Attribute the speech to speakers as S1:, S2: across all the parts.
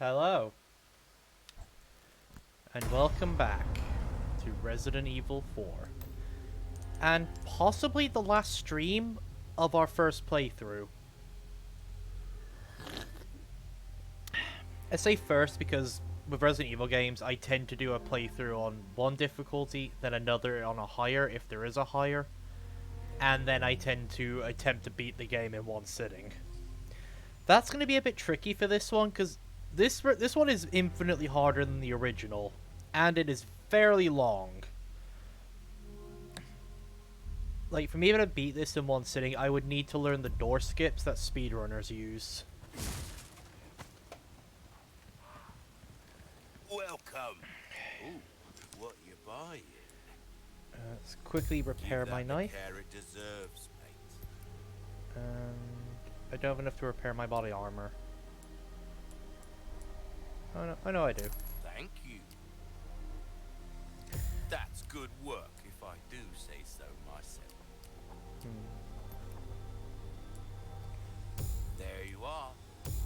S1: Hello, and welcome back to Resident Evil 4. And possibly the last stream of our first playthrough. I say first because with Resident Evil games, I tend to do a playthrough on one difficulty, then another on a higher, if there is a higher. And then I tend to attempt to beat the game in one sitting. That's going to be a bit tricky for this one, because this one is infinitely harder than the original. And it is fairly long. Like, for me to beat this in one sitting, I would need to learn the door skips that speedrunners use.
S2: Welcome. Ooh, what you buying?
S1: Let's quickly repair
S2: Give
S1: my
S2: that the
S1: knife.
S2: care it deserves, mate.
S1: I don't have enough to repair my body armor. Oh no, I know I do.
S2: Thank you. That's good work, if I do say so myself. There you are,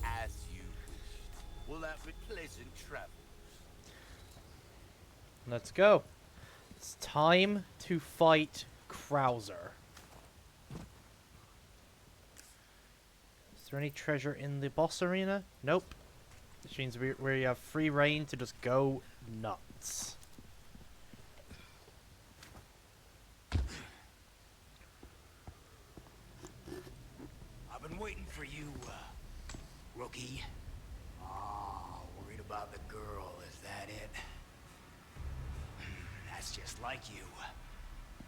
S2: as you wished. Will that be pleasant travels?
S1: Let's go. It's time to fight Krauser. Is there any treasure in the boss arena? Nope. Which means we have free reign to just go nuts.
S3: I've been waiting for you, rookie. Oh, worried about the girl, is that it? That's just like you.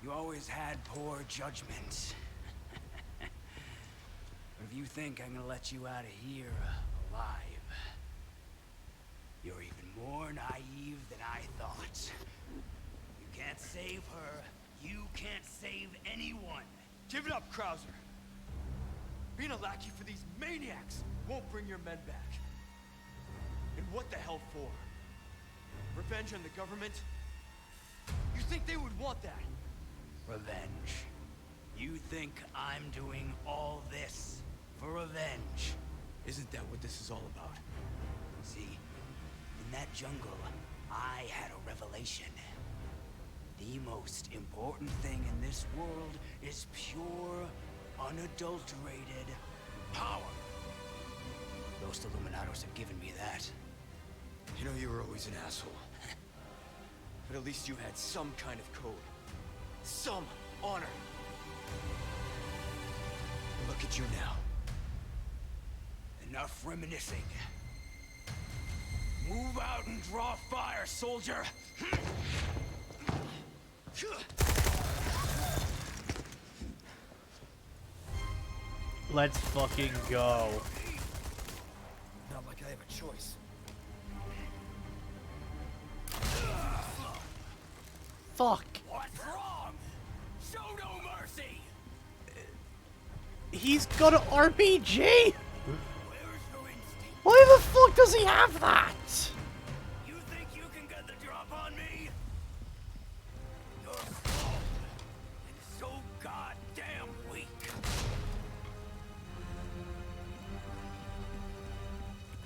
S3: You always had poor judgment. But if you think I'm gonna let you out of here alive, you're even more naive than I thought. You can't save her. You can't save anyone.
S4: Give it up, Krauser. Being a lackey for these maniacs won't bring your men back. And what the hell for? Revenge on the government? You think they would want that?
S3: Revenge. You think I'm doing all this for revenge?
S4: Isn't that what this is all about?
S3: See, in that jungle, I had a revelation. The most important thing in this world is pure, unadulterated power. Those Illuminados have given me that.
S4: You know you were always an asshole. But at least you had some kind of code. Some honor. And look at you now.
S3: Enough reminiscing. Move out and draw fire, soldier!
S1: Let's fucking go.
S4: Not like I have a choice.
S1: Fuck.
S3: What's wrong? Show no mercy!
S1: He's got an RPG?
S3: Where's your instinct?
S1: Why the fuck does he have that?
S3: You think you can get the drop on me? You're cold and so goddamn weak.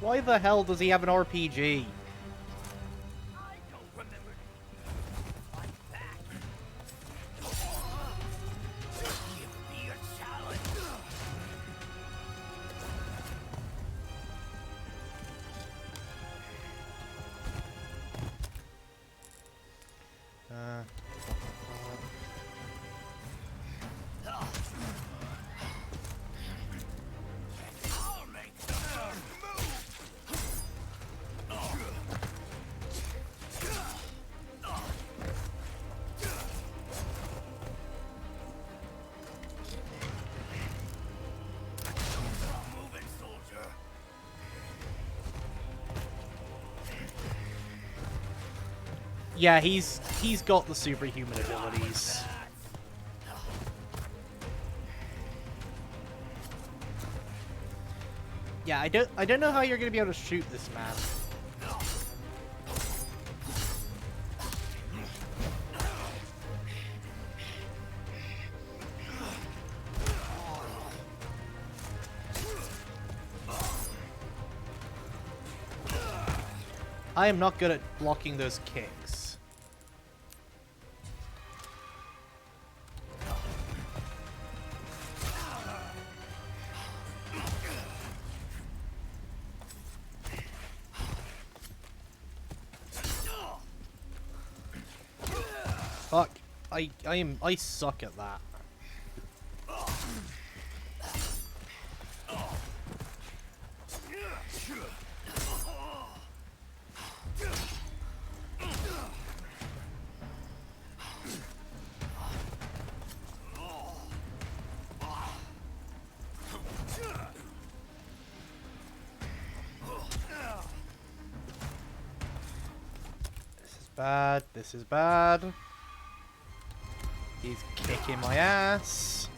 S1: Why the hell does he have an RPG?
S3: I don't remember like that. Give me a challenge. I'll make the move. Moving, soldier.
S1: Yeah, he's got the superhuman abilities. Yeah, I don't know how you're gonna be able to shoot this man. I am not good at blocking those kicks. Fuck. I suck at that. Bad. This is bad. He's kicking my ass.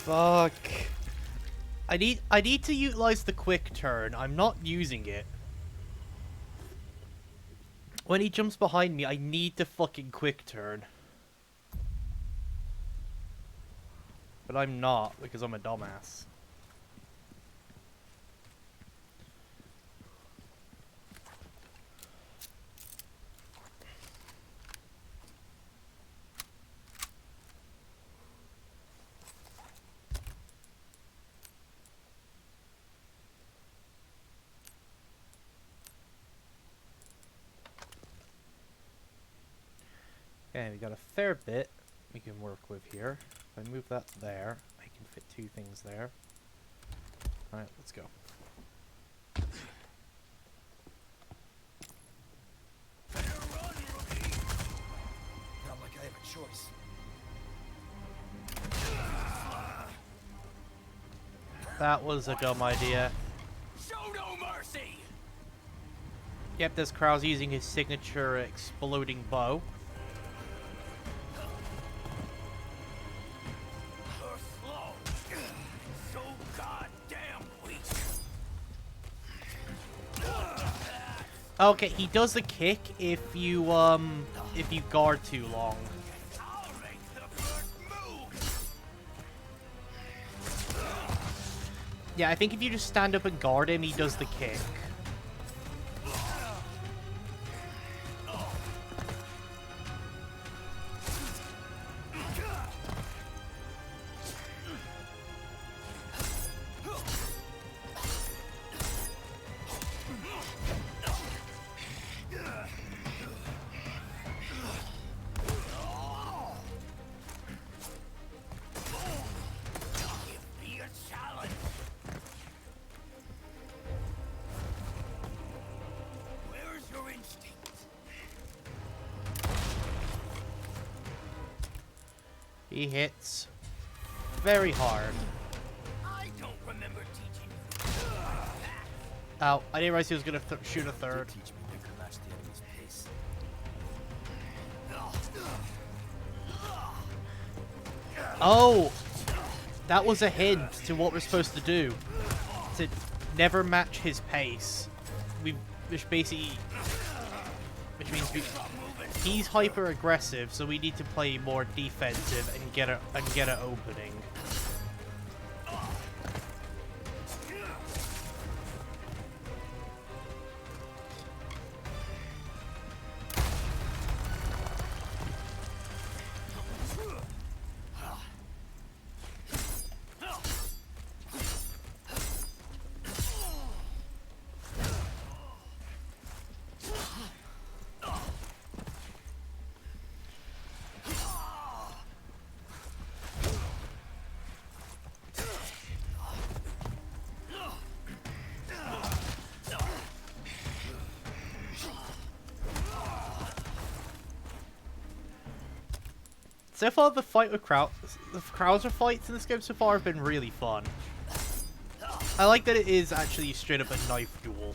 S1: Fuck. I need to utilize the quick turn. I'm not using it. When he jumps behind me, I need to fucking quick turn. But I'm not, because I'm a dumbass. Okay, we got a fair bit we can work with here. If I move that there, I can fit 2 things there. Alright, let's go.
S3: Better run, rookie! Not like I have a choice.
S1: That was a dumb idea.
S3: Show no mercy!
S1: Yep, this Krau's using his signature exploding bow.
S3: You're slow. So goddamn weak.
S1: Okay, he does the kick if you guard too long.
S3: I'll make the first move.
S1: Yeah, I think if you just stand up and guard him, he does the kick.
S3: Give me a challenge. Where's your instinct?
S1: He hits very hard.
S3: I don't remember teaching you.
S1: Oh, I didn't realize he was gonna shoot a third.
S3: Teach me never to match the enemy's pace.
S1: Oh, that was a hint to what we're supposed to do. To never match his pace. Which means he's hyper aggressive, so we need to play more defensive and get an opening. So far, the fight with the Krauser fights in this game so far have been really fun. I like that it is actually straight up a knife duel.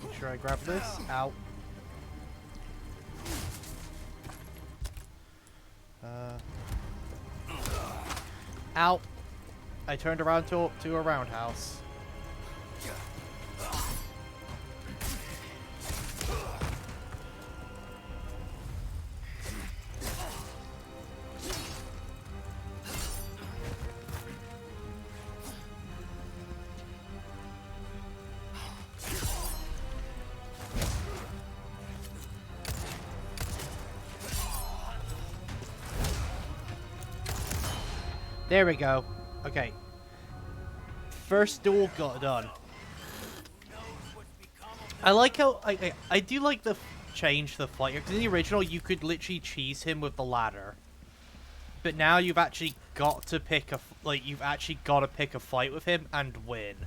S1: Make sure I grab this. Ow. Ow. I turned around to a roundhouse. There we go. Okay. First duel got done. I like how I do like the change the fighter, because in the original you could literally cheese him with the ladder, but now you've actually got to pick a fight with him and win.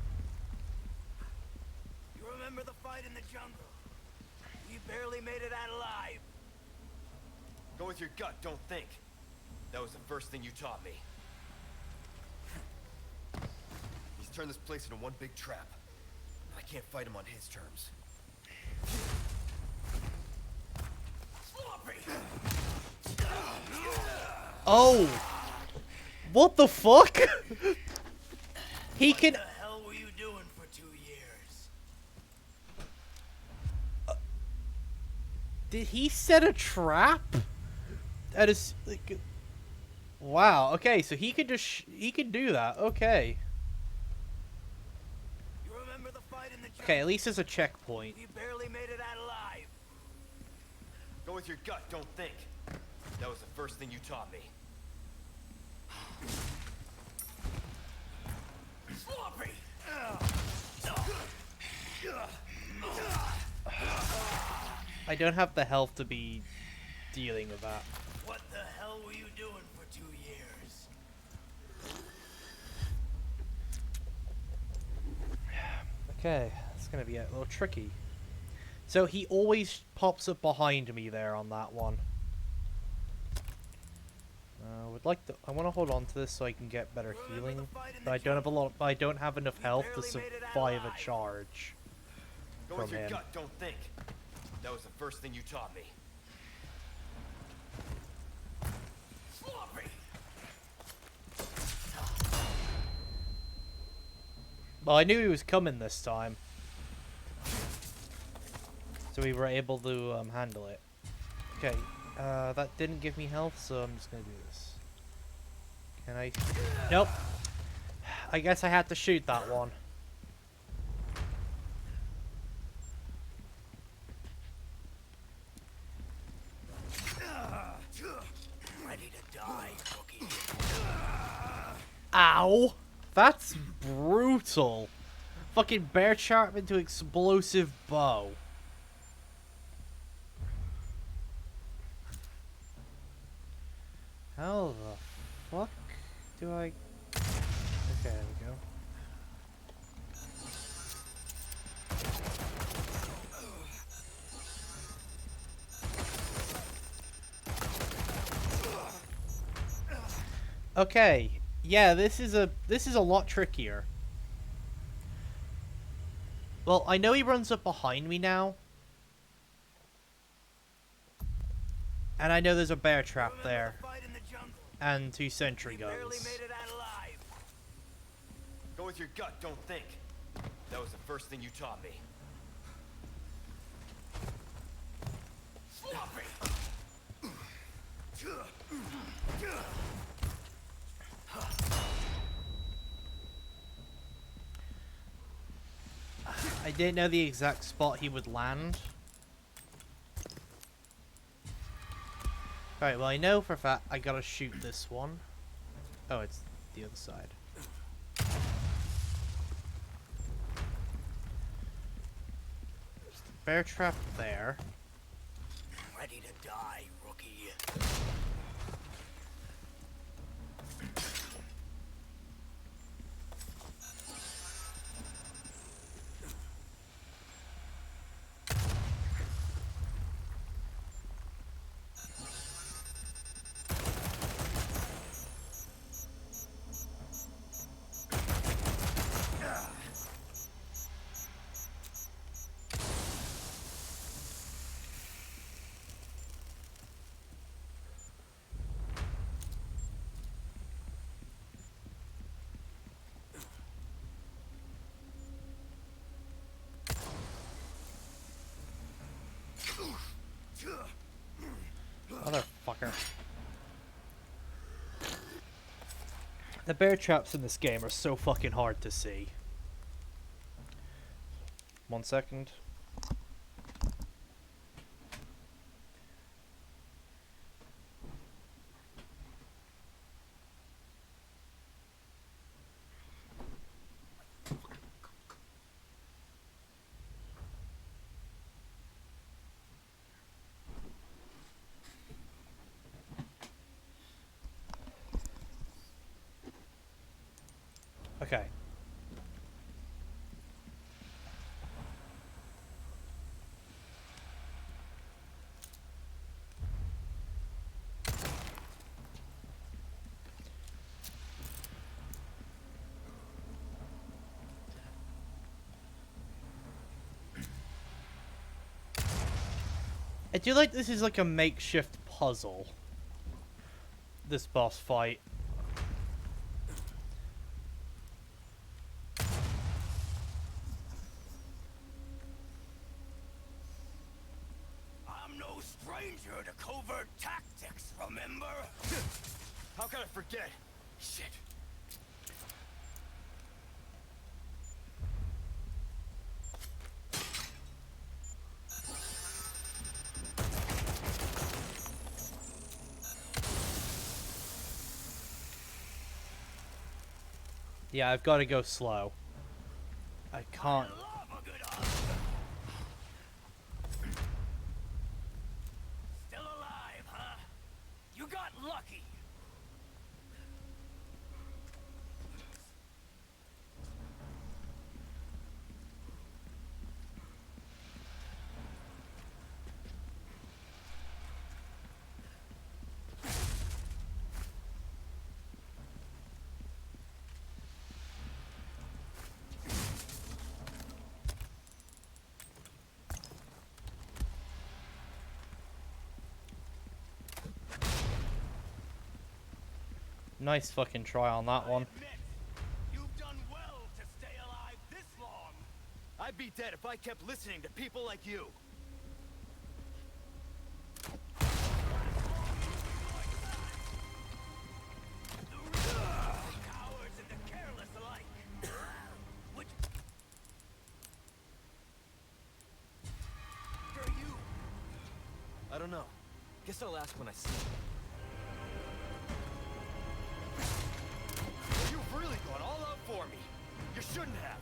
S3: You remember the fight in the jungle? You barely made it out alive.
S4: Go with your gut, don't think. That was the first thing you taught me. He's turned this place into one big trap. I can't fight him on his terms.
S1: Oh! What the fuck? He can...
S3: What the hell were you doing for 2 years?
S1: Did he set a trap? That is... like... Wow, okay, so he can just... he can do that, okay.
S3: You remember the fight in the jungle?
S1: Okay, at least there's a checkpoint.
S3: You barely made it out alive.
S4: Go with your gut, don't think. That was the first thing you taught me.
S3: Sloppy!
S1: I don't have the health to be dealing with that.
S3: What the hell were you doing for 2 years?
S1: Okay, it's gonna be a little tricky. So he always pops up behind me there on that one. I want to hold on to this so I can get better healing, but I don't have I don't have enough health to survive a charge
S4: Go
S1: from
S4: with your
S1: him.
S4: gut, don't think. That was the first thing you taught me.
S3: Sloppy!
S1: Well, I knew he was coming this time, so we were able to handle it. Okay, that didn't give me health, so I'm just gonna do this. Can I? Nope. I guess I had to shoot that one.
S3: Ready to die, rookie.
S1: Ow! That's brutal. Fucking bear sharp into explosive bow. How the fuck do I... Okay, there we go. Okay. Yeah, this is a lot trickier. Well, I know he runs up behind me now. And I know there's a bear trap there. And 2 sentry guns.
S3: Made it out alive.
S4: Go with your gut, don't think. That was the first thing you taught me.
S3: Sloppy!
S1: I didn't know the exact spot he would land. Alright, well I know for a fact I gotta shoot this one. Oh, it's the other side. Bear trap there.
S3: Ready to die, rookie.
S1: motherfucker. The bear traps in this game are so fucking hard to see. 1 second. Okay. I do like this is like a makeshift puzzle. This boss fight.
S2: I'm no stranger to covert tactics, remember?
S4: How could I forget?
S2: Shit.
S1: Yeah, I've got to go slow. I can't.
S2: Love a good hug. Still alive, huh? You got lucky.
S1: Nice fucking try on that one.
S2: Admit, you've done well to stay alive this long.
S4: I'd be dead if I kept listening to people like you.
S2: Cowards and the careless alike. Which are you?
S4: I don't know. Guess I'll ask when I see him. You've really gone all out for me. You shouldn't have.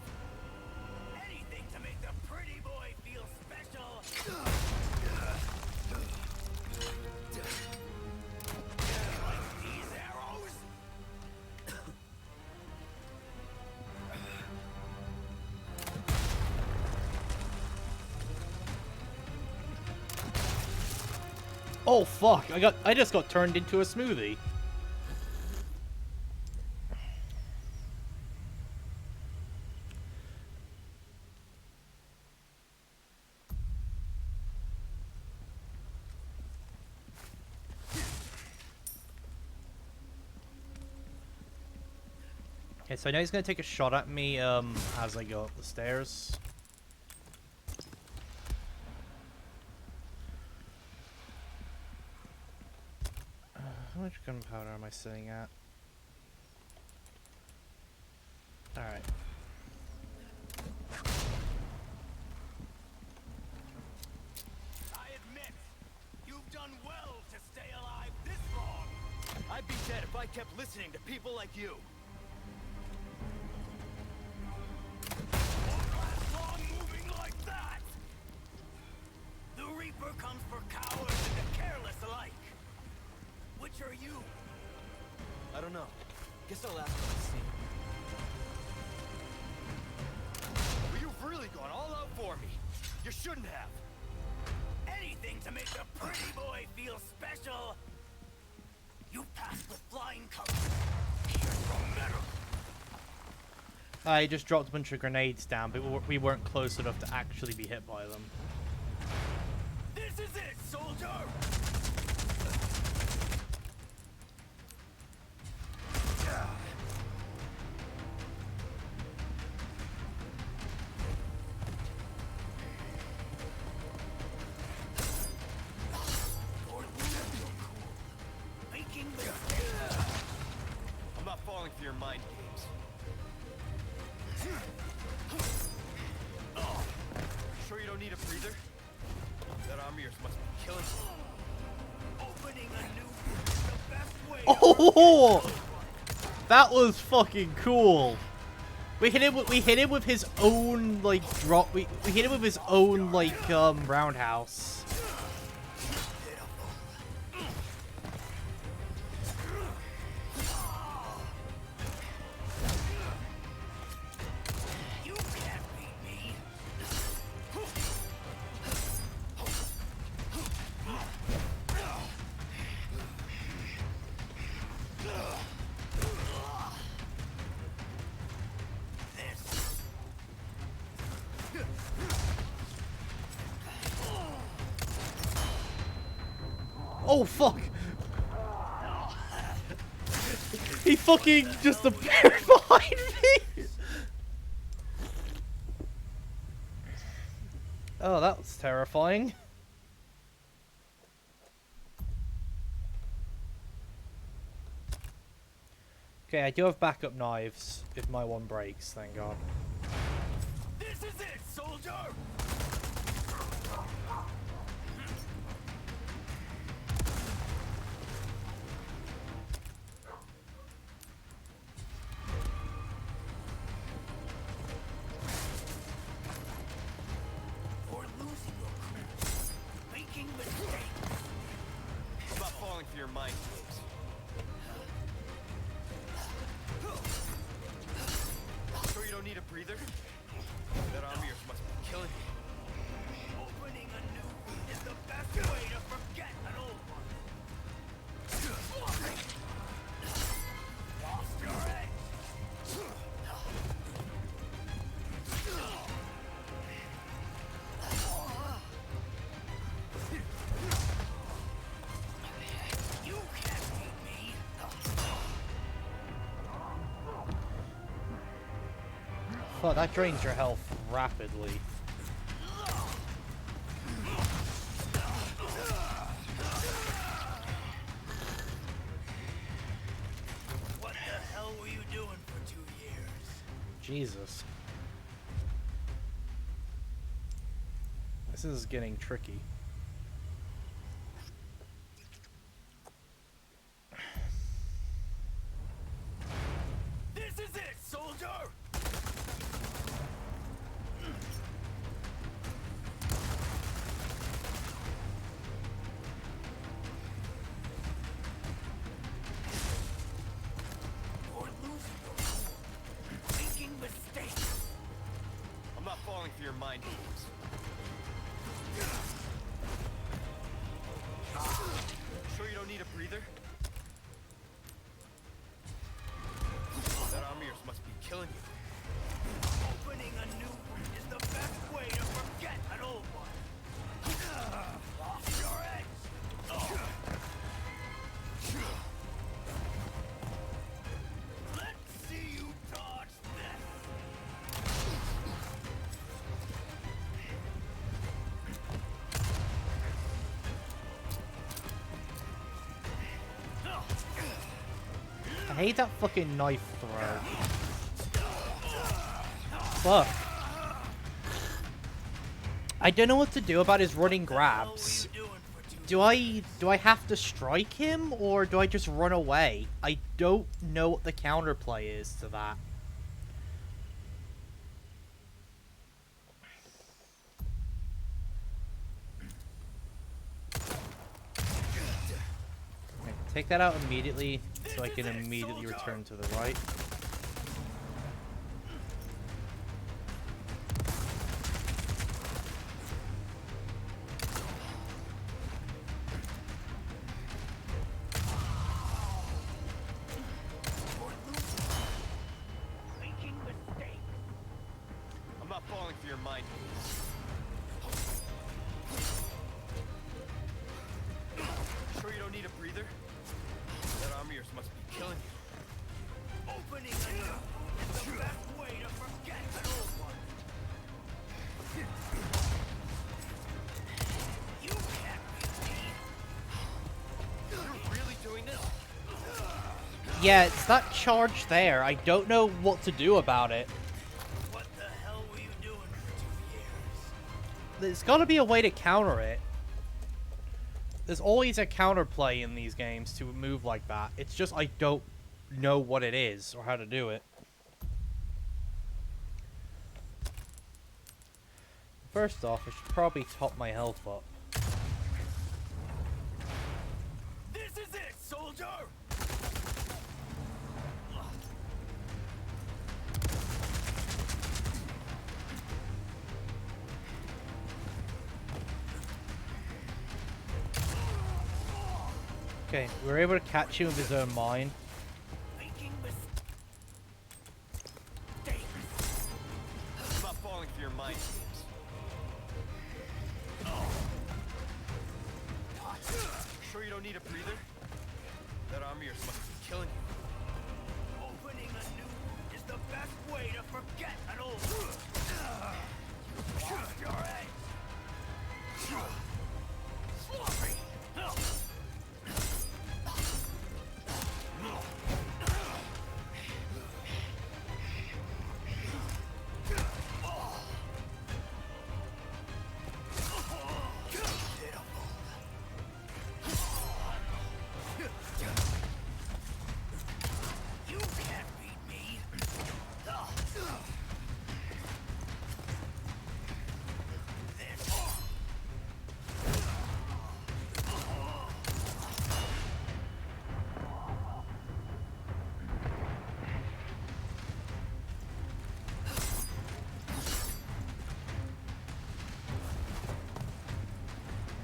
S2: Anything to make the pretty boy feel special. Like these arrows?
S1: Oh fuck! I just got turned into a smoothie. Okay, so I know he's gonna take a shot at me as I go up the stairs. How much gunpowder am I sitting at? Alright.
S2: I admit, you've done well to stay alive this long.
S4: I'd be dead if I kept listening to people like you.
S2: Won't last long moving like that. The Reaper comes for cowards and the careless alike. Which are you?
S4: I don't know. Guess I'll ask when I see him. Well, you've really gone all out for me. You shouldn't have.
S2: Anything to make the pretty boy feel special. You passed with flying colors. Here's your medal.
S1: I just dropped a bunch of grenades down, but we weren't close enough to actually be hit by them.
S2: This is it, soldier. Your lips look cool.
S4: not falling for your mind games. Sure you don't need a breather? That arm of yours must be killing you.
S2: Opening a new route is the best way.
S1: Oh, that was fucking cool. We hit him with his own like drop. We hit him with his own like roundhouse.
S2: You can't beat me.
S1: Oh fuck! He fucking just appeared behind me! Oh, that was terrifying. Okay, I do have backup knives if my one breaks, thank god.
S2: This is it, soldier. Or losing your cool, making mistakes.
S4: I'm not falling for your mind games. Sure you don't need a breather? That arm of yours must be killing you.
S2: Opening a new route is the best way to forget an old one. Lost your edge. You can't beat me.
S1: Fuck, that drains your health rapidly.
S2: What the hell were you doing for 2 years?
S1: Jesus. This is getting tricky.
S2: This is it, soldier! Or losing your cool, making mistakes.
S4: I'm not falling for your mind games. Sure you don't need a breather? That arm of yours must be killing you.
S2: Opening a new route is the best way to forget an old one. Lost your edge. Let's see you dodge this.
S1: I hate that fucking knife throw. Fuck. I don't know what to do about his running grabs. Do I have to strike him or do I just run away? I don't know what the counterplay is to that. Okay, take that out immediately so I can immediately return to the right.
S2: Making mistakes.
S4: I'm not falling for your mind games. Sure you don't need a breather? That arm of yours must be killing you.
S2: Opening a new route is the best way to forget an old one. You can't beat me.
S4: You're really doing this?
S1: Yeah, it's that charge there. I don't know what to do about it.
S2: What the hell were you doing for 2 years?
S1: There's gotta be a way to counter it. There's always a counterplay in these games to move like that. It's just I don't know what it is or how to do it. First off, I should probably top my health up.
S2: This is it, soldier!
S1: Okay, we were able to catch him with his own mind.
S2: Making mistakes.
S4: I'm not falling for your mind games. Sure you don't need a breather? That arm of yours must be killing you.
S2: Opening a new is the best way to forget an old. Lost your edge. Sloppy. You can't beat me.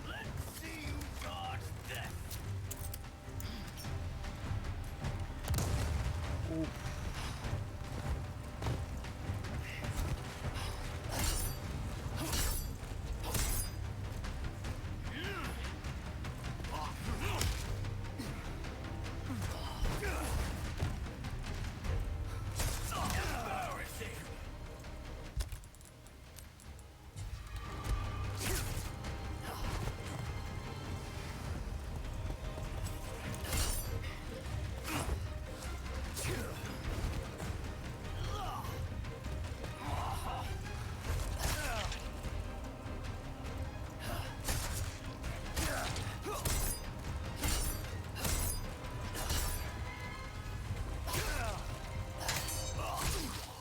S2: Let's see you dodge this. Embarrassing.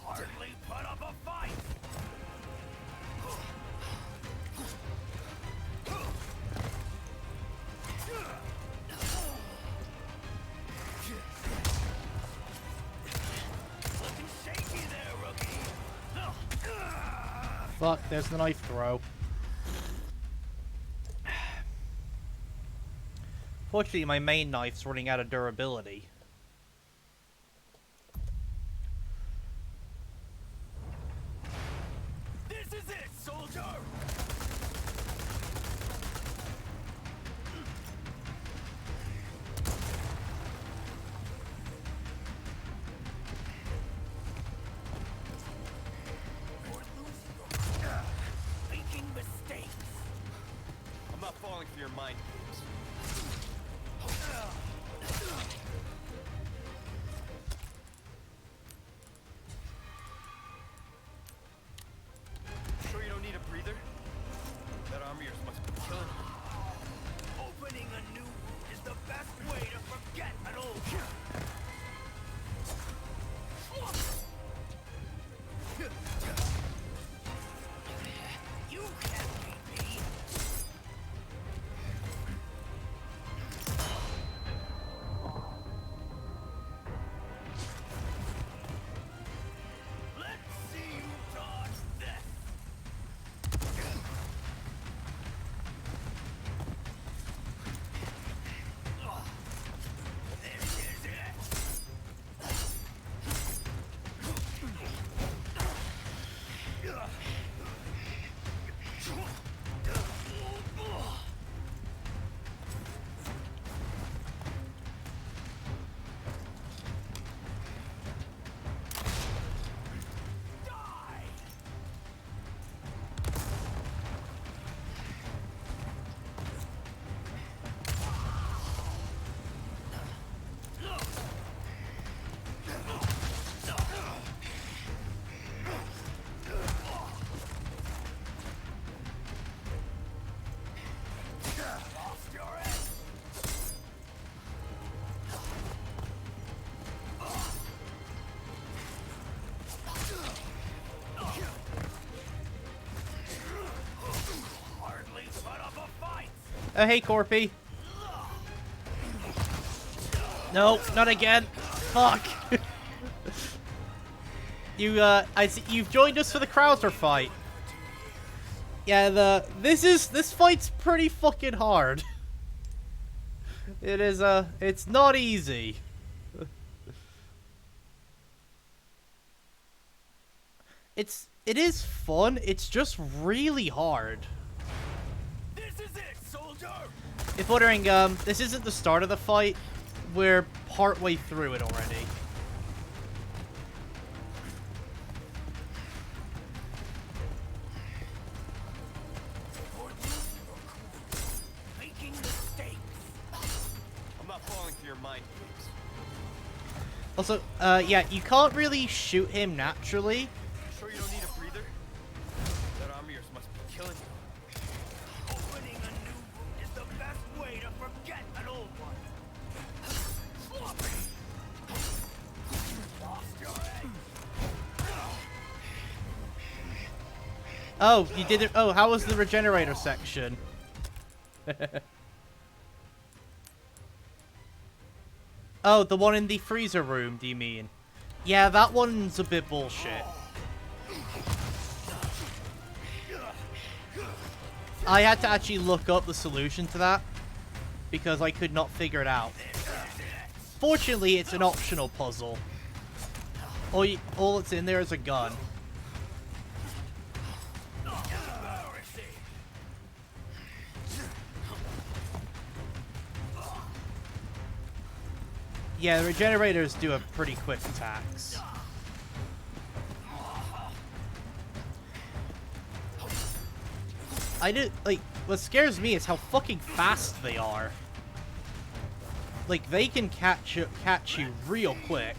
S2: Hardly put up a fight. Looking shaky there, rookie.
S1: Fuck, there's the knife throw. Fortunately, my main knife's running out of durability.
S2: This is it, soldier. You're losing. Making mistakes.
S4: I'm not falling for your mind games. Sure you don't need a breather? That arm of yours must be killing you.
S2: Opening a new is the best way to forget an old. You can't beat me.
S1: Oh, hey, Corpy. No, not again. Fuck. I see you've joined us for the Krauser fight. Yeah, this fight's pretty fucking hard. It is, it's not easy. It is fun, it's just really hard.
S2: This is it, soldier!
S1: If wondering, this isn't the start of the fight. We're partway through it already.
S2: Making mistakes.
S4: I'm not falling for your mind games.
S1: Also, yeah, you can't really shoot him naturally.
S4: Sure you don't need a breather? That arm of yours must be killing you.
S2: Opening a new wound is the best way to forget an old one. Sloppy. Lost your head.
S1: Oh, you did it. Oh, how was the regenerator section? Oh, the one in the freezer room, do you mean? Yeah, that one's a bit bullshit. I had to actually look up the solution to that because I could not figure it out. Fortunately, it's an optional puzzle. All that's in there is a gun. Yeah, the regenerators do have pretty quick attacks. What scares me is how fucking fast they are. Like, they can catch you real quick.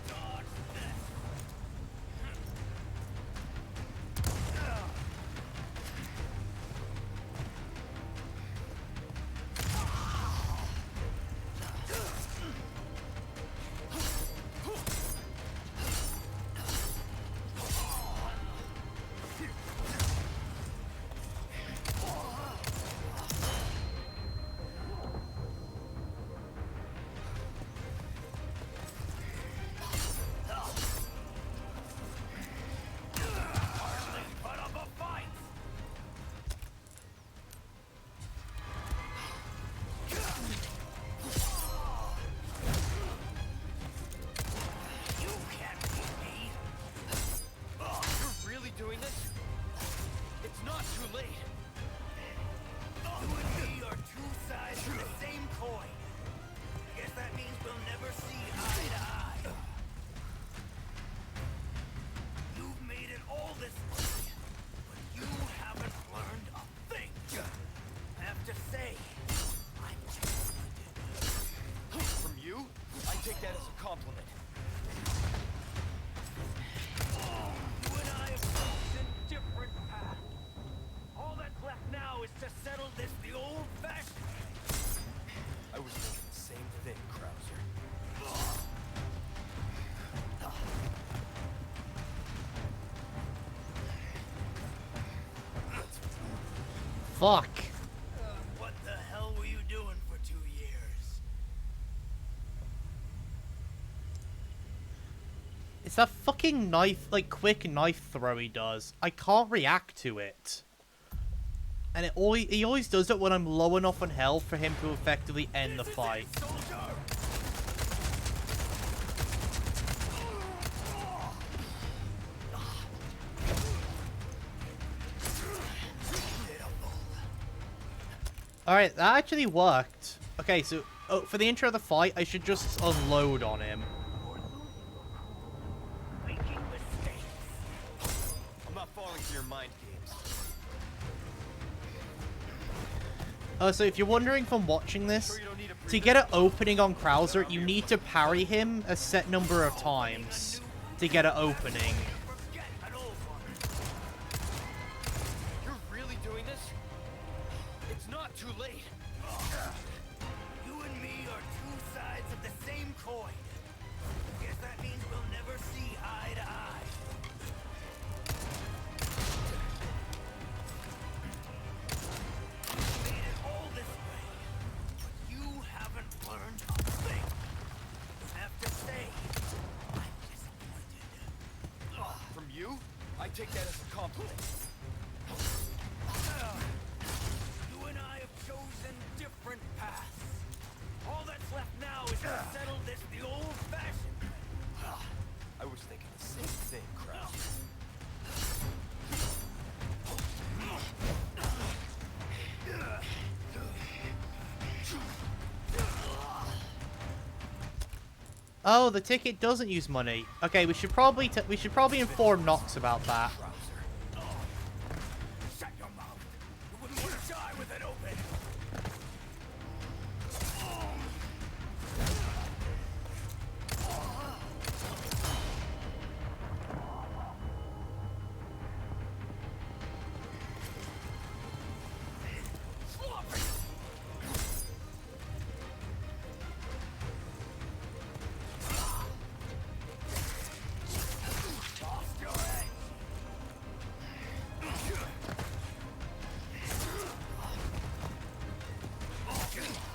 S1: Fuck.
S2: What the hell were you doing for 2 years?
S1: It's that fucking knife, like, quick knife throw he does. I can't react to it. And he always does it when I'm low enough on health for him to effectively end the fight. Alright, that actually worked. Okay, so for the intro of the fight, I should just unload on him.
S4: I'm not falling for your mind games.
S1: So if you're wondering from watching this, to get an opening on Krauser, you need to parry him a set number of times to get an opening.
S4: You're really doing this? It's not too late.
S2: You and me are two sides of the same coin. Guess that means we'll never see eye to eye. Made it all this way.
S4: take that as a compliment.
S2: You and I have chosen different paths. All that's left now is to settle this the old-fashioned way.
S4: I was thinking the same thing, Krauser.
S1: Oh, the ticket doesn't use money. Okay, we should probably inform Nox about that.
S2: Shut your mouth. You wouldn't want to die with it open.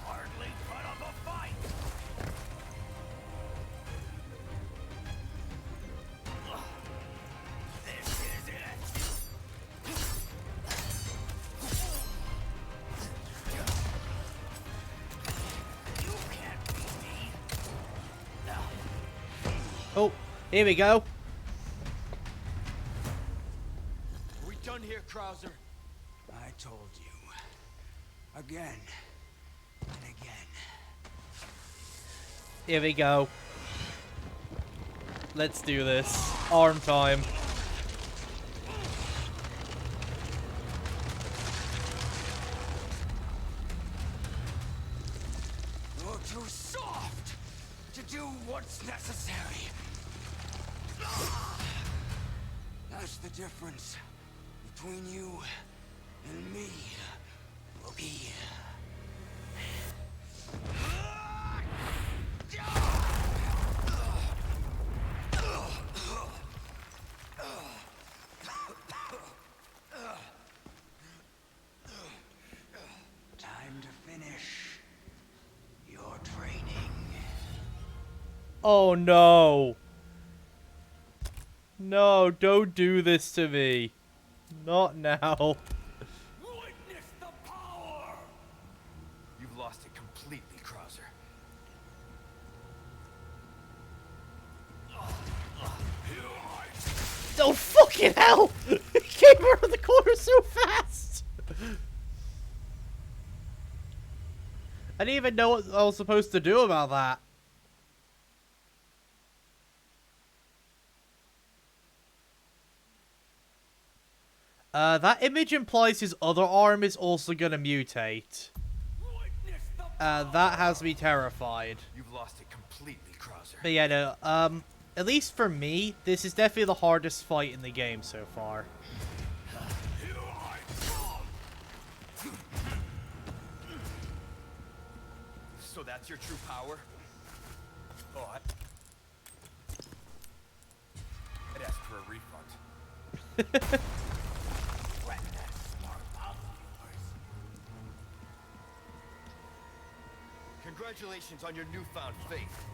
S2: Hardly put up a fight. This is it. You can't beat me.
S1: Oh, here we go.
S4: Are we done here, Krauser?
S3: I told you. Again. And again.
S1: Here we go. Let's do this. Arm time.
S3: You're too soft to do what's necessary. That's the difference between you and me, Loki. Time to finish your training.
S1: Oh no. No, don't do this to me. Not now.
S2: Witness the power.
S4: You've lost it completely, Krauser.
S1: Oh fucking hell! He came around the corner so fast! I didn't even know what I was supposed to do about that. That image implies his other arm is also gonna mutate.
S2: Witness the
S1: That has me terrified.
S4: You've lost it completely, Krauser.
S1: But yeah, no, at least for me, this is definitely the hardest fight in the game so far.
S4: So that's your true power? Oh, I'd ask for a refund.
S2: Wet that smart mouth of yours.
S4: Congratulations on your newfound faith.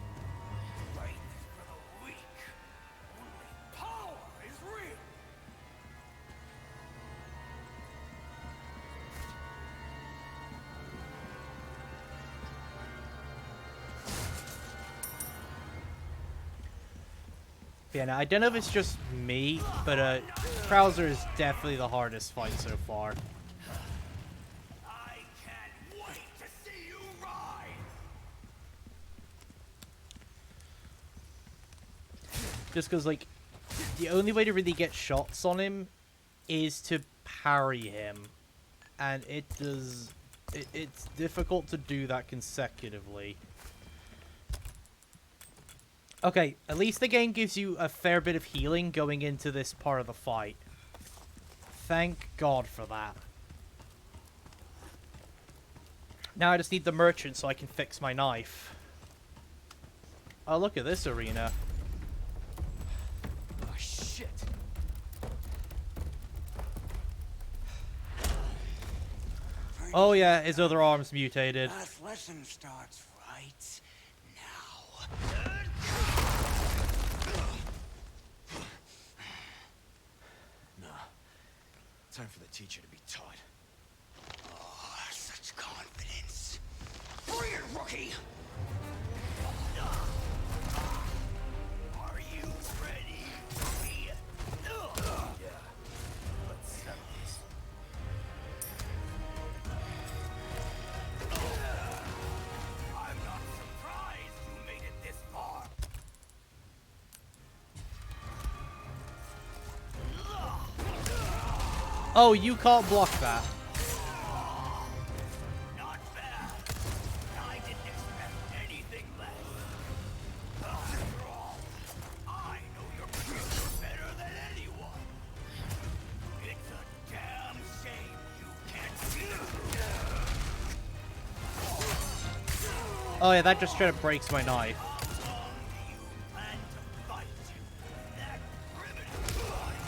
S2: Strength is for the weak. Only power is real.
S1: Yeah, no, I don't know if it's just me, but Krauser is definitely the hardest fight so far.
S2: I can't wait to see you rise.
S1: Just because, like, the only way to really get shots on him is to parry him. And it's difficult to do that consecutively. Okay, at least the game gives you a fair bit of healing going into this part of the fight. Thank God for that. Now I just need the merchant so I can fix my knife. Oh, look at this arena.
S4: Oh, shit.
S1: Oh yeah, his other arm's mutated.
S3: Last lesson starts right now.
S4: Time for the teacher to be taught.
S3: Oh, such confidence. Bring it, rookie!
S2: Are you ready, rookie?
S4: Yeah. Let's settle this.
S2: I'm not surprised you made it this far.
S1: Oh, you can't block that.
S2: Not bad. I didn't expect anything less. After all, I know your future better than anyone. It's a damn shame you can't see the truth.
S1: Oh yeah, that just straight up breaks my knife.
S2: How long do you plan to fight that primitive life?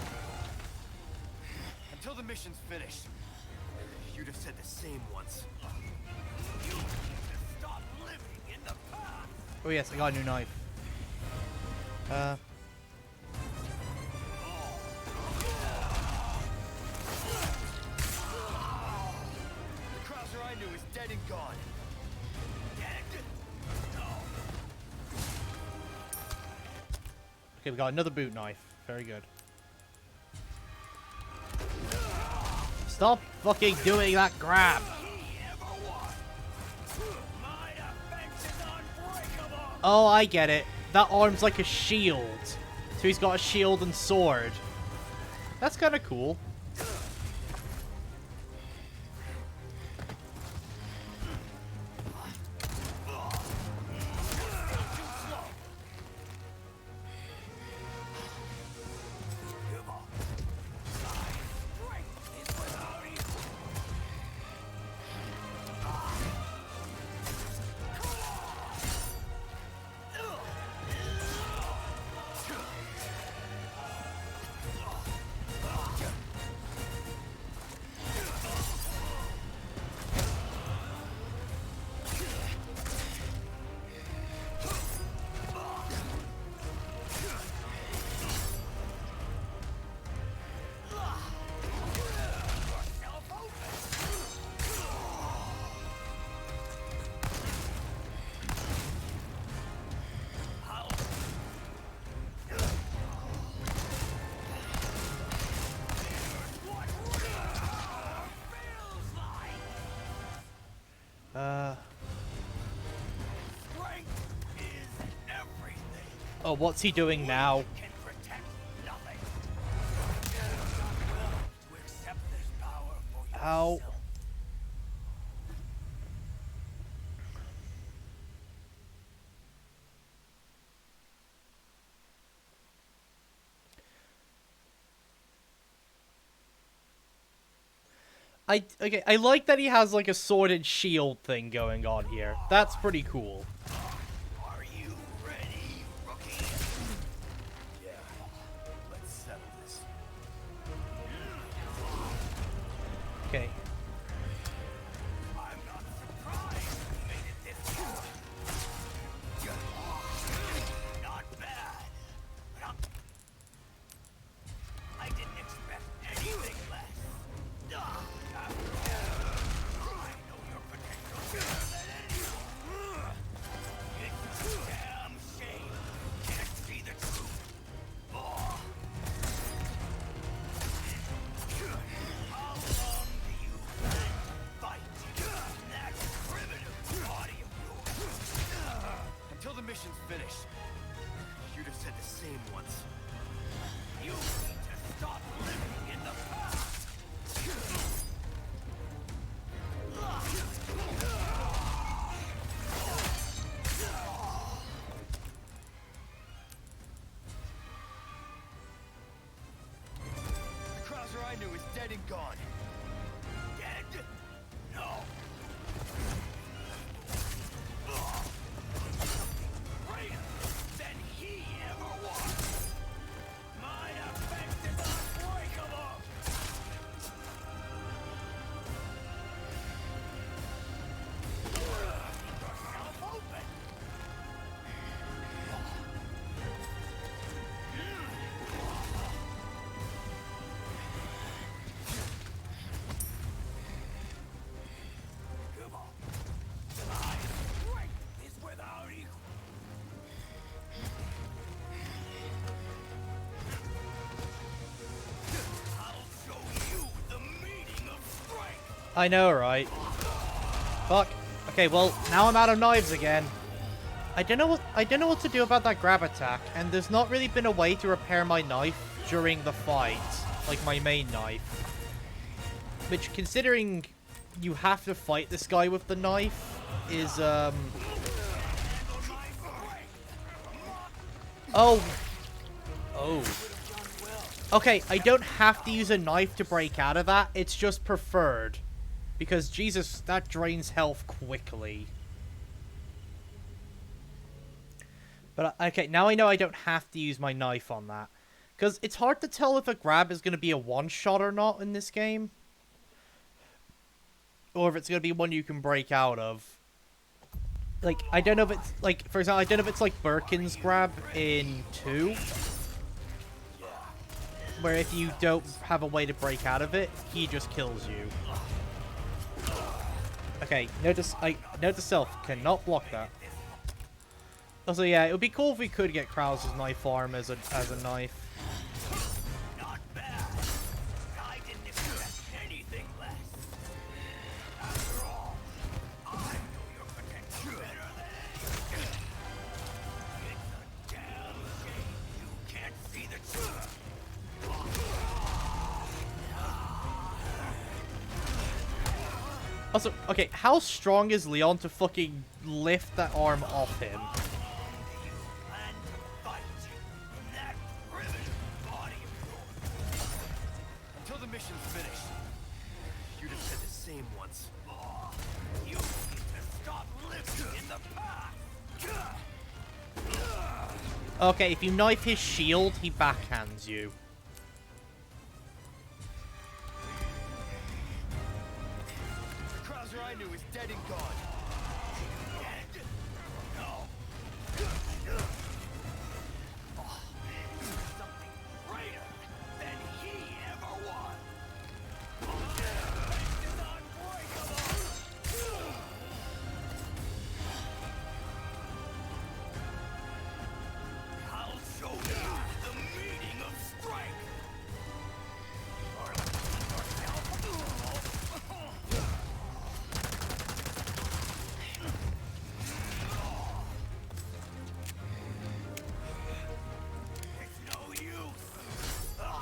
S4: Until the mission's finished. You'd have said the same once.
S2: You need to stop living in the past.
S1: Oh yes, I got a new knife.
S4: The Krauser I knew is dead and gone.
S2: Dead? No.
S1: Okay, we got another boot knife. Very good. Stop fucking doing that grab!
S2: He ever was. My defense is unbreakable.
S1: Oh, I get it. That arm's like a shield. So he's got a shield and sword. That's kind of cool.
S2: Strength is without equal. Strength is everything.
S1: Oh, what's he doing now?
S2: Can protect nothing. You're not willing to accept this power for
S1: Ow.
S2: yourself.
S1: I like that he has like a sword and shield thing going on here. That's pretty cool.
S2: Are you ready, rookie?
S4: Yeah. Let's settle this.
S1: Okay.
S2: I'm not surprised you made it this far. Not bad. But I didn't expect anything less. After all, I know your potential better than anyone. It's a damn shame you can't see the truth. How long do you plan to fight that primitive body of yours?
S4: Until the mission's finished. You'd have said the same once.
S2: You need to stop living in the past.
S4: The Krauser I knew is dead and gone.
S2: Dead? No. Greater than he ever was. My defense is unbreakable. Yourself open.
S1: I know, right? Fuck. Okay, well, now I'm out of knives again. I don't know what to do about that grab attack, and there's not really been a way to repair my knife during the fight, like my main knife. Which, considering you have to fight this guy with the knife, is Oh. Okay, I don't have to use a knife to break out of that. It's just preferred. Because, Jesus, that drains health quickly. But, okay, now I know I don't have to use my knife on that. Because it's hard to tell if a grab is going to be a one-shot or not in this game. Or if it's going to be one you can break out of. Like, I don't know if it's, like, for example, I don't know if it's like Birkin's grab in 2. Where if you don't have a way to break out of it, he just kills you. Okay, note to self, cannot block that. Also, yeah, it would be cool if we could get Krause's knife arm as a knife.
S2: Not bad. I didn't expect anything less. After all, I know your potential better than anyone. It's a damn shame you can't see the truth.
S1: Also, okay, how strong is Leon to fucking lift that arm off him?
S4: Until the mission's finished. You'd have said the same once.
S2: You need to stop living in the past.
S1: Okay, if you knife his shield, he backhands you.
S4: The Krauser I knew is dead and gone.
S2: Dead? No. Something greater than he ever was. This is unbreakable. I'll show you the meaning of strength. It's no use. The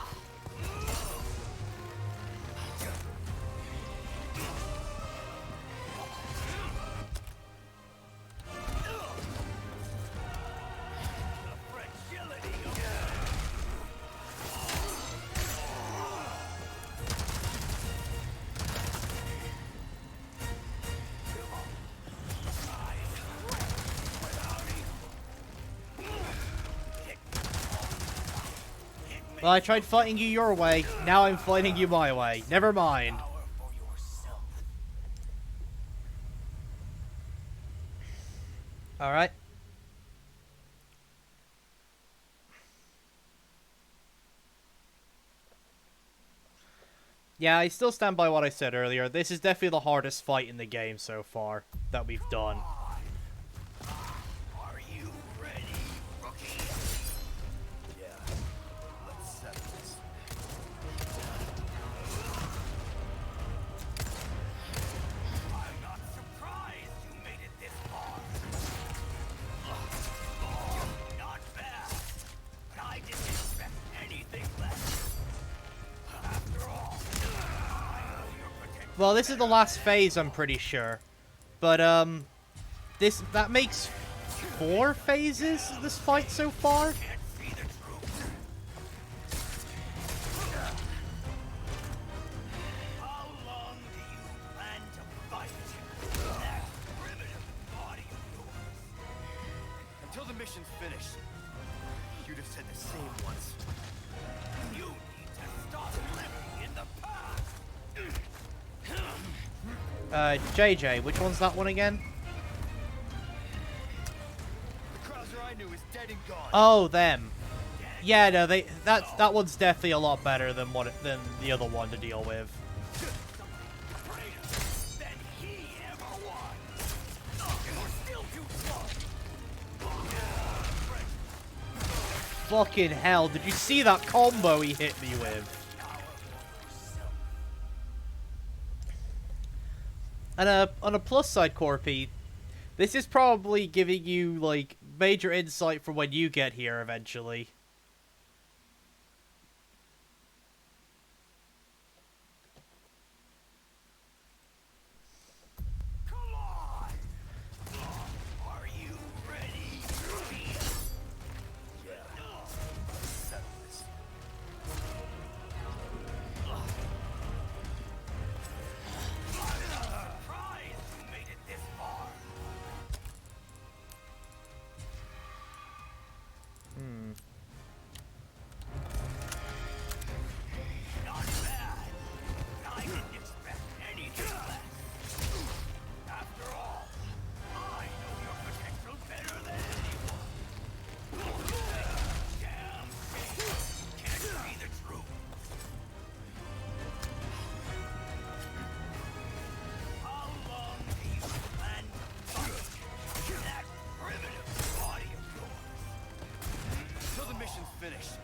S2: fragility of
S1: Well, I tried fighting you your way, now I'm fighting you my way. Never mind.
S2: power for yourself.
S1: Alright. Yeah, I still stand by what I said earlier. This is definitely the hardest fight in the game so far that we've done.
S2: Are you ready, rookie?
S4: Yeah. Let's settle this.
S2: I'm not surprised you made it this far. Not bad. But I didn't expect anything less. After all, I know your potential.
S1: Well, this is the last phase, I'm pretty sure. But, that makes 4 phases of this fight so far?
S2: Can't see the truth. How long do you plan to fight that primitive body of yours?
S4: Until the mission's finished. You'd have said the same once.
S2: You need to stop living in the past.
S1: JJ, which one's that one again?
S4: The Krauser I knew is dead and gone.
S1: Oh, them. Yeah, no, that one's definitely a lot better than the other one to deal with.
S2: Greater than he ever was. You're still too slow.
S1: Fucking hell, did you see that combo he hit me with? And on a plus side, Corpy, this is probably giving you, like, major insight for when you get here eventually.
S2: Come on! Are you ready?
S4: Yeah. Settle this.
S2: Surprised you made it this far. Not bad. I didn't expect anything less. After all, I know your potential better than anyone. Damn shame. Can't see the truth. How long do you plan to fight that primitive body of yours?
S4: Till the mission's finished.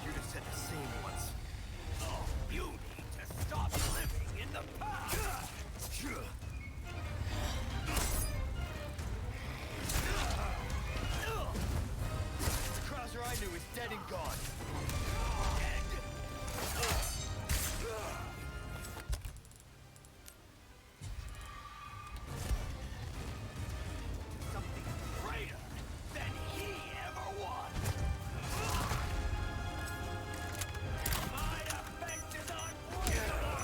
S4: You'd have said the same once.
S2: Oh, you need to stop living in the past.
S4: The Krauser I knew is dead and gone.
S2: Something greater than he ever was. My defense is unbreakable.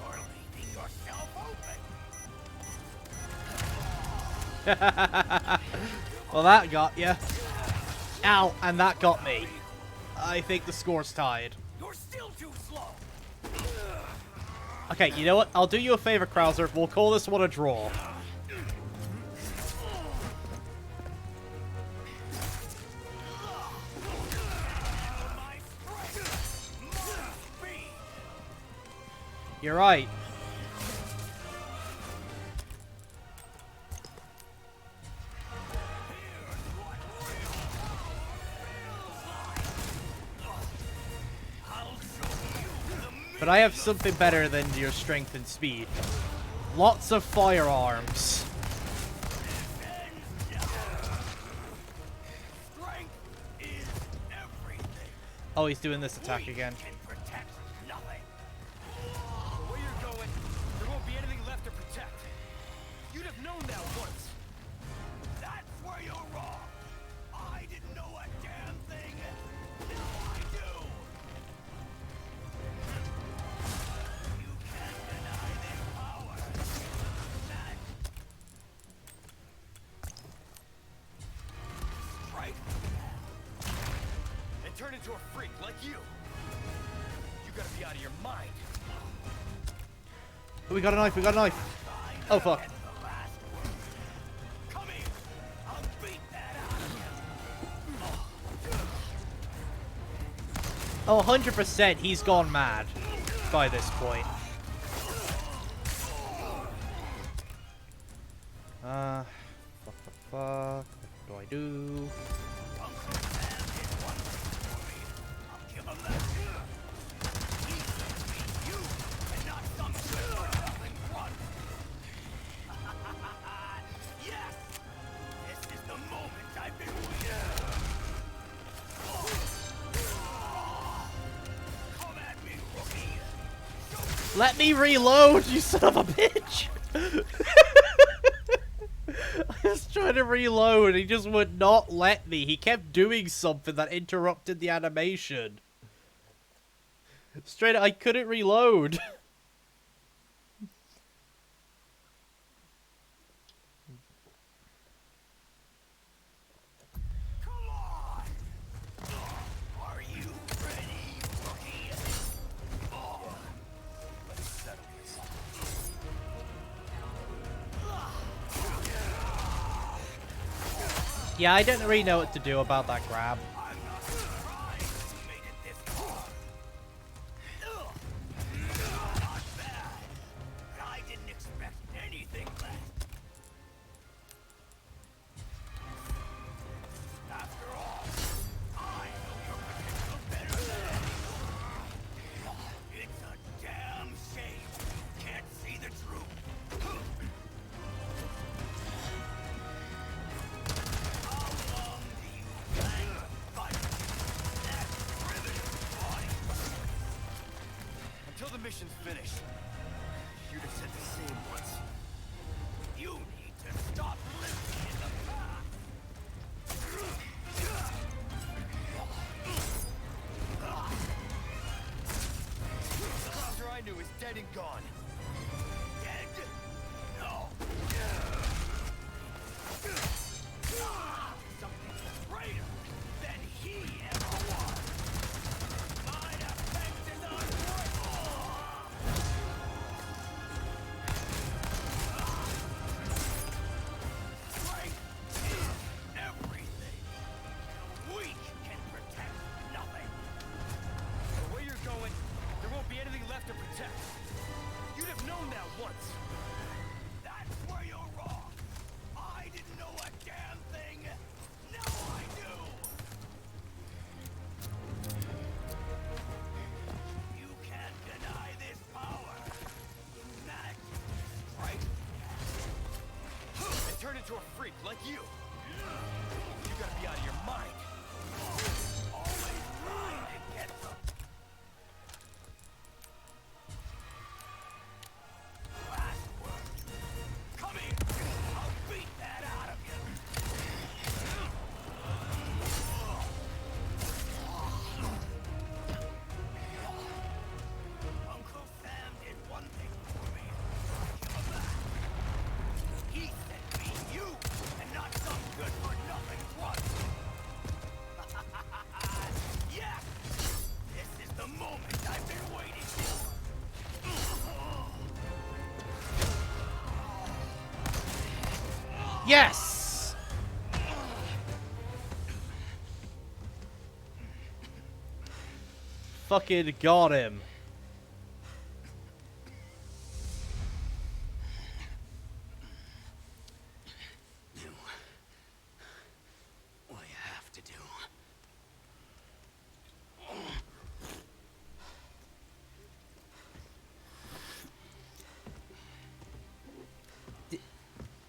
S2: You're leaving yourself open.
S1: Well, that got you. Ow, and that got me. I think the score's tied.
S2: You're still too slow.
S1: Okay, you know what? I'll do you a favor, Krauser. We'll call this one a draw.
S2: My strength, my speed.
S1: You're right. But I have something better than your strength and speed. Lots of firearms.
S2: Strength is everything.
S1: Oh, he's doing this attack again.
S2: Can protect nothing.
S4: The way you're going, there won't be anything left to protect. You'd have known that once.
S2: That's where you're wrong. I didn't know a damn thing. Now I do. You can't deny this power. That strike.
S4: And turn into a freak like you. You gotta be out of your mind.
S1: We got a knife, we got a knife. Oh, fuck.
S2: Get the last word. Come here. I'll beat that out of you.
S1: Oh, 100% he's gone mad by this point. Fuck. What do I do?
S2: Give him that. You and not some good-for-nothing grunt. Yes! This is the moment I've been waiting. Come at me, rookie.
S1: Let me reload, you son of a bitch! I was trying to reload, he just would not let me. He kept doing something that interrupted the animation. Straight up, I couldn't reload.
S2: Come on! Are you ready, rookie?
S4: Let's settle this.
S1: Yeah, I don't really know what to do about that grab.
S2: I'm not surprised you made it this far. Not bad. I didn't expect anything less. After all, I know your potential better than anyone. It's a damn shame you can't
S4: mission's finished. You'd have said the same once.
S2: You need to stop living in the past.
S4: The Krauser I knew is dead and gone.
S2: Dead? No. Something greater than he ever was. My defense is unbreakable. Strength is everything. The weak can protect nothing.
S4: The way you're going, there won't be anything left to protect. You'd have known that once.
S2: That's where you're wrong. I didn't know a damn thing. Now I do. You can't deny this power. Humanity, strength.
S4: And turn into a freak like you. You gotta be out of your mind.
S2: Always trying to get the last word. Come here. I'll beat that out of you. Uncle Sam did one thing for me. Give him that. He sent me you, and not some good-for-nothing grunt. Yes! This is the moment I've been waiting for.
S1: Yes! Fucking got him.
S3: Do what you have to do.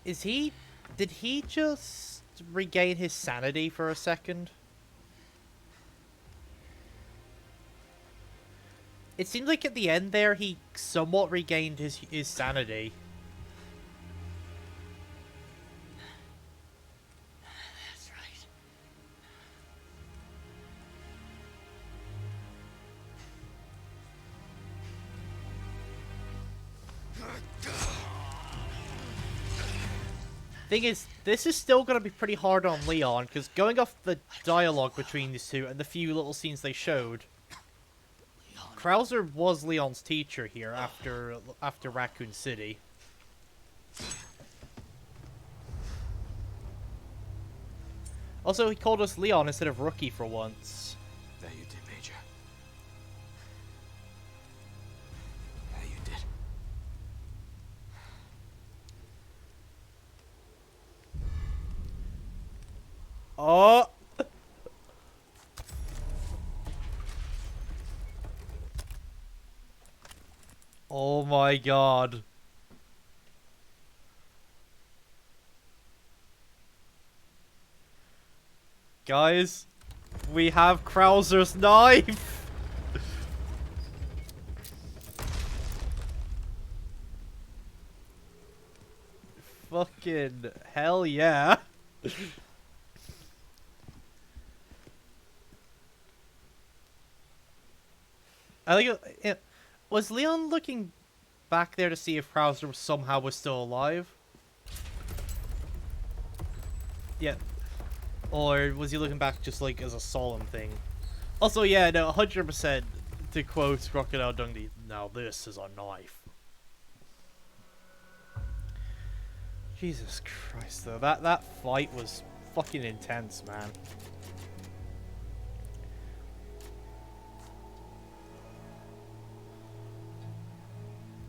S1: Is he... Did he just regain his sanity for a second? It seemed like at the end there he somewhat regained his sanity.
S3: That's right.
S1: Thing is, this is still going to be pretty hard on Leon, because going off the dialogue between these two and the few little scenes they showed, Krauser was Leon's teacher here after Raccoon City. Also, he called us Leon instead of Rookie for once.
S3: That you did, Major. That you did.
S1: Oh! Oh my god. Guys, we have Krauser's knife! Fucking hell yeah. I think was Leon looking back there to see if Krauser somehow was still alive? Yeah. Or was he looking back just like as a solemn thing? Also, yeah, no, 100% to quote Crocodile Dundee, now this is a knife. Jesus Christ, though. That fight was fucking intense, man.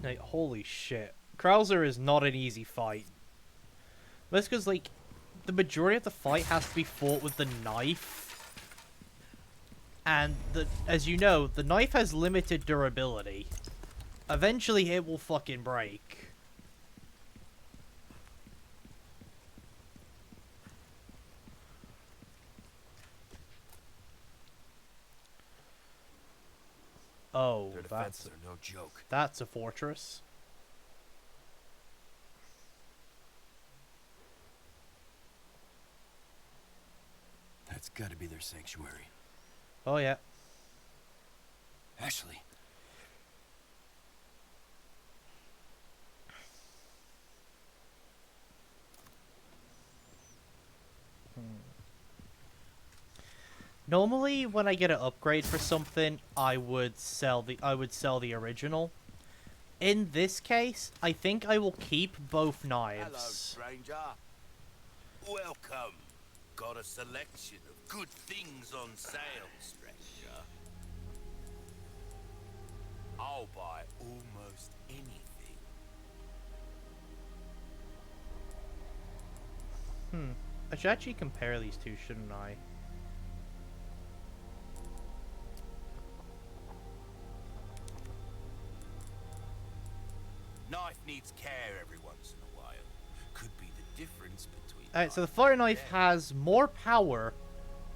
S1: Like, holy shit. Krauser is not an easy fight. That's because, like, the majority of the fight has to be fought with the knife. And, as you know, the knife has limited durability. Eventually, it will fucking break. Oh,
S4: Their defenses are no joke.
S1: that's a fortress.
S3: That's gotta be their sanctuary.
S1: Oh yeah.
S3: Ashley.
S1: Normally, when I get an upgrade for something, I would sell the original. In this case, I think I will keep both
S2: Hello,
S1: knives.
S2: stranger. Welcome. Got a selection of good things on sale, stranger. I'll buy almost anything.
S1: I should actually compare these two, shouldn't I?
S2: Knife needs care every once in a while. Could be the difference between.
S1: Alright, so the
S2: life
S1: fire
S2: and
S1: knife
S2: death.
S1: has more power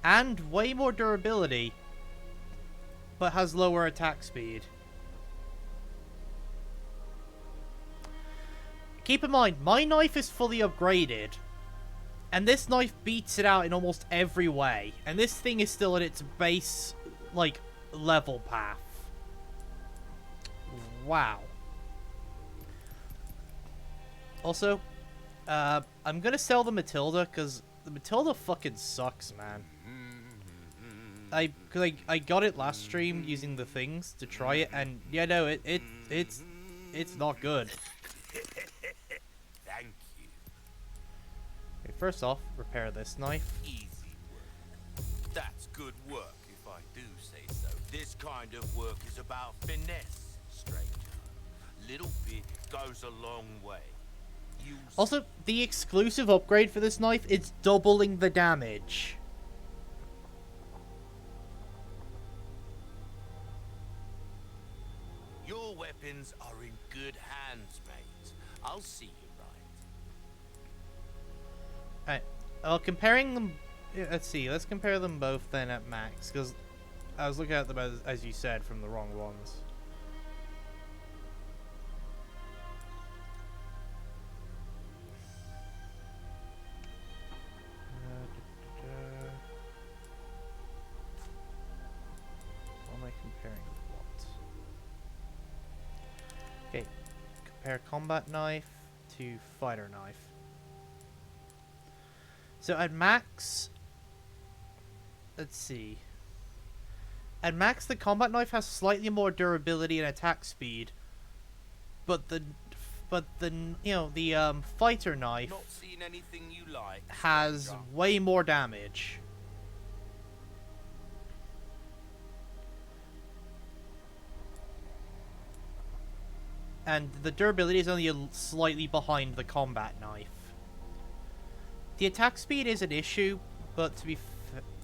S1: and way more durability, but has lower attack speed. Keep in mind, my knife is fully upgraded, and this knife beats it out in almost every way, and this thing is still at its base, like, level path. Wow. Also, I'm gonna sell the Matilda, because the Matilda fucking sucks, man. Cause I got it last stream using the things to try it, and yeah, no, it's not good.
S2: Thank you.
S1: Okay, first off, repair this knife.
S2: Easy work. That's good work, if I do say so. This kind of work is about finesse, stranger. Little bit goes a long way. Use
S1: Also, the exclusive upgrade for this knife is doubling the damage.
S2: Your weapons are in good hands, mate. I'll see you right.
S1: Alright, comparing them... yeah, let's see, let's compare them both then at max, because I was looking at them as you said, from the wrong ones. What am I comparing with what? Okay, compare combat knife to fighter knife. So at max, let's see. At max, the combat knife has slightly more durability and attack speed, but the fighter knife
S2: Not seen anything you like.
S1: has
S2: stranger.
S1: way more damage. And the durability is only slightly behind the combat knife. The attack speed is an issue, but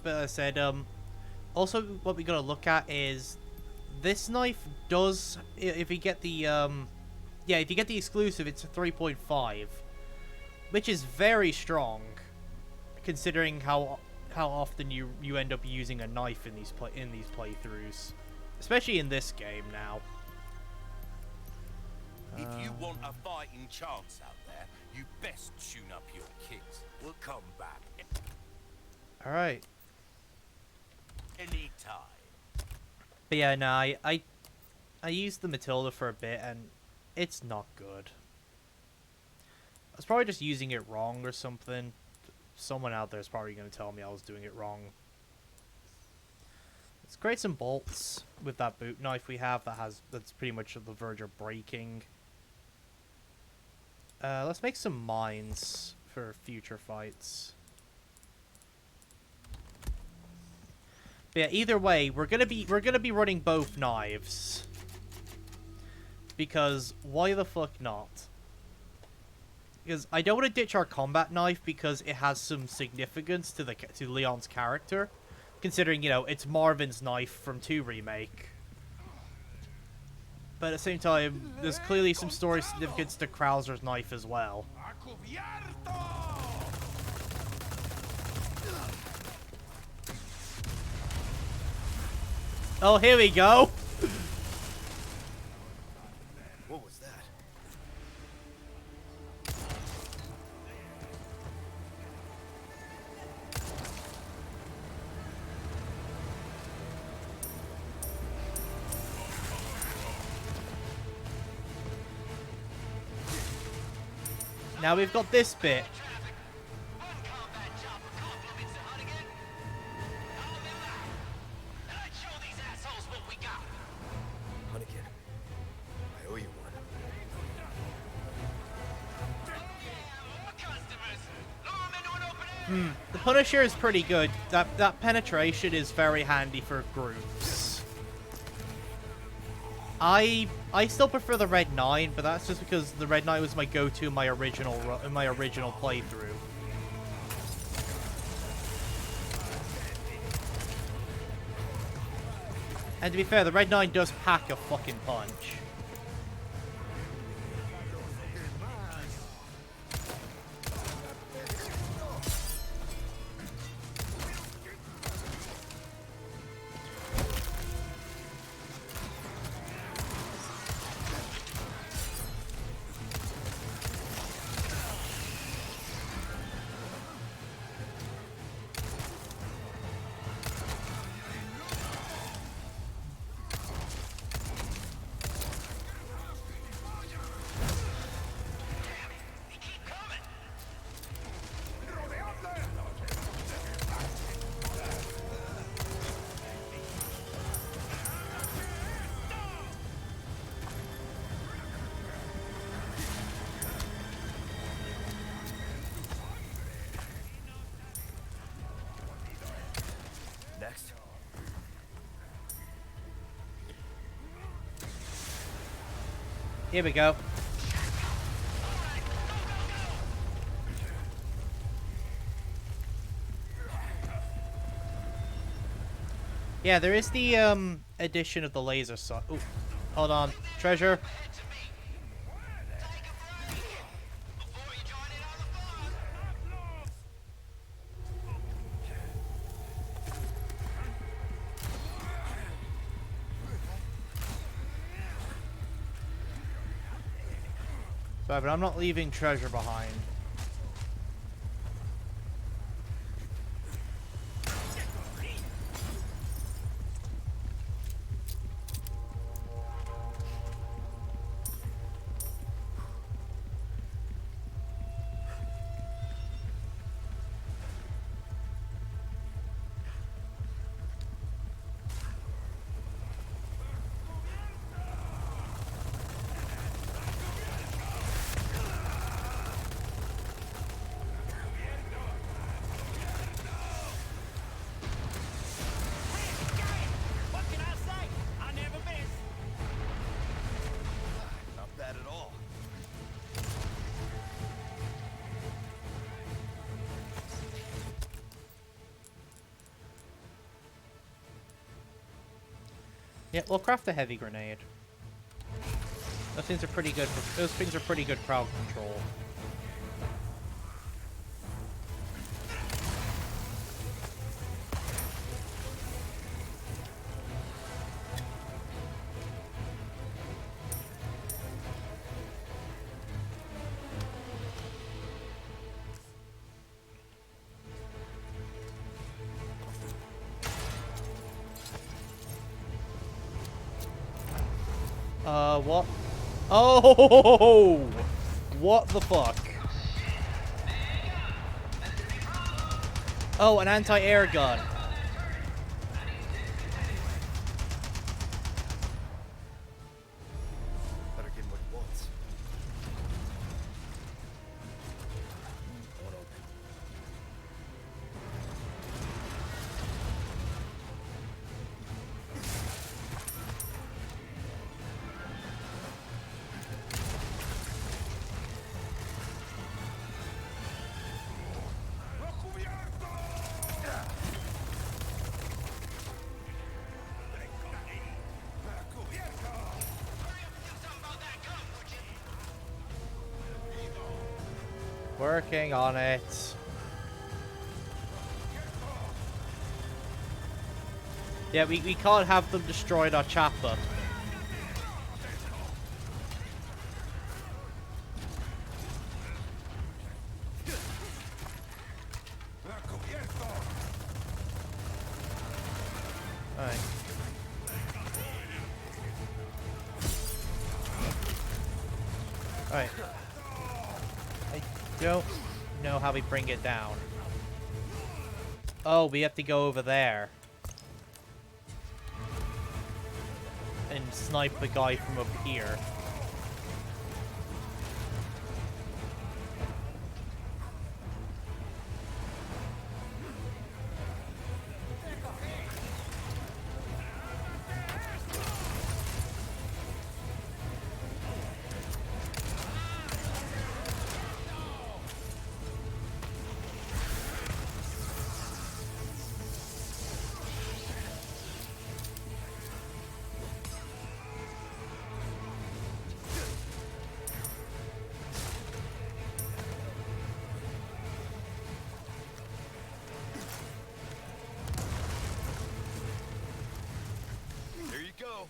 S1: but as I said, also what we gotta look at is this knife does, if you get the if you get the exclusive, it's a 3.5, which is very strong, considering how often you end up using a knife in these playthroughs, especially in this game now.
S2: If you want a fighting chance out there, you best tune up your kit. We'll come back
S1: All right.
S2: anytime.
S1: But yeah, no, I used the Matilda for a bit, and it's not good. I was probably just using it wrong or something. Someone out there is probably going to tell me I was doing it wrong. Let's create some bolts with that boot knife we have that's pretty much on the verge of breaking. Let's make some mines for future fights. But yeah, either way, we're gonna be running both knives, because why the fuck not? Because I don't want to ditch our combat knife because it has some significance to Leon's character, considering, you know, it's Marvin's knife from 2 Remake. But at the same time, there's clearly some story significance to Krauser's knife as well. Oh, here we go! Now we've got this bit.
S4: Hunnigan, I owe you one.
S1: The Punisher is pretty good. That penetration is very handy for groups. I still prefer the Red 9, but that's just because the Red 9 was my go-to in my original playthrough. And to be fair, the Red 9 does pack a fucking punch.
S4: Next.
S1: Here we go. Yeah, there is the addition of the laser sight. Ooh, hold on, treasure. Sorry, but I'm not leaving treasure behind.
S2: What can I say? I never miss.
S4: Not bad at all.
S1: Yeah, we'll craft a heavy grenade. Those things are pretty good. Those things are pretty good crowd control. What? Oh! What the fuck? Oh, an anti-air gun.
S4: Better give him what he wants. I want to open.
S1: Working on it. Yeah, we can't have them destroyed our chopper. Alright. Alright. Don't know how we bring it down. Oh, we have to go over there. And snipe the guy from up here.
S4: There you go.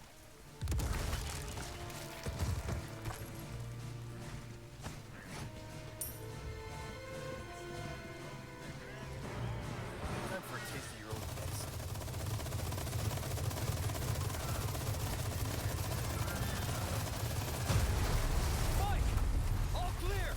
S4: Time for a taste of your old medicine. Mike! All clear!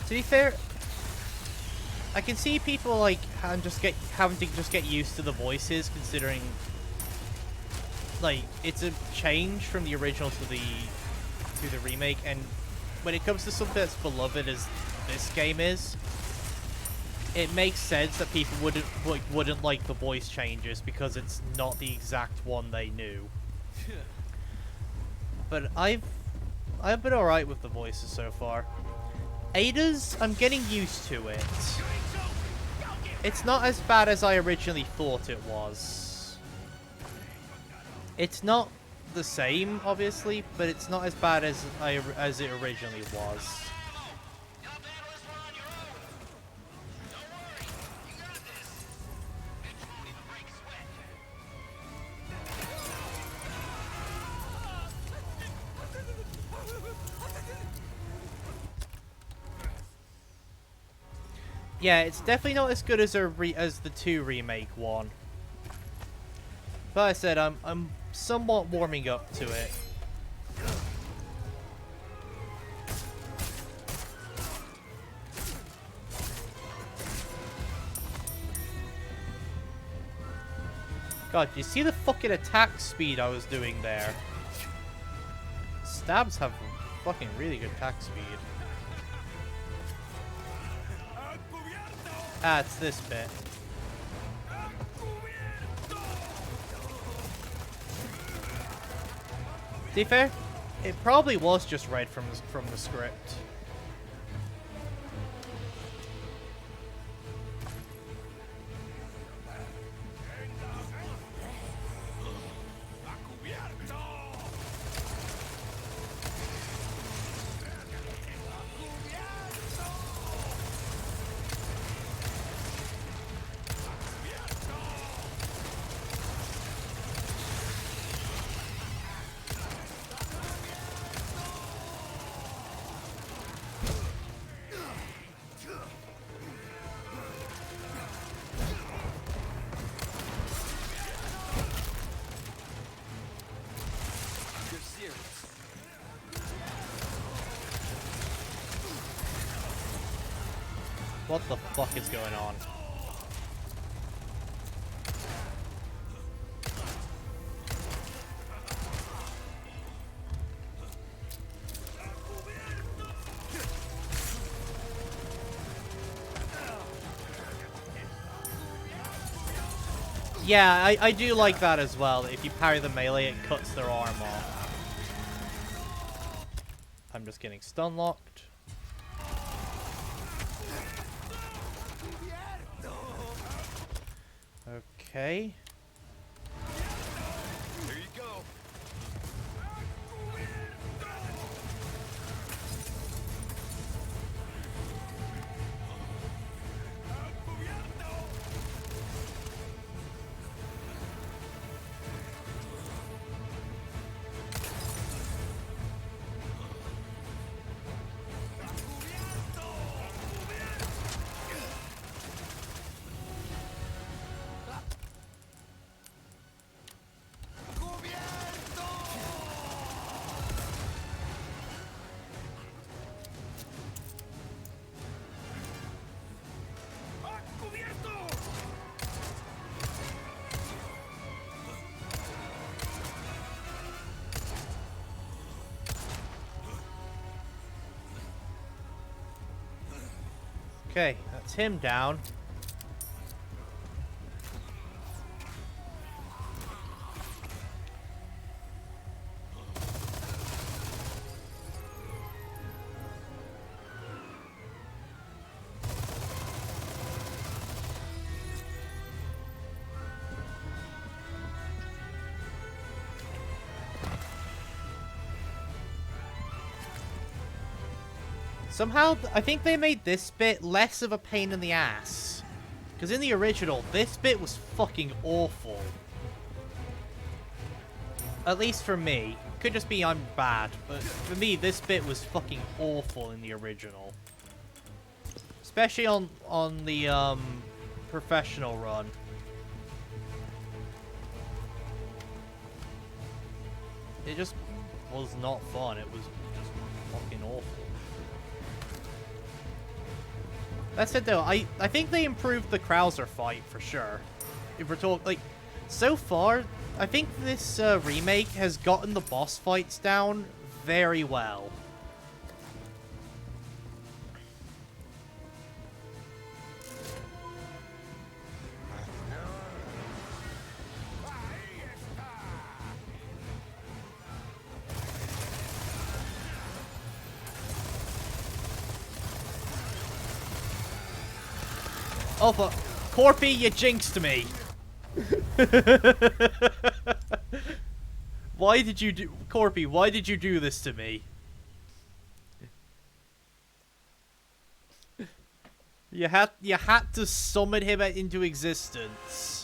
S1: To be fair, I can see people like having to just get used to the voices, considering like it's a change from the original to the remake, and when it comes to something that's beloved as this game is, it makes sense that people wouldn't like the voice changes because it's not the exact one they knew. But I've been alright with the voices so far. Ada's, I'm getting used to it. It's not as bad as I originally thought it was. It's not the same, obviously, but it's not as bad as it originally was. Yeah, it's definitely not as good as the 2 remake one. But I said I'm somewhat warming up to it. God, do you see the fucking attack speed I was doing there? Stabs have fucking really good attack speed. Ah, it's this bit. To be fair, it probably was just read from the script. What the fuck is going on? Yeah, I do like that as well. If you parry the melee, it cuts their arm off. I'm just getting stun locked. Okay.
S4: There you go.
S1: Okay, that's him down. Somehow, I think they made this bit less of a pain in the ass. Because in the original, this bit was fucking awful. At least for me. Could just be I'm bad, but for me, this bit was fucking awful in the original. Especially on the, professional run. It just was not fun. It was just fucking awful. That said, though, I think they improved the Krauser fight for sure. If we're talking, like, so far, I think this remake has gotten the boss fights down very well. Oh, fuck. Corpy, you jinxed me. Why did you do... Corpy, why did you do this to me? You had to summon him into existence.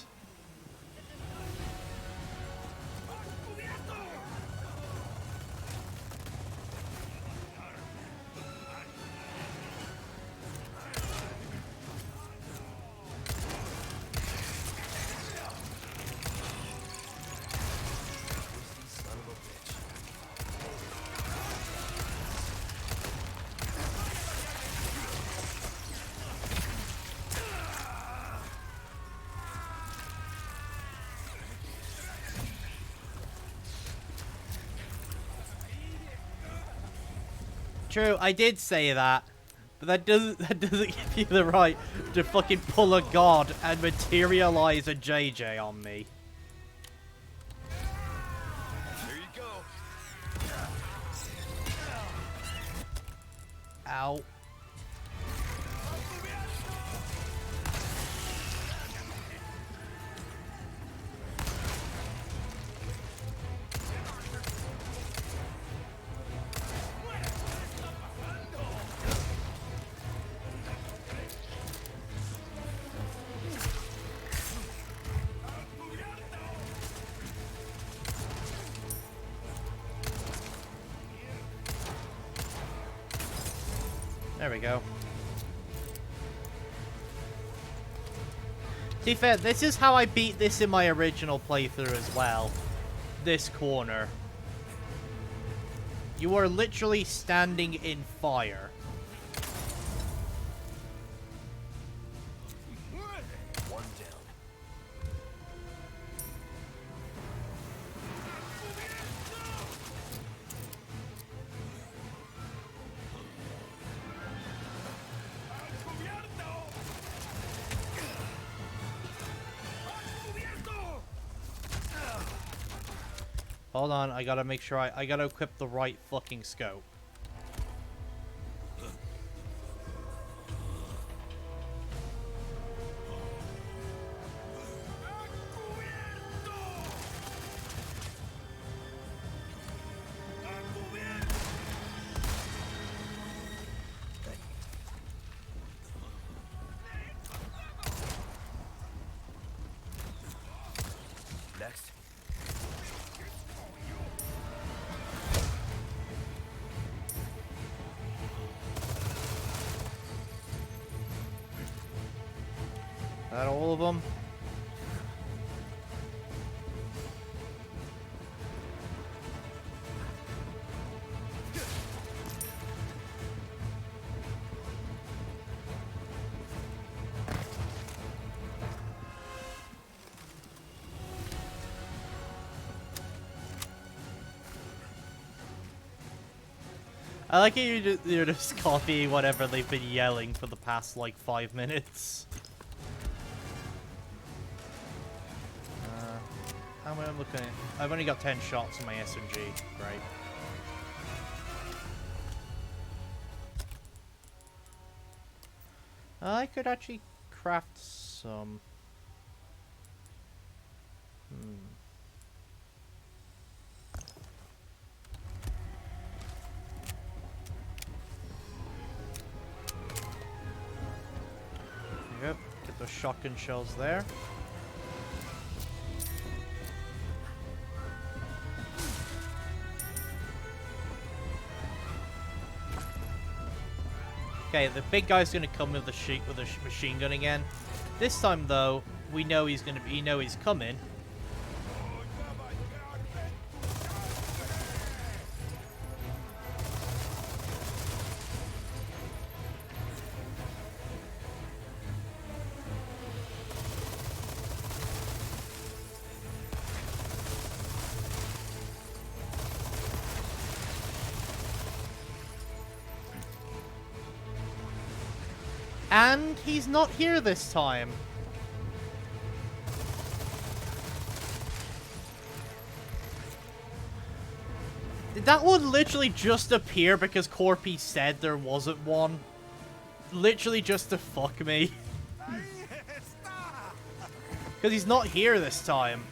S1: True, I did say that, but that doesn't give you the right to fucking pull a god and materialize a JJ on me.
S4: There you go.
S1: Ow. There we go. To be fair, this is how I beat this in my original playthrough as well. This corner. You are literally standing in fire.
S4: One down.
S1: Hold on, I gotta make sure I gotta equip the right fucking scope.
S2: Next.
S1: That all of them? I like it you're just copying whatever they've been yelling for the past, like, 5 minutes. How am I looking at? I've only got 10 shots on my SMG. Right. I could actually craft some. Yep, get those shotgun shells there. Okay, the big guy's gonna come with the machine gun again. This time, though, we know he's coming. And he's not here this time. Did that one literally just appear because Corpy said there wasn't one? Literally just to fuck me. Because he's not here this time.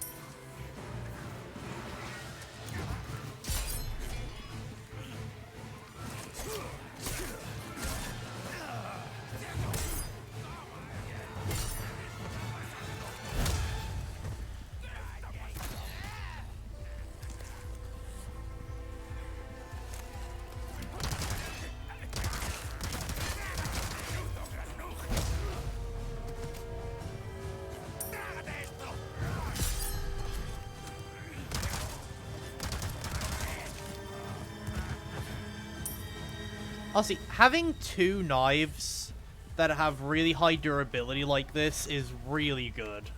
S1: Honestly, having two knives that have really high durability like this is really good.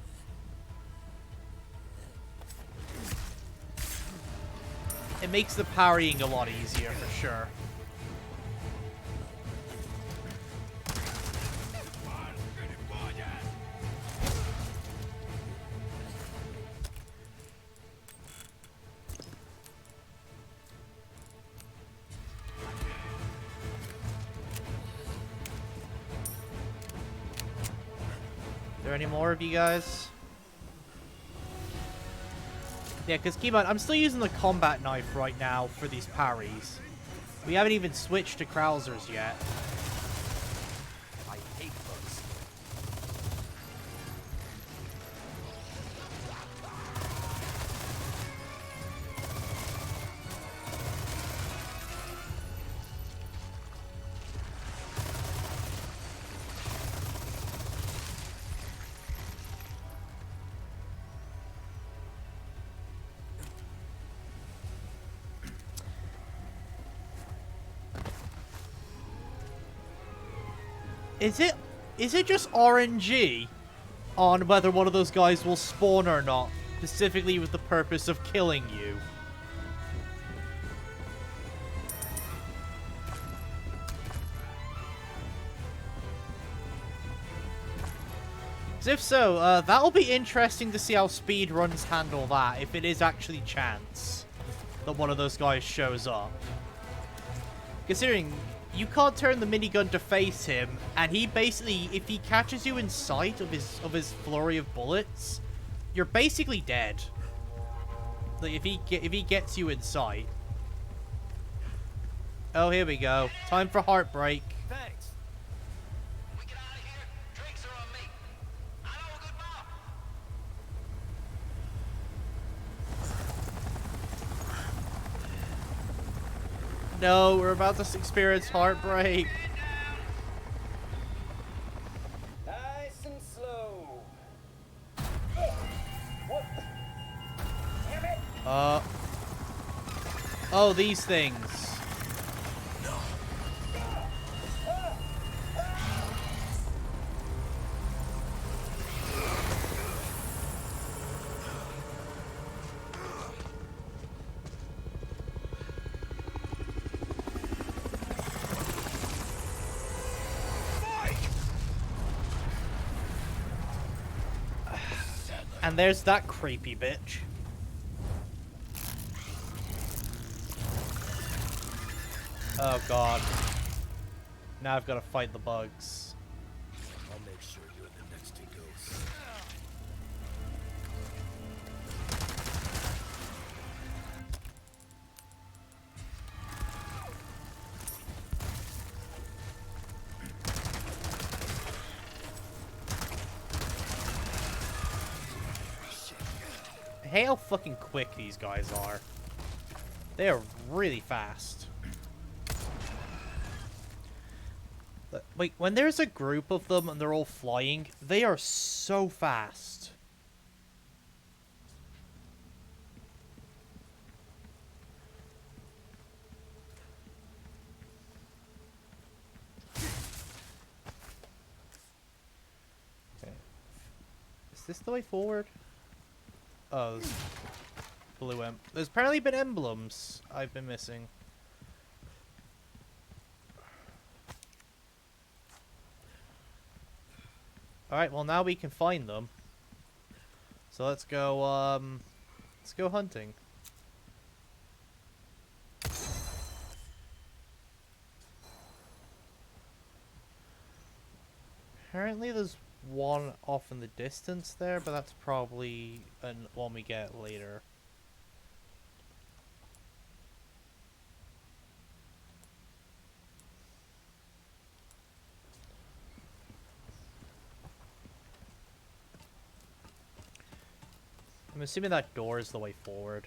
S1: It makes the parrying a lot easier for sure. Are there any more of you guys? Yeah, because keep on, I'm still using the combat knife right now for these parries. We haven't even switched to Krauser's yet.
S2: I hate bugs.
S1: Is it just RNG on whether one of those guys will spawn or not, specifically with the purpose of killing you? 'Cause if so, that'll be interesting to see how speedruns handle that, if it is actually chance. that one of those guys shows up. Considering you can't turn the minigun to face him, and he basically, if he catches you in sight of his flurry of bullets, you're basically dead. Like if he gets you in sight. Oh, here we go. Time for Heartbreak.
S4: Thanks.
S2: We get out of here, drinks are on me. I know a good bar.
S1: No, we're about to experience Heartbreak.
S3: Nice and slow. What? Damn it!
S1: Oh, these things. And there's that creepy bitch. Oh god. Now I've got to fight the bugs.
S2: I'll make sure you're the next to go.
S1: I hate how fucking quick these guys are. They are really fast. Wait, when there's a group of them and they're all flying, they are so fast. Okay. Is this the way forward? Oh, there's blue there's apparently been emblems I've been missing. Alright, well now we can find them. So let's go hunting. Apparently there's one off in the distance there, but that's probably one we get later. I'm assuming that door is the way forward.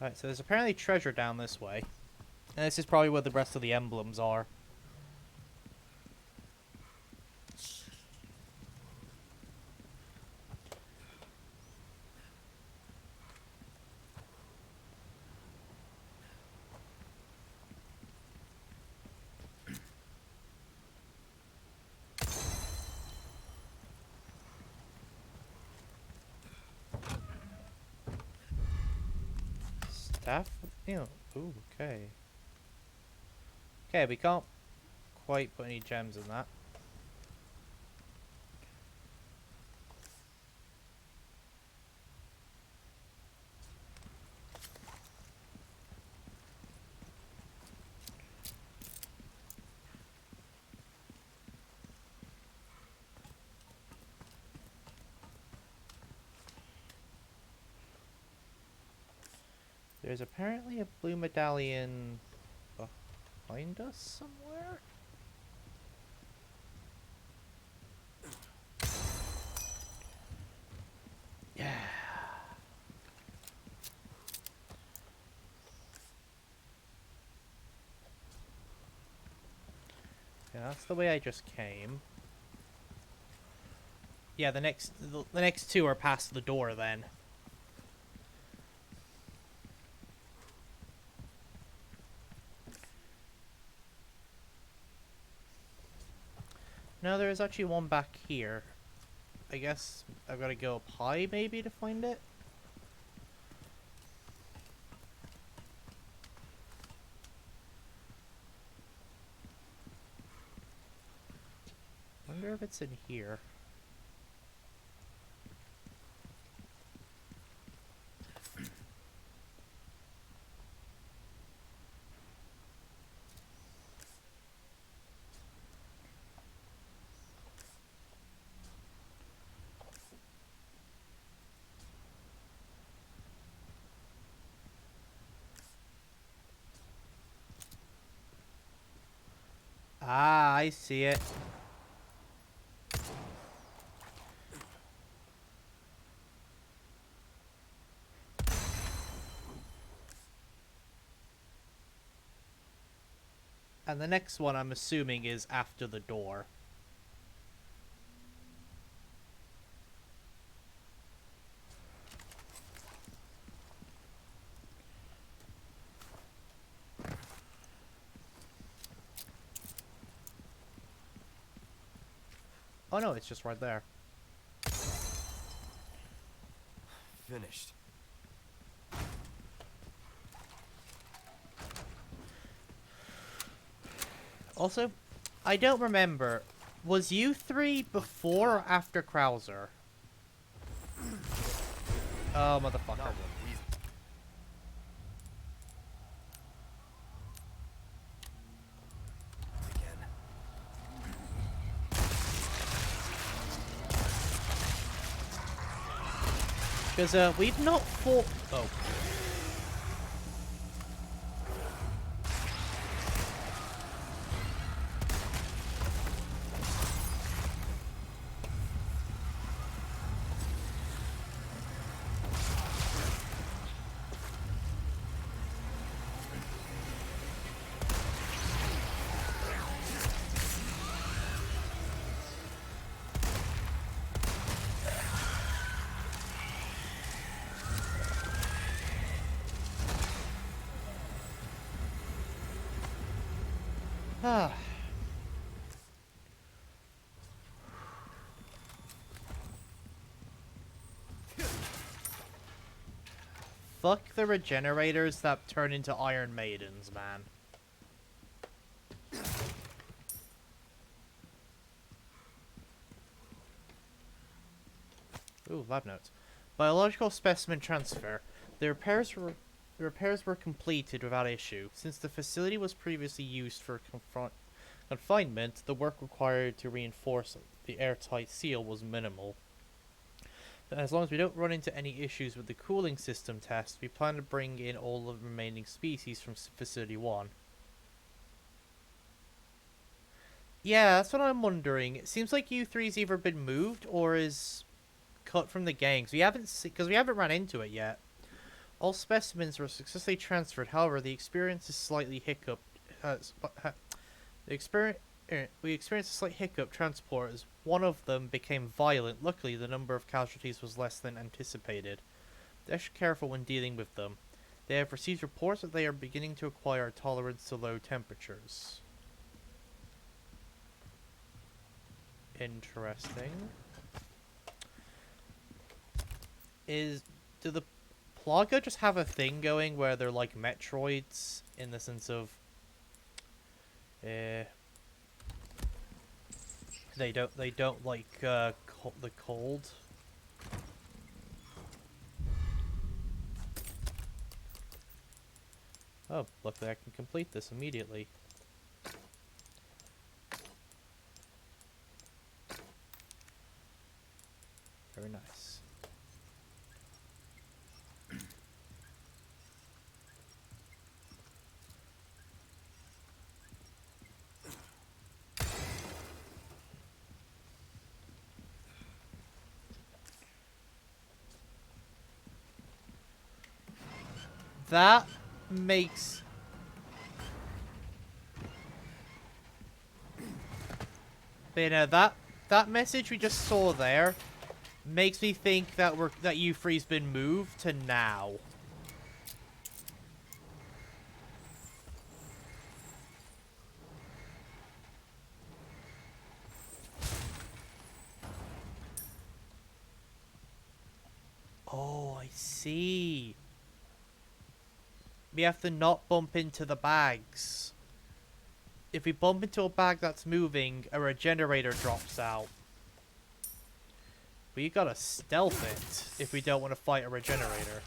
S1: Alright, so there's apparently treasure down this way. And this is probably where the rest of the emblems are. Staff? Ew. Ooh, okay. Okay, we can't quite put any gems in that. There's apparently a blue medallion behind us somewhere? Yeah. Yeah, that's the way I just came. Yeah, the next two are past the door then. No, there is actually one back here. I guess I've got to go up high, maybe, to find it? Wonder if it's in here. Ah, I see it. And the next one, I'm assuming, is after the door. Oh no, it's just right there.
S4: Finished.
S1: Also, I don't remember. Was you three before or after Krauser? Oh, motherfucker.
S4: Not one reason. Again.
S1: Because, we've not fought... Oh. Ah. Fuck the regenerators that turn into Iron Maidens, man. Ooh, lab notes. Biological specimen transfer. The repairs were completed without issue. Since the facility was previously used for confinement, the work required to reinforce the airtight seal was minimal. As long as we don't run into any issues with the cooling system test, we plan to bring in all of the remaining species from Facility 1. Yeah, that's what I'm wondering. It seems like U3's either been moved or is cut from the game. Because we haven't run into it yet. All specimens were successfully transferred. However, the experience is slightly hiccuped. We experienced a slight hiccup transport as one of them became violent. Luckily, the number of casualties was less than anticipated. Be extra careful when dealing with them. They have received reports that they are beginning to acquire a tolerance to low temperatures. Interesting. Do the Plaga just have a thing going where they're like Metroids in the sense of they don't like the cold? Oh, luckily I can complete this immediately. Very nice. That makes... But, you know, that message we just saw there makes me think that U3's been moved to now. see. We have to not bump into the bags. If we bump into a bag that's moving, a regenerator drops out. We gotta stealth it if we don't want to fight a regenerator.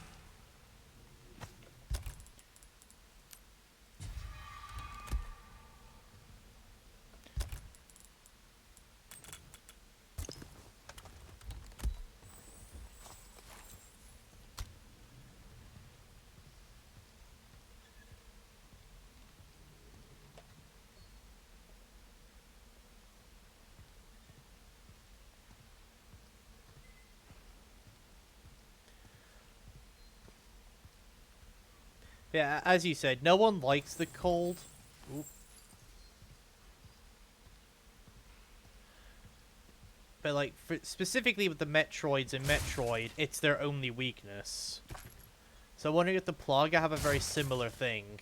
S1: Yeah, as you said, no one likes the cold. Oop. But like, specifically with the Metroids in Metroid, it's their only weakness. So I'm wondering if the Plaga have a very similar thing.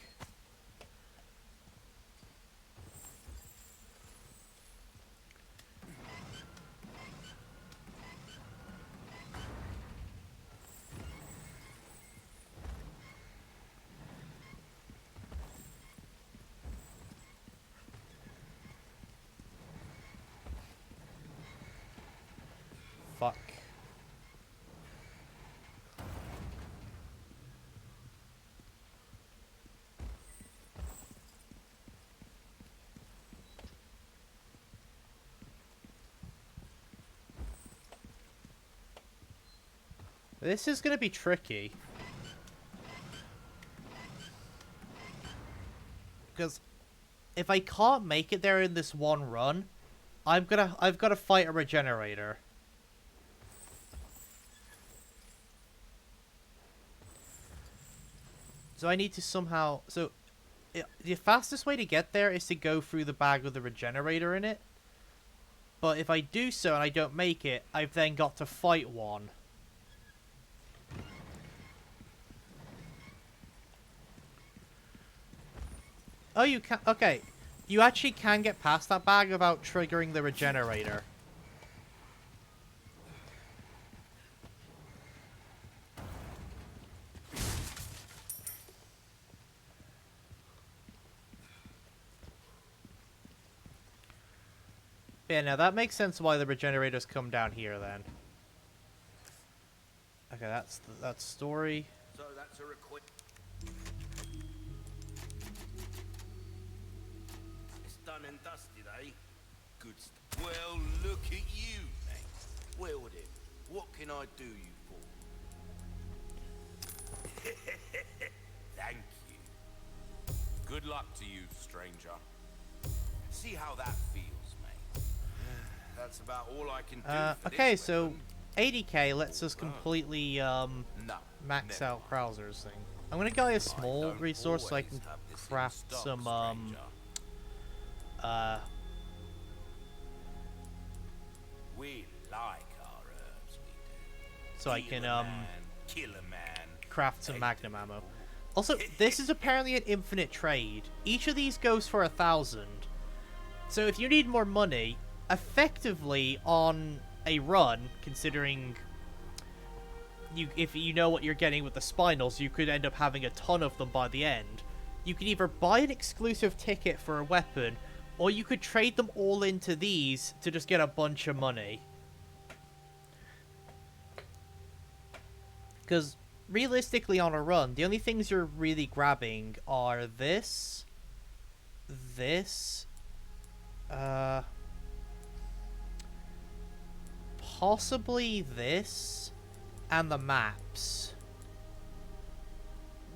S1: Fuck. This is gonna be tricky. Because if I can't make it there in this one run, I've got to fight a regenerator. So I need to somehow... So, the fastest way to get there is to go through the bag with the regenerator in it. But if I do so and I don't make it, I've then got to fight one. Oh, you can... Okay. You actually can get past that bag without triggering the regenerator. Yeah, now that makes sense why the regenerators come down here then. Okay, that's story.
S2: So that's a request. It's done and dusted, eh? Good stuff. Well, look at you, mate. Well then, what can I do you for? Thank you. Good luck to you, stranger. See how that feels, mate. That's about all I can do for
S1: okay,
S2: this
S1: so
S2: weapon.
S1: 80k lets us completely
S2: No,
S1: max
S2: never
S1: out
S2: mind.
S1: Krauser's thing. I'm gonna buy a small
S2: don't
S1: resource so I
S2: always
S1: can
S2: have this in
S1: craft
S2: stock,
S1: some
S2: stranger. We like our herbs, we do.
S1: so I
S2: Heal
S1: can
S2: a man, kill a man.
S1: craft some
S2: Take
S1: magnum
S2: them
S1: ammo.
S2: all.
S1: Also, this is apparently an infinite trade. Each of these goes for 1,000. So if you need more money, effectively on a run, considering if you know what you're getting with the spinals, you could end up having a ton of them by the end. You could either buy an exclusive ticket for a weapon, or you could trade them all into these to just get a bunch of money. Because realistically on a run, the only things you're really grabbing are this, possibly this, and the maps.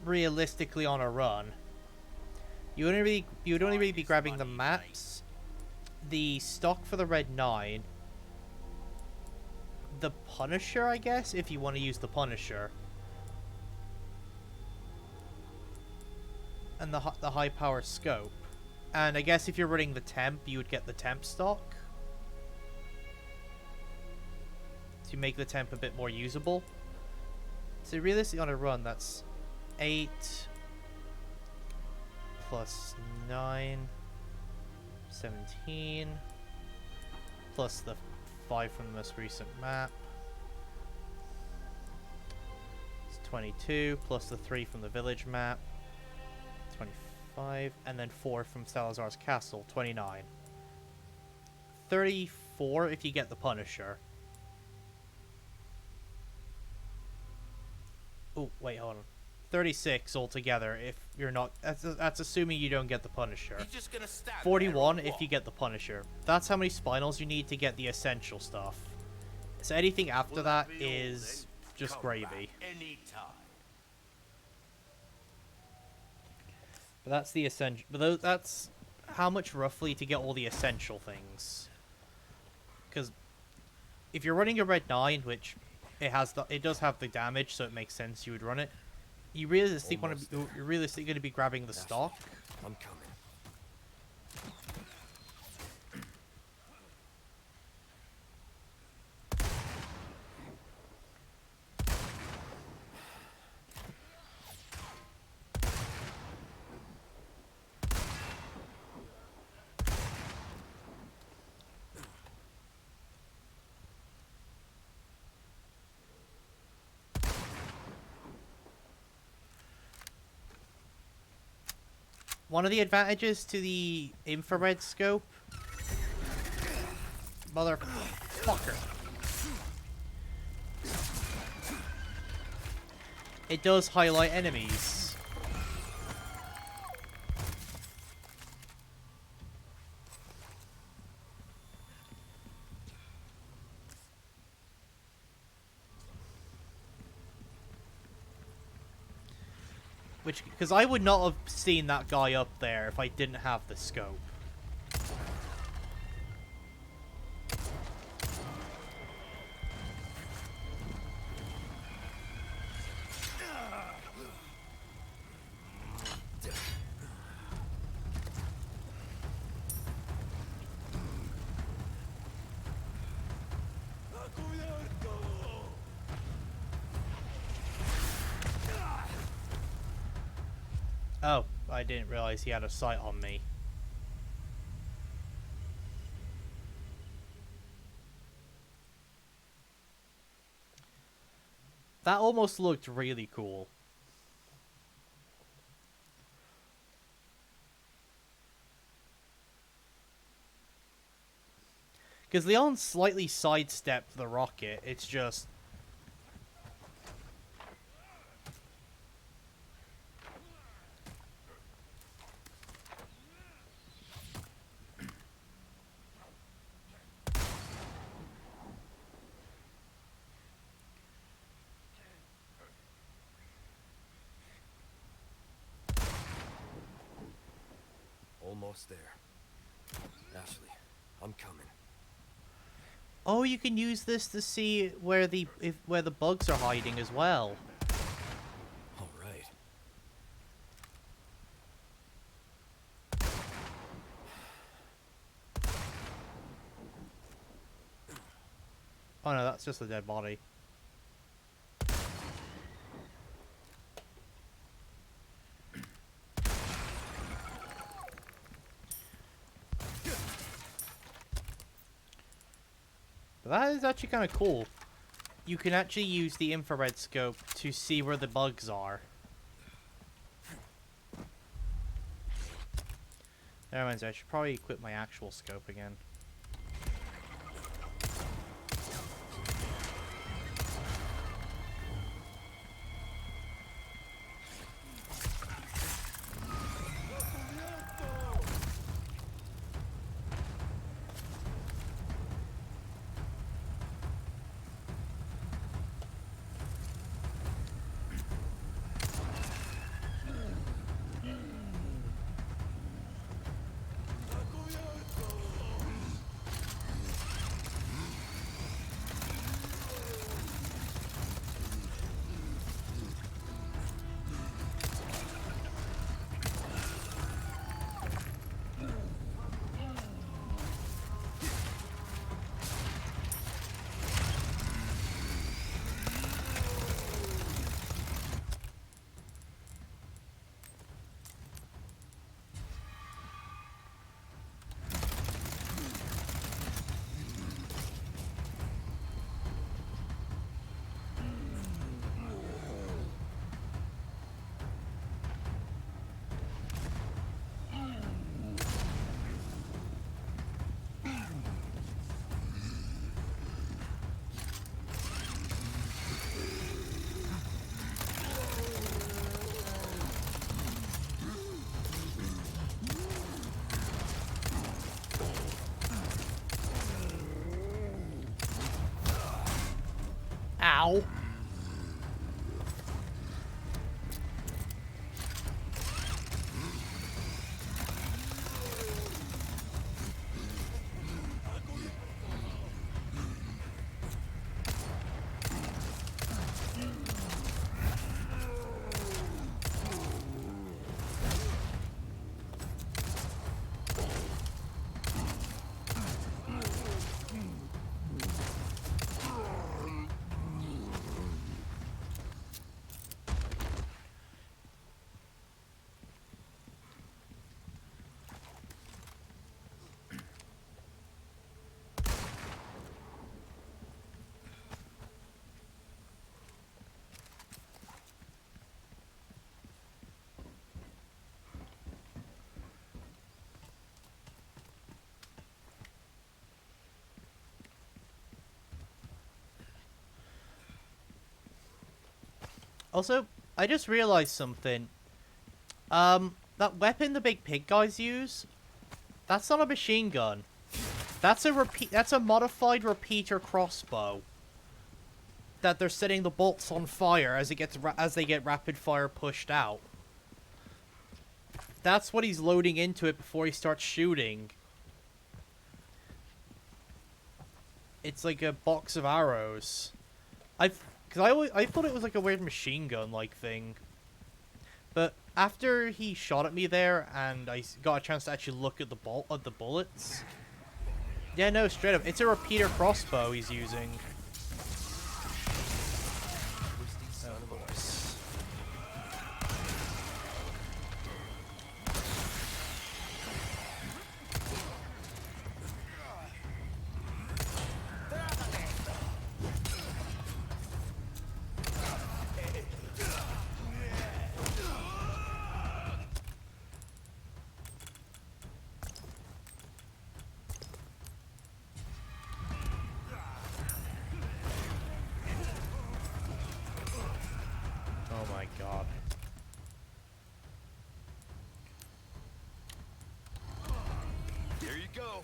S1: Realistically on a run. You would only really be grabbing the maps, the stock for the Red 9, the Punisher, I guess, if you want to use the Punisher, and the high power scope. And I guess if you're running the temp, you would get the temp stock to make the temp a bit more usable. So realistically on a run, that's 8 plus 9, 17, plus the 5 from the most recent map. 22 plus the 3 from the village map, 25, and then 4 from Salazar's castle, 29. 34 if you get the Punisher. Oh, wait, hold on. 36 altogether if you're not... That's assuming you don't get the Punisher.
S2: He's just gonna stand
S1: 41
S2: there or
S1: if you get the Punisher. That's how many spinals you need to get the essential stuff. So anything after that is just gravy.
S2: Anytime.
S1: But that's the essential... But that's how much roughly to get all the essential things. Because if you're running a red 9, which it does have the damage, so it makes sense you would run it. You're realistically going to be grabbing the stock.
S4: I'm coming.
S1: One of the advantages to the infrared scope... Motherfucker. It does highlight enemies. Because I would not have seen that guy up there if I didn't have the scope. Oh, I didn't realize he had a sight on me. That almost looked really cool. Because Leon slightly sidestepped the rocket, it's just...
S4: Almost there. Ashley, I'm coming.
S1: Oh, you can use this to see where the bugs are hiding as well.
S4: All right.
S1: Oh no, that's just a dead body. But that is actually kind of cool. You can actually use the infrared scope to see where the bugs are. That reminds me, I should probably equip my actual scope again. Ow! Also, I just realized something. That weapon the big pig guys use, that's not a machine gun. That's a modified repeater crossbow. That they're setting the bolts on fire as they get rapid fire pushed out. That's what he's loading into it before he starts shooting. It's like a box of arrows. I thought it was like a weird machine gun like thing. But after he shot at me there and I got a chance to actually look at the bullets. Yeah, no, straight up, it's a repeater crossbow he's using. Of course. Oh my god.
S4: Here you go.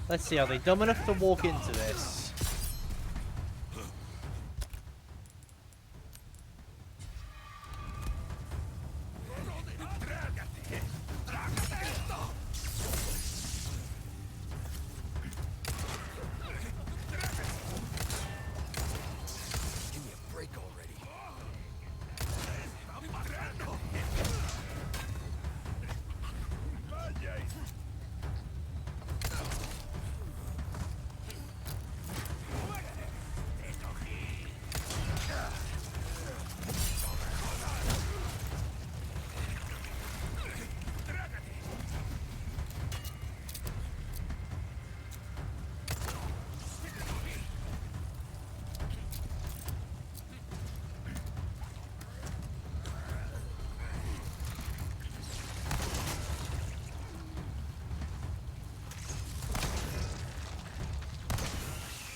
S1: Let's see, are they dumb enough to walk into this?
S4: Give me a break already.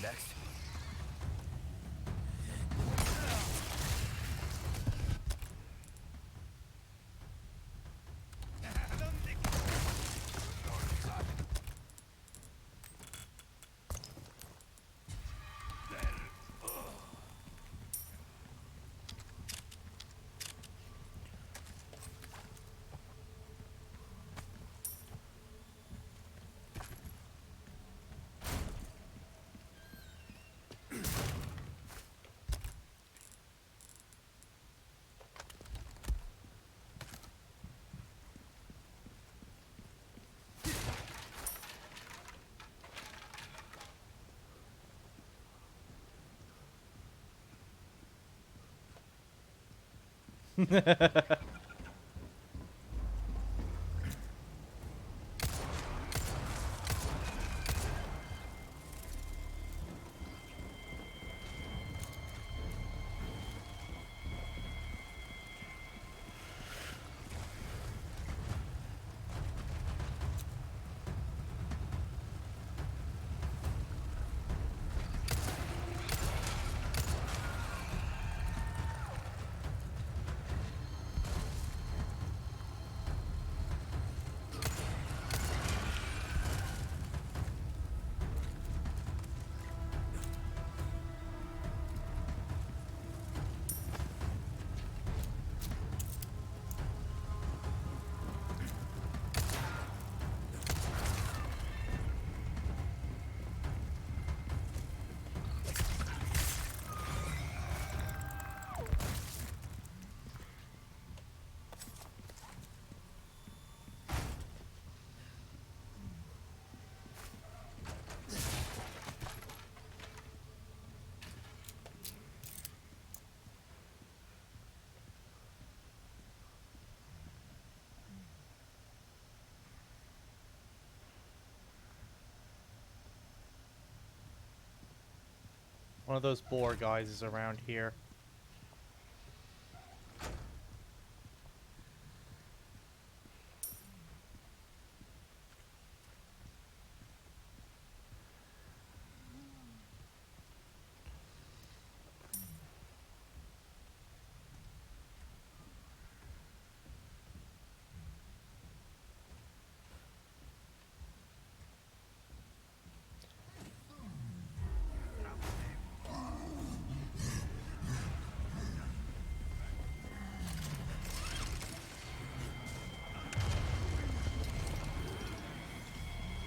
S4: Next.
S1: One of those boar guys is around here.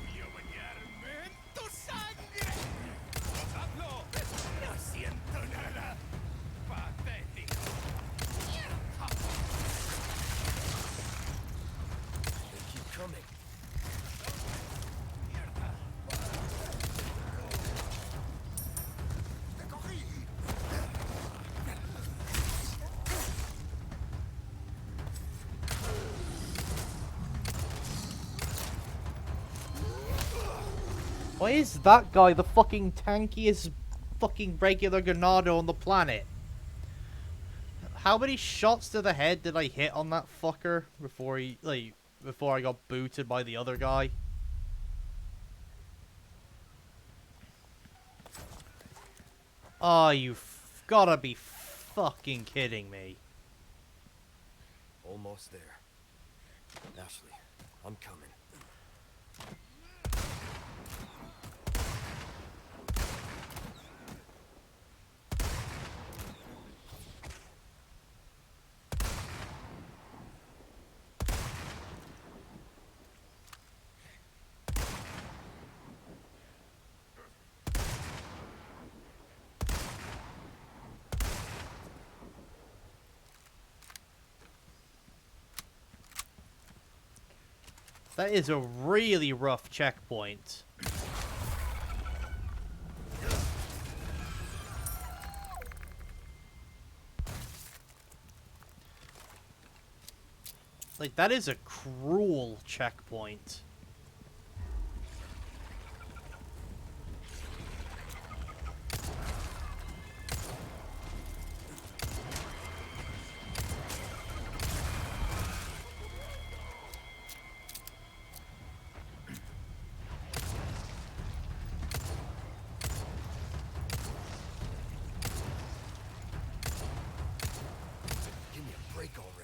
S2: Voy a bañarme en tu sangre. ¡Hazlo! No siento nada. Patético. They keep coming. Mierda. Te cogí.
S1: Why is that guy the fucking tankiest fucking regular Ganado on the planet? How many shots to the head did I hit on that fucker before before I got booted by the other guy? Oh, gotta be fucking kidding me.
S2: Almost there. Ashley, I'm coming.
S1: That is a really rough checkpoint. Like, that is a cruel checkpoint.
S2: Give me a break already.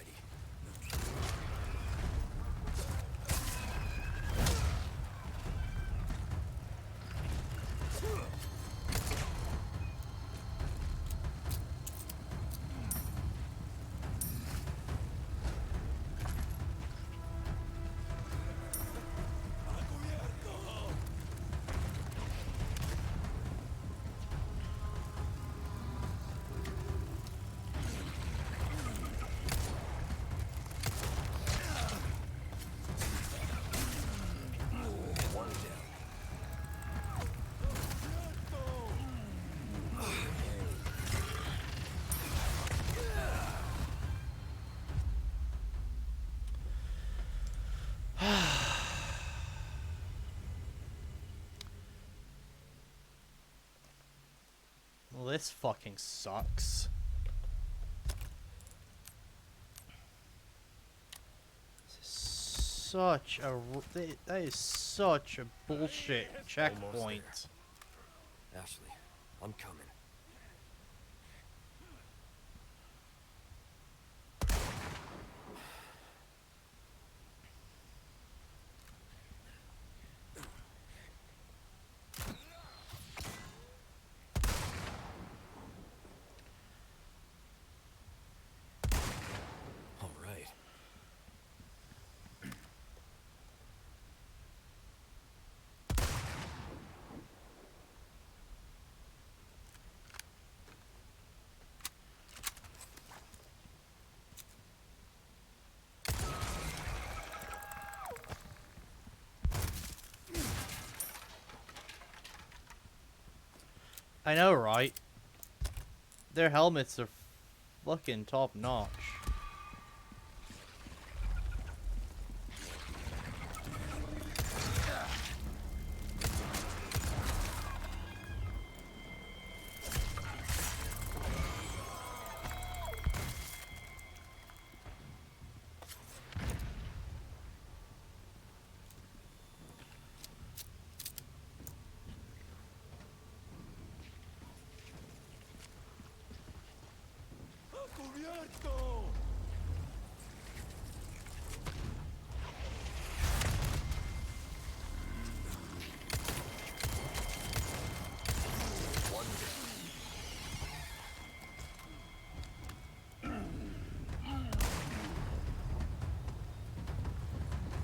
S2: One down.
S1: Well, this fucking sucks. Such a that is such a bullshit checkpoint.
S2: Ashley, I'm coming. All right.
S1: I know, right? Their helmets are fucking top notch.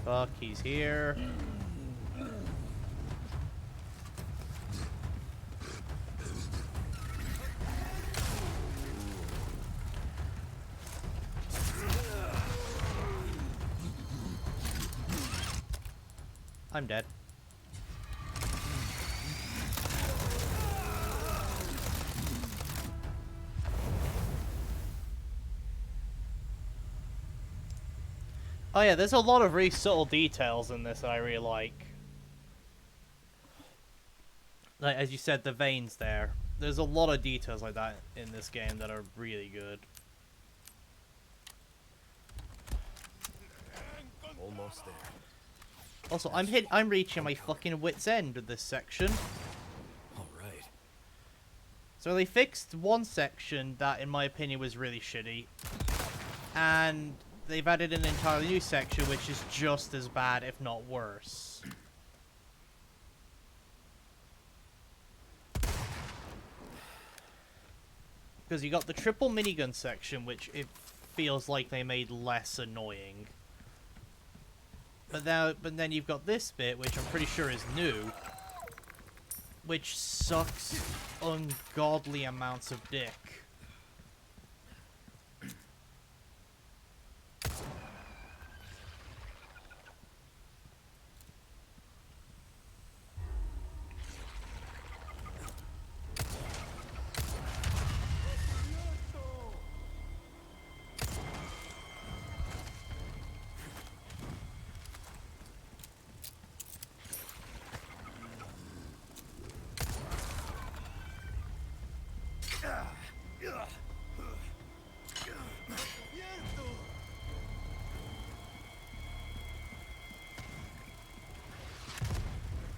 S1: Fuck, he's here. I'm dead. Oh yeah, there's a lot of really subtle details in this that I really like. Like, as you said, the veins there. There's a lot of details like that in this game that are really good.
S5: Almost there.
S1: Also, I'm reaching my fucking wit's end with this section.
S5: All right.
S1: So they fixed one section that, in my opinion, was really shitty. And they've added an entirely new section which is just as bad, if not worse. Because you got the triple minigun section, which it feels like they made less annoying. But then you've got this bit, which I'm pretty sure is new, which sucks ungodly amounts of dick.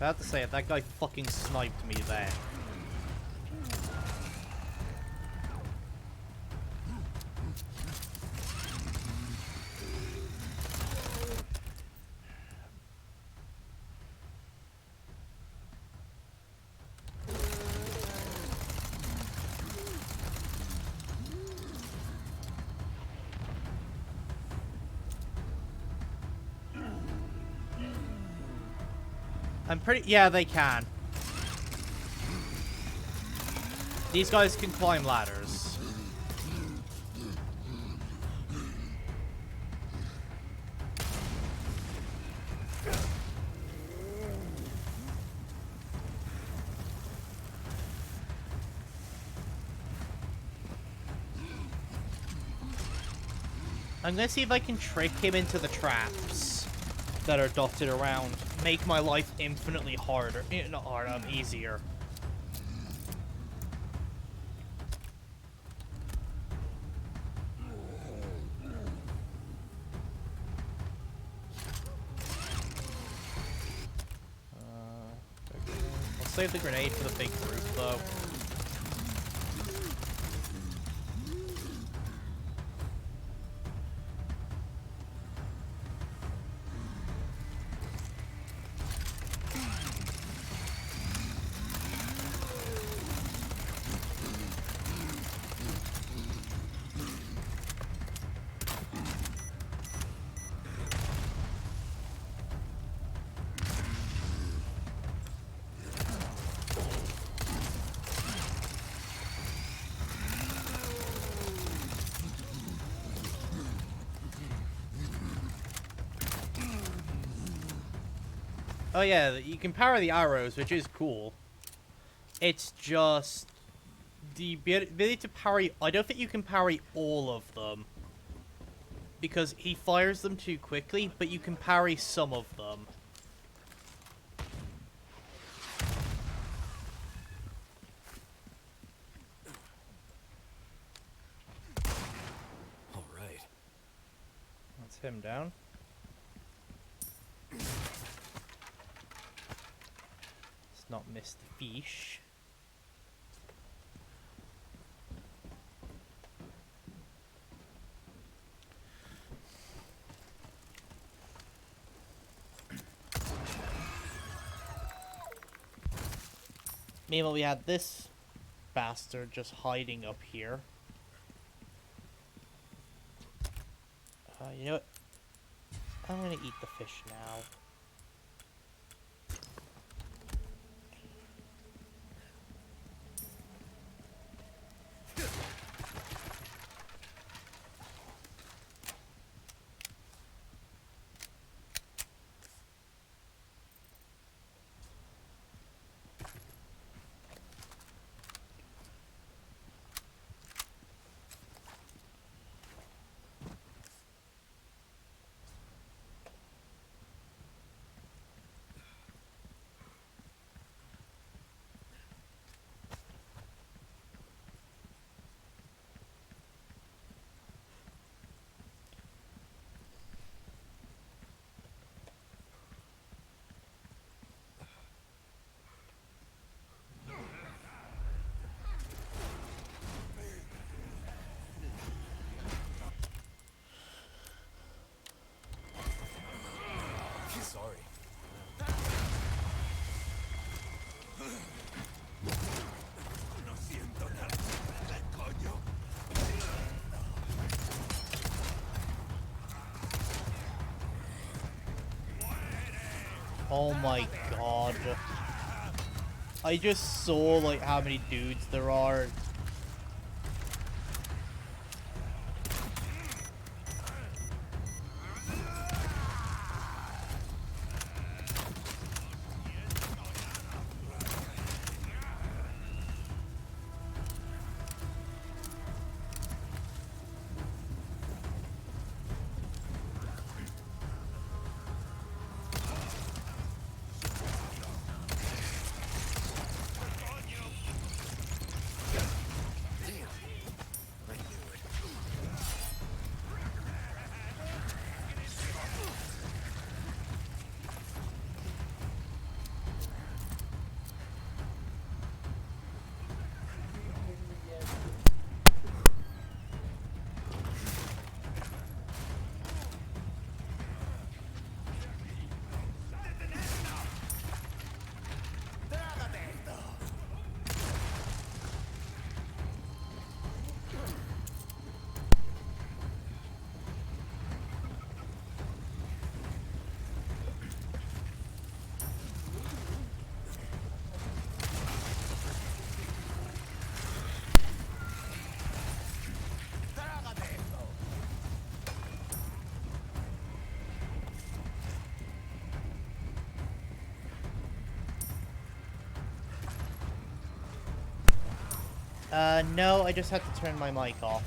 S1: I have to say, that guy fucking sniped me there. I'm pretty... Yeah, they can. These guys can climb ladders. I'm gonna see if I can trick him into the traps that are dotted around. Make my life infinitely harder. Not harder, easier. I'll save the grenade for the big group, though. Oh yeah, you can power the arrows, which is cool. It's just the ability to parry. I don't think you can parry all of them because he fires them too quickly, but you can parry some of them.
S5: All right.
S1: That's him down. It's not Mr. Fish. Meanwhile, we had this bastard just hiding up here. You know what? I'm gonna eat the fish now.
S5: Sorry.
S2: No siento nada. ¿Qué coño?
S1: Oh my god. I just saw like how many dudes there are. No, I just had to turn my mic off.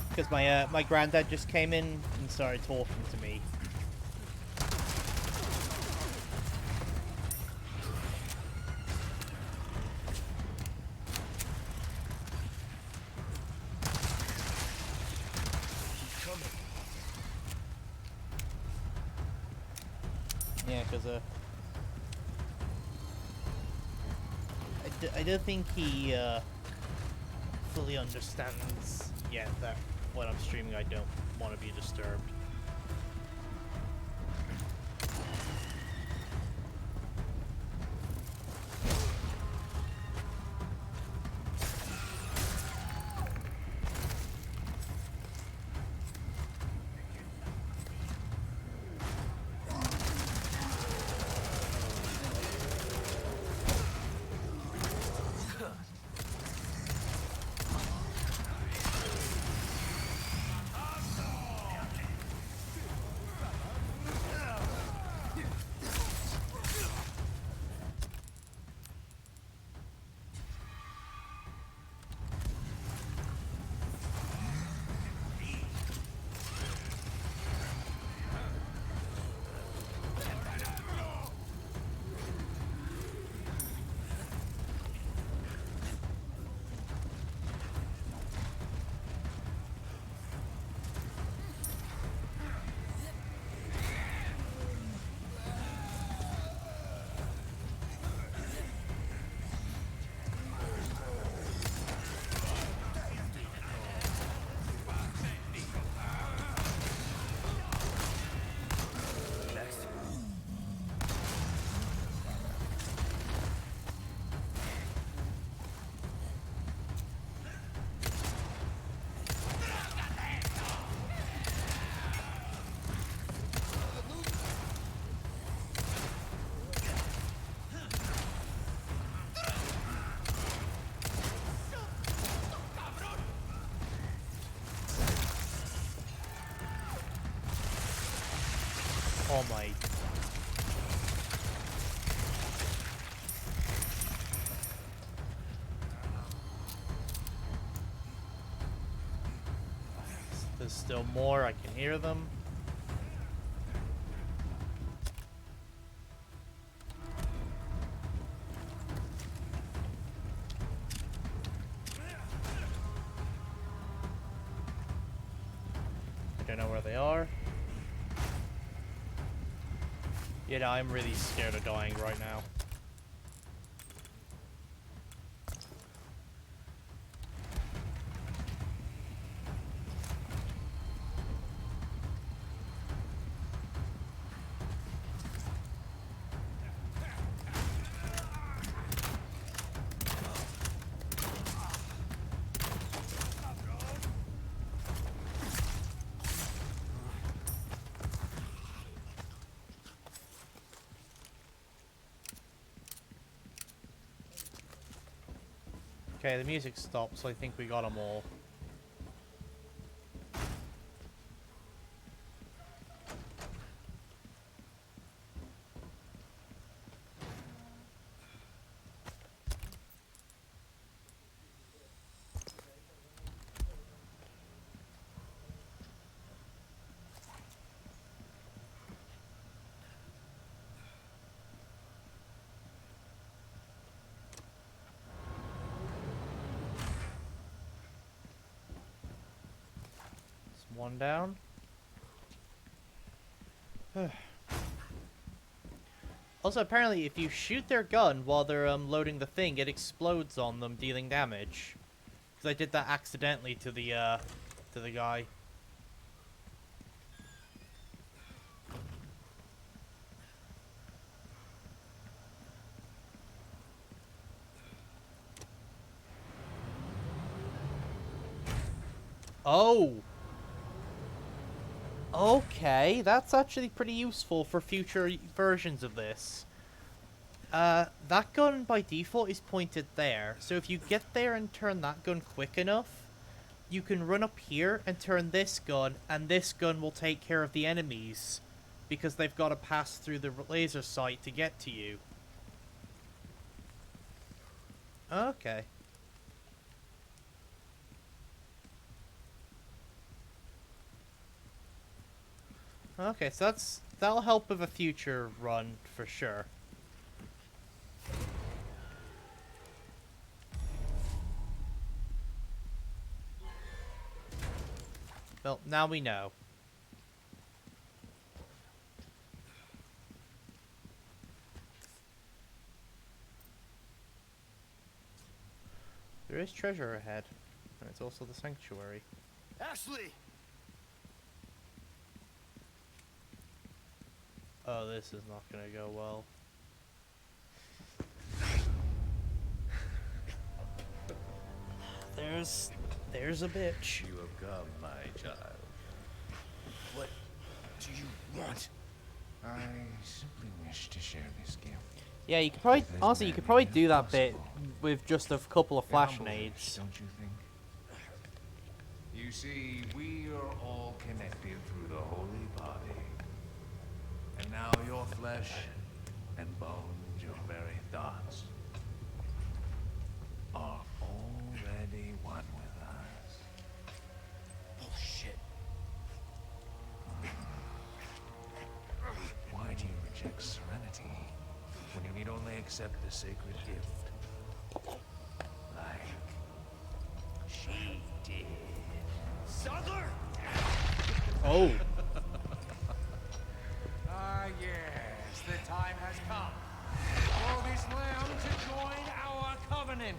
S1: Because my granddad just came in and started talking to me. Yeah, because I don't think he fully understands yet that when I'm streaming I don't want to be disturbed. my... There's still more, I can hear them. I don't know where they are. Yeah, I'm really scared of dying right now. Okay, the music stopped, so I think we got them all. One down. Also, apparently, if you shoot their gun while they're loading the thing, it explodes on them, dealing damage. Because I did that accidentally to the guy. Oh! Okay, that's actually pretty useful for future versions of this. That gun by default is pointed there, so if you get there and turn that gun quick enough, you can run up here and turn this gun, and this gun will take care of the enemies, because they've got to pass through the laser sight to get to you. Okay. Okay, so that'll help with a future run for sure. Well, now we know. There is treasure ahead, and it's also the sanctuary.
S4: Ashley!
S1: Oh, this is not gonna go well. There's a bitch.
S2: You have come, my child. What do you want?
S6: I simply wish to share this gift.
S1: Yeah, you could probably,
S6: With as
S1: honestly, you could
S6: many
S1: probably
S6: as
S1: do that bit
S6: possible.
S1: with just a couple of
S6: It
S1: flash
S6: humbles us,
S1: nades.
S6: don't you think? You see, we are all connected through the holy body. And now your flesh and bones, your very thoughts, are already one with us.
S4: Bullshit.
S6: Why do you reject serenity when you need only accept the sacred gift? Like she did.
S4: Sadler!
S1: Oh.
S6: Ah, yes, the time has come for this lamb to join our covenant.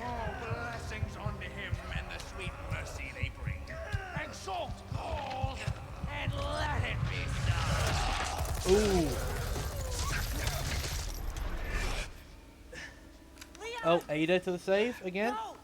S6: Oh, blessings unto him and the sweet mercy they bring. Exalt all and let it be so.
S1: Ooh. Oh, Ada to the save again?
S7: No!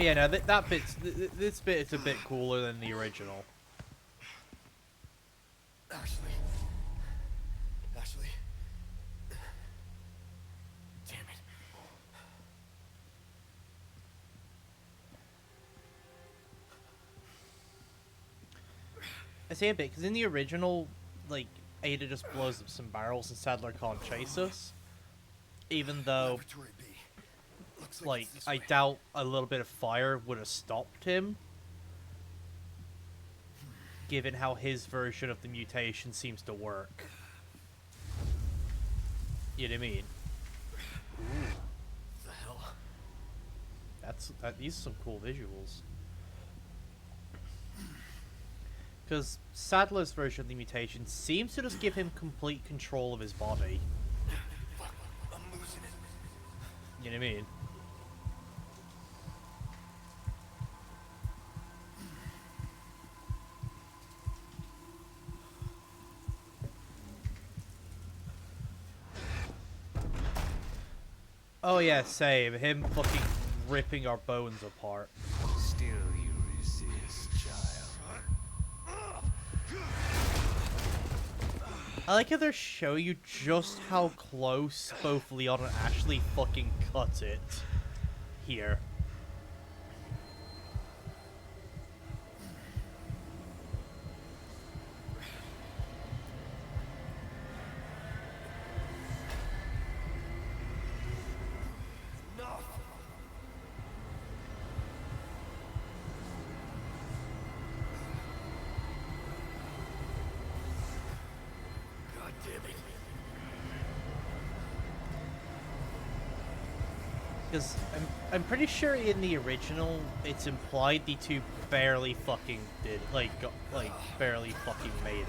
S1: Yeah, no, that bit's this bit is a bit cooler than the original.
S5: Ashley. Ashley. Damn it.
S1: I say a bit because in the original, like Ada just blows up some barrels and Sadler can't chase us. Even though,
S5: Laboratory B. Looks like
S1: like,
S5: it's this
S1: I
S5: way.
S1: doubt a little bit of fire would have stopped him. Given how his version of the mutation seems to work. You know what I mean?
S5: The hell?
S1: These are some cool visuals. Because Sadler's version of the mutation seems to just give him complete control of his body.
S5: Fuck, I'm losing it.
S1: You know what I mean? Oh yeah, same. Him fucking ripping our bones apart.
S3: Still you resist, child.
S1: I like how they're showing you just how close both Leon and Ashley fucking cut it here.
S5: God damn it.
S1: Because I'm pretty sure in the original it's implied the two barely fucking did barely fucking made it.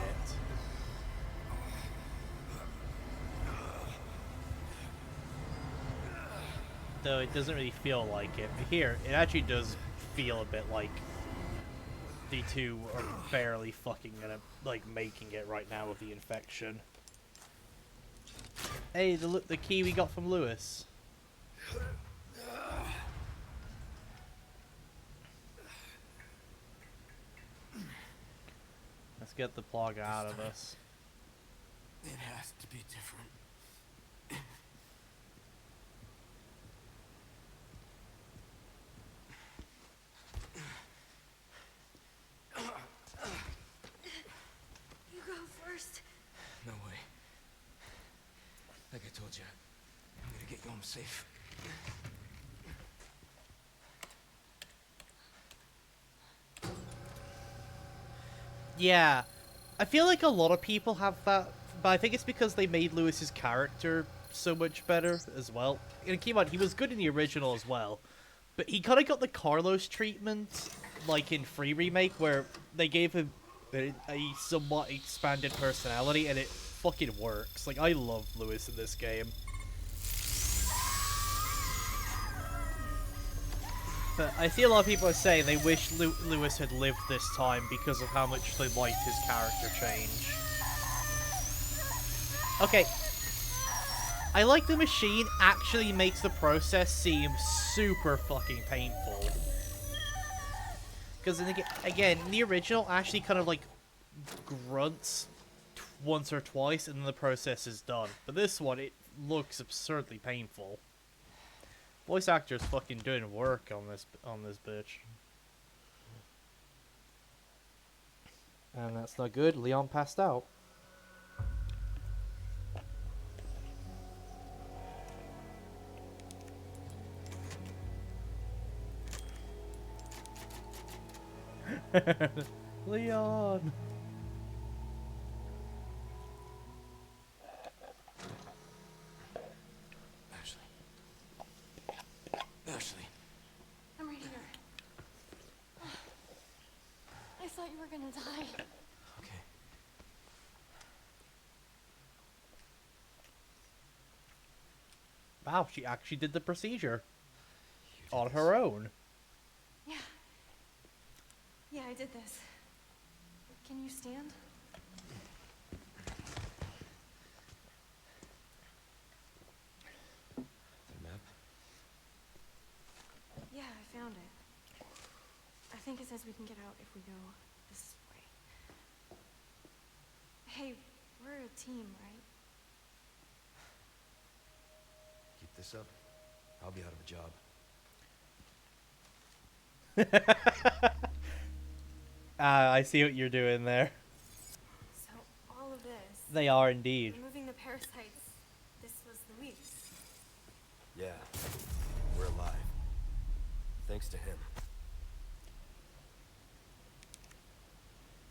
S1: Though it doesn't really feel like it. But here, it actually does feel a bit like the two are barely fucking gonna making it right now with the infection. Hey, the key we got from Lewis. Let's get the plug out of us.
S5: It has to be different.
S7: You go first.
S3: No way. Like I told you, I'm gonna get you home safe.
S1: Yeah, I feel like a lot of people have that, but I think it's because they made Lewis's character so much better as well. And keep in mind, he was good in the original as well, but he kind of got the Carlos treatment, like in RE4Remake, where they gave him a somewhat expanded personality, and it fucking works. Like, I love Lewis in this game. But I see a lot of people are saying they wish Lewis had lived this time because of how much they liked his character change. Okay. I like the machine actually makes the process seem super fucking painful. Because again, in the original, Ashley kind of grunts once or twice and then the process is done. But this one, it looks absurdly painful. Voice actor's fucking doing work on this bitch. And that's not good. Leon passed out. Leon!
S3: Ashley. Ashley.
S7: I'm right here. I thought you were gonna die.
S3: Okay.
S1: Wow, she actually did the procedure.
S3: You did
S1: On
S3: this.
S1: her own.
S7: Yeah. Yeah, I did this. Can you stand?
S3: The map?
S7: Yeah, I found it. think it says we can get out if we go this way. Hey, we're a team, right?
S5: Keep this up, I'll be out of a job.
S1: I see what you're doing there.
S7: So, all of this,
S1: They are indeed.
S7: removing the parasites, this was the least.
S5: Yeah, we're alive. Thanks to him.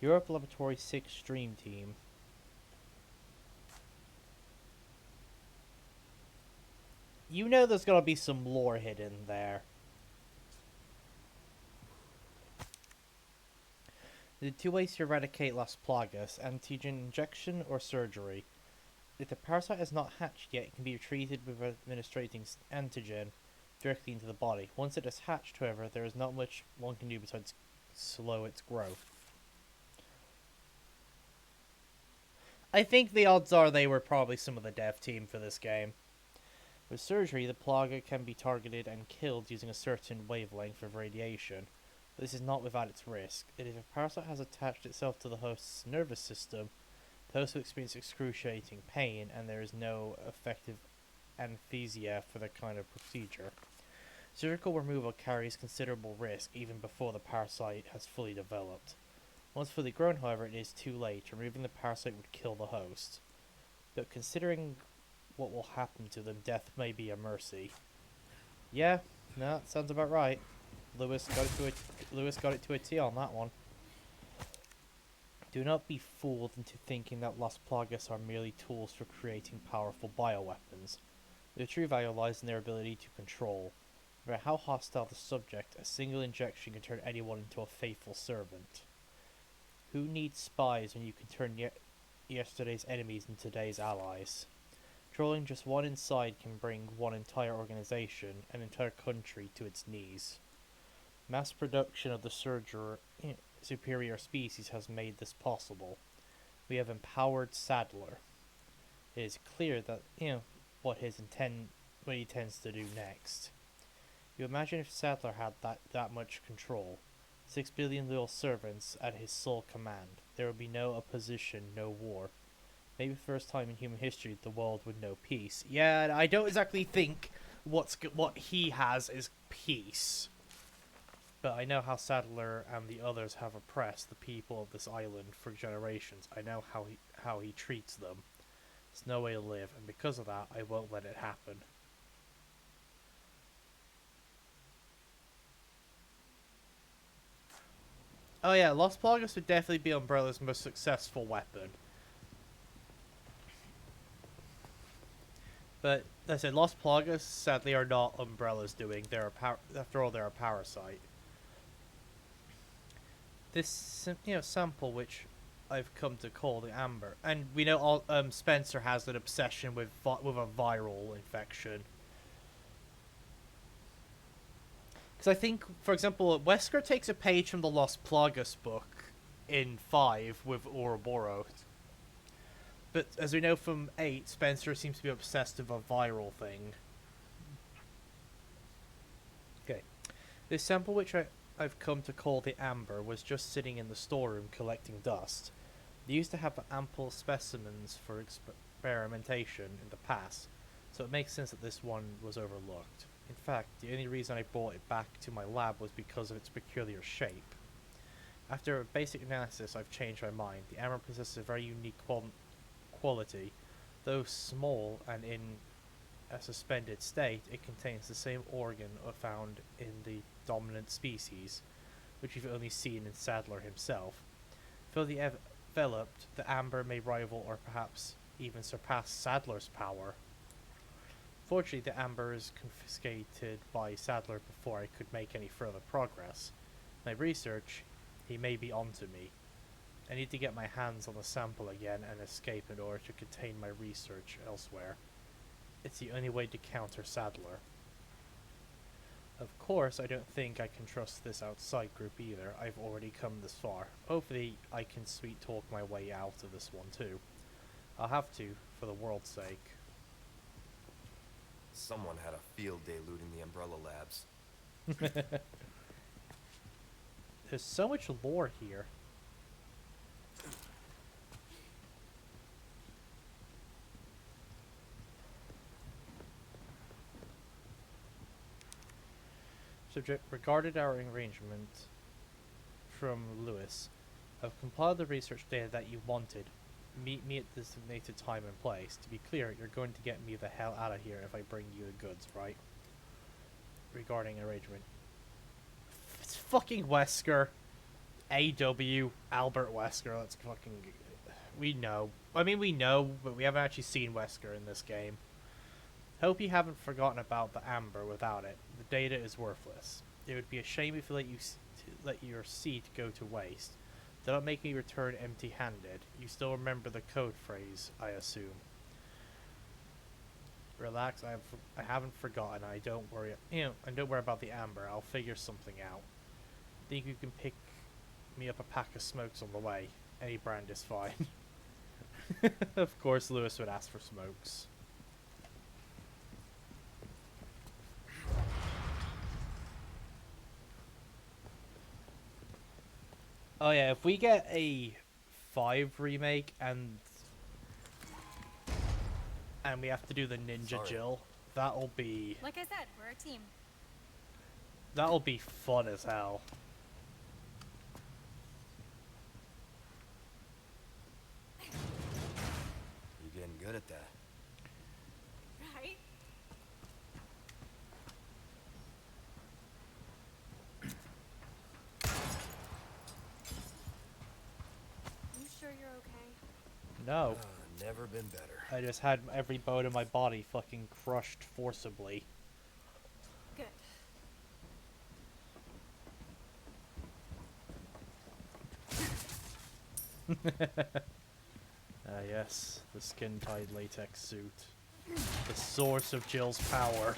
S1: Europe Laboratory 6 Stream Team. You know there's gotta be some lore hidden there. The two ways to eradicate Las Plagas: antigen injection or surgery. If the parasite has not hatched yet, it can be treated with administrating antigen directly into the body. Once it has hatched, however, there is not much one can do besides slow its growth. I think the odds are they were probably some of the dev team for this game. With surgery, the plaga can be targeted and killed using a certain wavelength of radiation. But this is not without its risk. If a parasite has attached itself to the host's nervous system, the host will experience excruciating pain, and there is no effective anesthesia for the kind of procedure. Surgical removal carries considerable risk even before the parasite has fully developed. Once fully grown, however, it is too late. Removing the parasite would kill the host. But considering what will happen to them, death may be a mercy. Yeah, no, that sounds about right. Lewis got it to a T on that one. Do not be fooled into thinking that Las Plagas are merely tools for creating powerful bioweapons. Their true value lies in their ability to control. No matter how hostile the subject, a single injection can turn anyone into a faithful servant. Who needs spies when you can turn yesterday's enemies into today's allies? Controlling just one inside can bring one entire organization, an entire country, to its knees. Mass production of the superior species has made this possible. We have empowered Sadler. It is clear that what he intends to do next. You imagine if Sadler had that much control. 6 billion little servants at his sole command. There would be no opposition, no war. Maybe the first time in human history the world would know peace. Yeah, I don't exactly think what he has is peace. But I know how Sadler and the others have oppressed the people of this island for generations. I know how he treats them. There's no way to live, and because of that, I won't let it happen. Oh yeah, Las Plagas would definitely be Umbrella's most successful weapon. But as I said, Las Plagas sadly are not Umbrella's doing. After all, they're a parasite. This sample, which I've come to call the Amber, and we know Spencer has an obsession with a viral infection. Because I think, for example, Wesker takes a page from the Las Plagas book in 5 with Ouroboros. But as we know from 8, Spencer seems to be obsessed with a viral thing. Okay. This sample, which I've come to call the Amber, was just sitting in the storeroom collecting dust. They used to have ample specimens for experimentation in the past, so it makes sense that this one was overlooked. In fact, the only reason I brought it back to my lab was because of its peculiar shape. After a basic analysis, I've changed my mind. The Amber possesses a very unique quality. Though small and in a suspended state, it contains the same organ found in the dominant species, which you've only seen in Sadler himself. Fully developed, the Amber may rival or perhaps even surpass Sadler's power. Fortunately, the Amber is confiscated by Sadler before I could make any further progress. My research, he may be onto me. I need to get my hands on the sample again and escape in order to contain my research elsewhere. It's the only way to counter Sadler. Of course, I don't think I can trust this outside group either. I've already come this far. Hopefully, I can sweet talk my way out of this one too. I'll have to, for the world's sake.
S5: Someone had a field day looting the Umbrella labs.
S1: There's so much lore here. Subject, regarded our arrangement from Lewis. I've compiled the research data that you wanted. Meet me at the designated time and place. To be clear, you're going to get me the hell out of here if I bring you the goods, right? Regarding arrangement. It's fucking Wesker. AW Albert Wesker. Let's fucking... We know. I mean, we know, but we haven't actually seen Wesker in this game. Hope you haven't forgotten about the amber without it. The data is worthless. It would be a shame if you let your seed go to waste. Do not make me return empty-handed. You still remember the code phrase, I assume. Relax, I haven't forgotten. I don't worry. And don't worry about the amber. I'll figure something out. Think you can pick me up a pack of smokes on the way? Any brand is fine. Of course, Lewis would ask for smokes. Oh yeah, if we get a 5 remake and we have to do the Ninja Jill, that'll be...
S8: Like I said, we're a team.
S1: That'll be fun as hell.
S5: You're getting good at that.
S8: Right? You sure you're okay?
S1: No.
S5: Never been better.
S1: I just had every bone in my body fucking crushed forcibly.
S8: Good.
S1: Yes, the skin-tight latex suit. The source of Jill's power.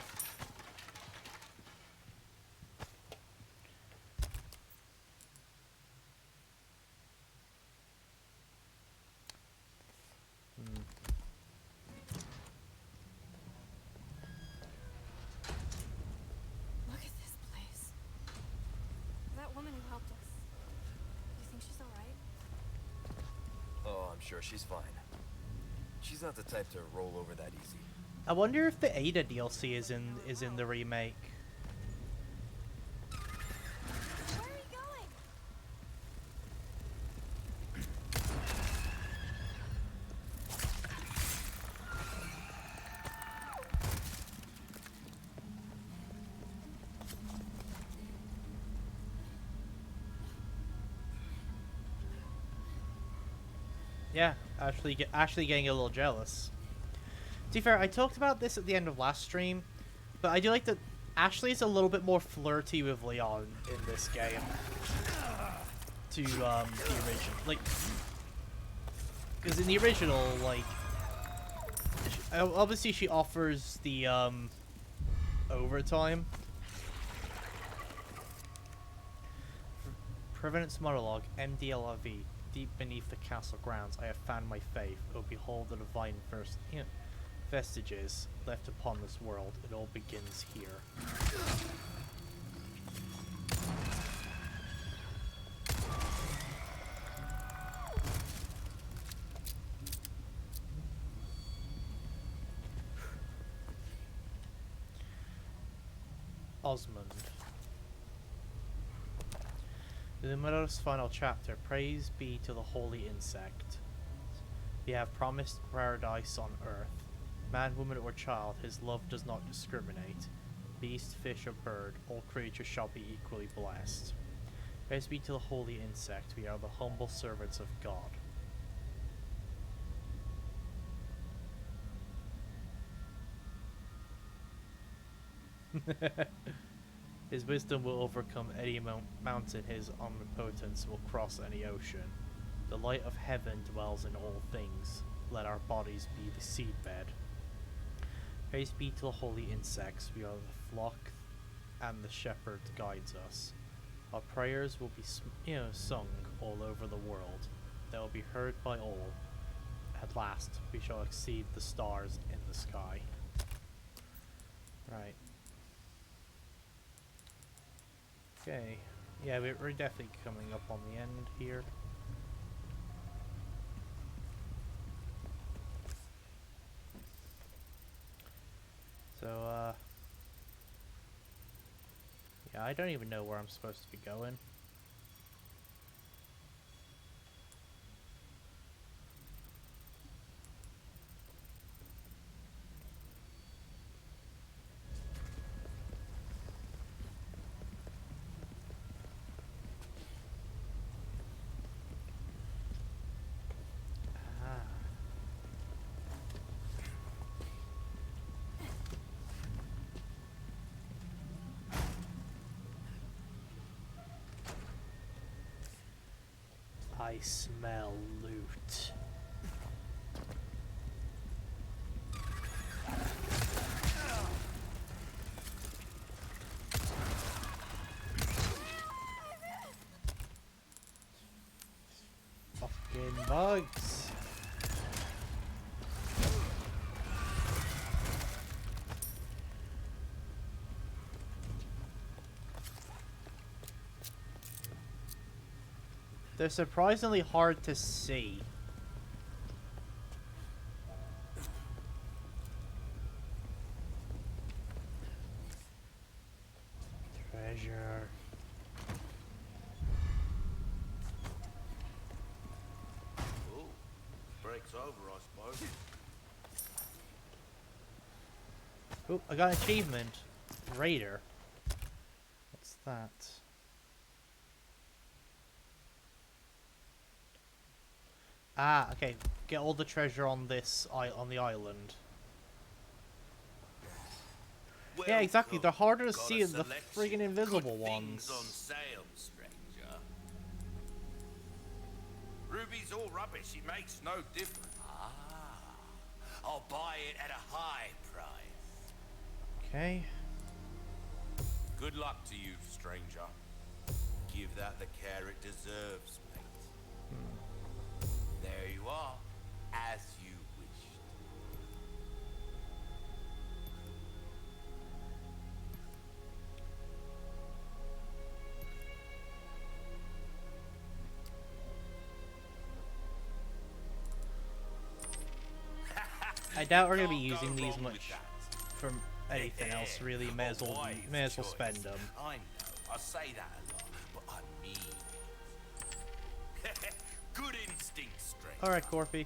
S8: Look at this place. That woman who helped us. You think she's alright?
S5: Oh, I'm sure she's fine. She's not the type to roll over that easy.
S1: I wonder if the Ada DLC is in the remake.
S8: Where are you going?
S1: Yeah, actually getting a little jealous. To be fair, I talked about this at the end of last stream, but I do like that Ashley is a little bit more flirty with Leon in this game. To the original, like, because in the original, like, obviously she offers the overtime. Provenance monologue, MDLRV. Deep beneath the castle grounds, I have found my faith. Oh, behold the divine vestiges left upon this world. It all begins here. Osmond. Illuminatus' final chapter. Praise be to the holy insect. We have promised paradise on earth. Man, woman, or child, his love does not discriminate. Beast, fish, or bird, all creatures shall be equally blessed. Praise be to the holy insect. We are the humble servants of God. His wisdom will overcome any mountain, his omnipotence will cross any ocean. The light of heaven dwells in all things. Let our bodies be the seedbed. Praise be to the holy insects. We are the flock, and the shepherd guides us. Our prayers will be sung all over the world. They will be heard by all. At last, we shall exceed the stars in the sky. Right. Okay. Yeah, we're definitely coming up on the end here. So, yeah, I don't even know where I'm supposed to be going. Ah. I smell loot. Fucking bugs. They're surprisingly hard to see. Treasure.
S2: Ooh, break's over, I suppose.
S1: Oh, I got an achievement. Raider. What's that? Ah, okay. Get all the treasure on this on the island. Yeah, exactly. They're harder to see than the friggin' invisible ones.
S2: On sale, stranger. Ruby's all rubbish. It makes no difference. Ah, I'll buy it at a high price.
S1: Okay.
S2: Good luck to you, stranger. Give that the care it deserves, mate. There you are, as you wished.
S1: I doubt we're gonna be
S2: Can't
S1: using
S2: go
S1: these
S2: wrong
S1: much
S2: with that.
S1: from anything else, really. May as well
S2: Choice.
S1: spend them.
S2: I know, I say that a lot, but I mean it. Good instinct, stranger.
S1: All right, Corpy.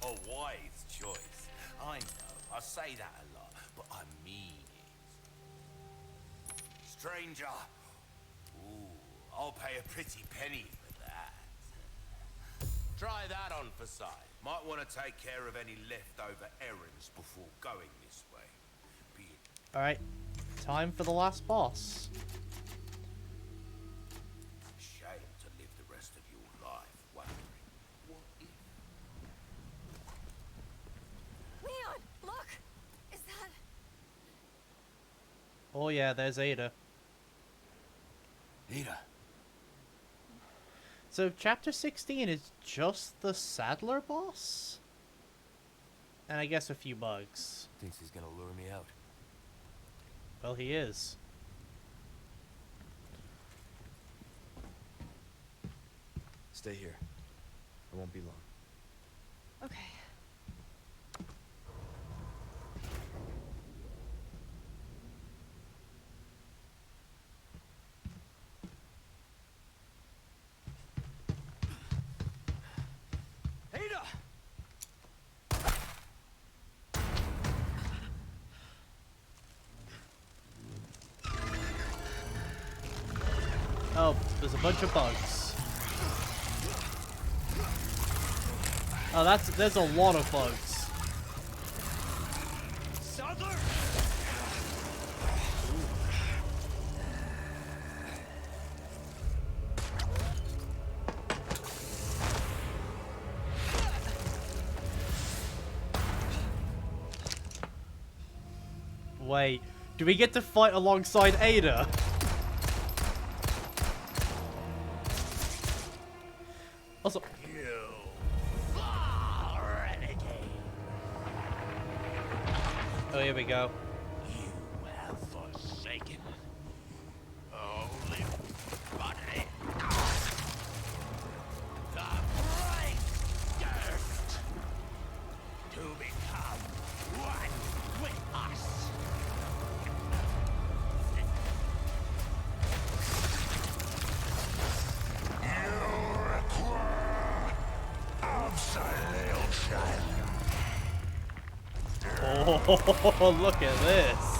S2: A wise choice. I know, I say that a lot, but I mean it. Stranger. Ooh, I'll pay a pretty penny for that. Try that on for size. Might want to take care of any leftover errands before going this way. Be it.
S1: All right, time for the last boss.
S2: Shame to live the rest of your life wondering what if.
S8: Leon, look! Is that...
S1: Oh yeah, there's Ada.
S3: Ada.
S1: So chapter 16 is just the Saddler boss? And I guess a few bugs.
S5: Thinks he's gonna lure me out.
S1: Well, he is.
S9: Stay here. I won't be long.
S7: Okay.
S3: Ada!
S1: Oh, there's a bunch of bugs. Oh, there's a lot of bugs.
S3: Sadler!
S1: Wait, do we get to fight alongside Ada? Also, oh, here we go.
S2: You have forsaken only
S1: Oh, look at this.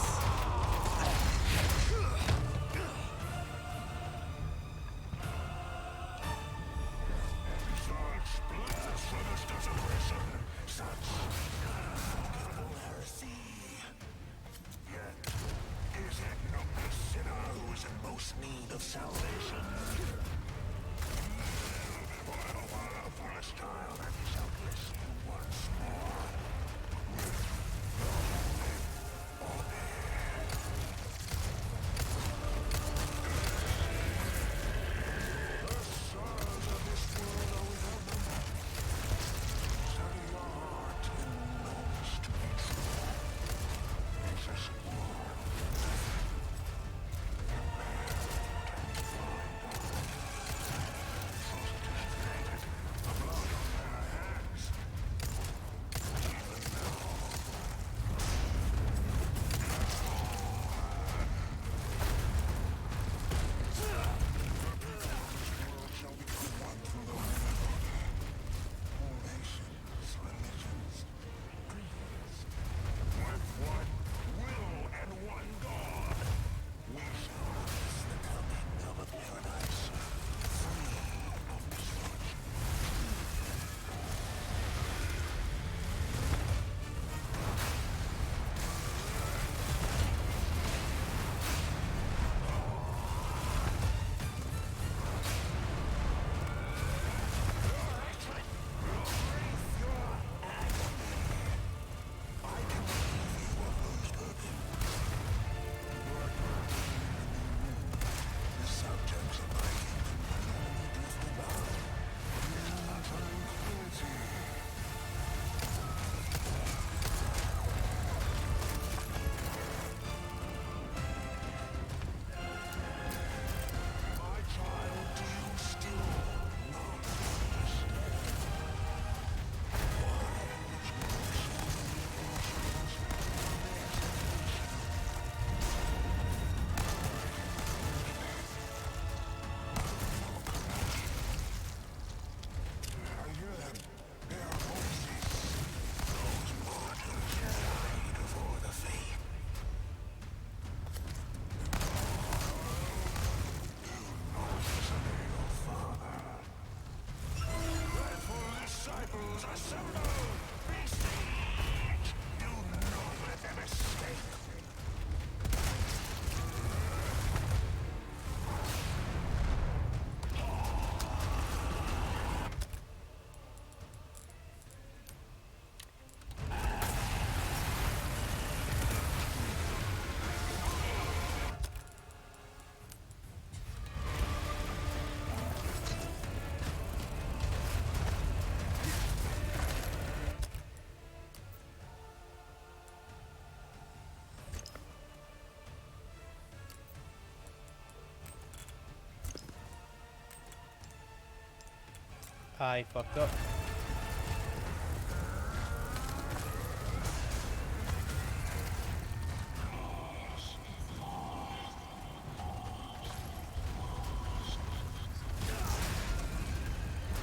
S1: I fucked up.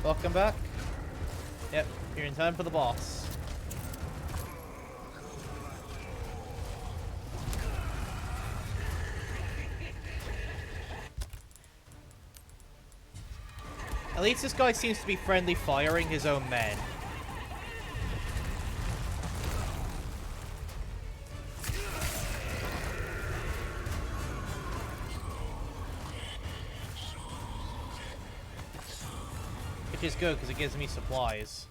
S1: Welcome back. Yep, you're in time for the boss. At least this guy seems to be friendly firing his own men. Which is good, because it gives me supplies.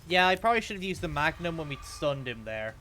S1: Yeah, I probably should have used the Magnum when we stunned him there.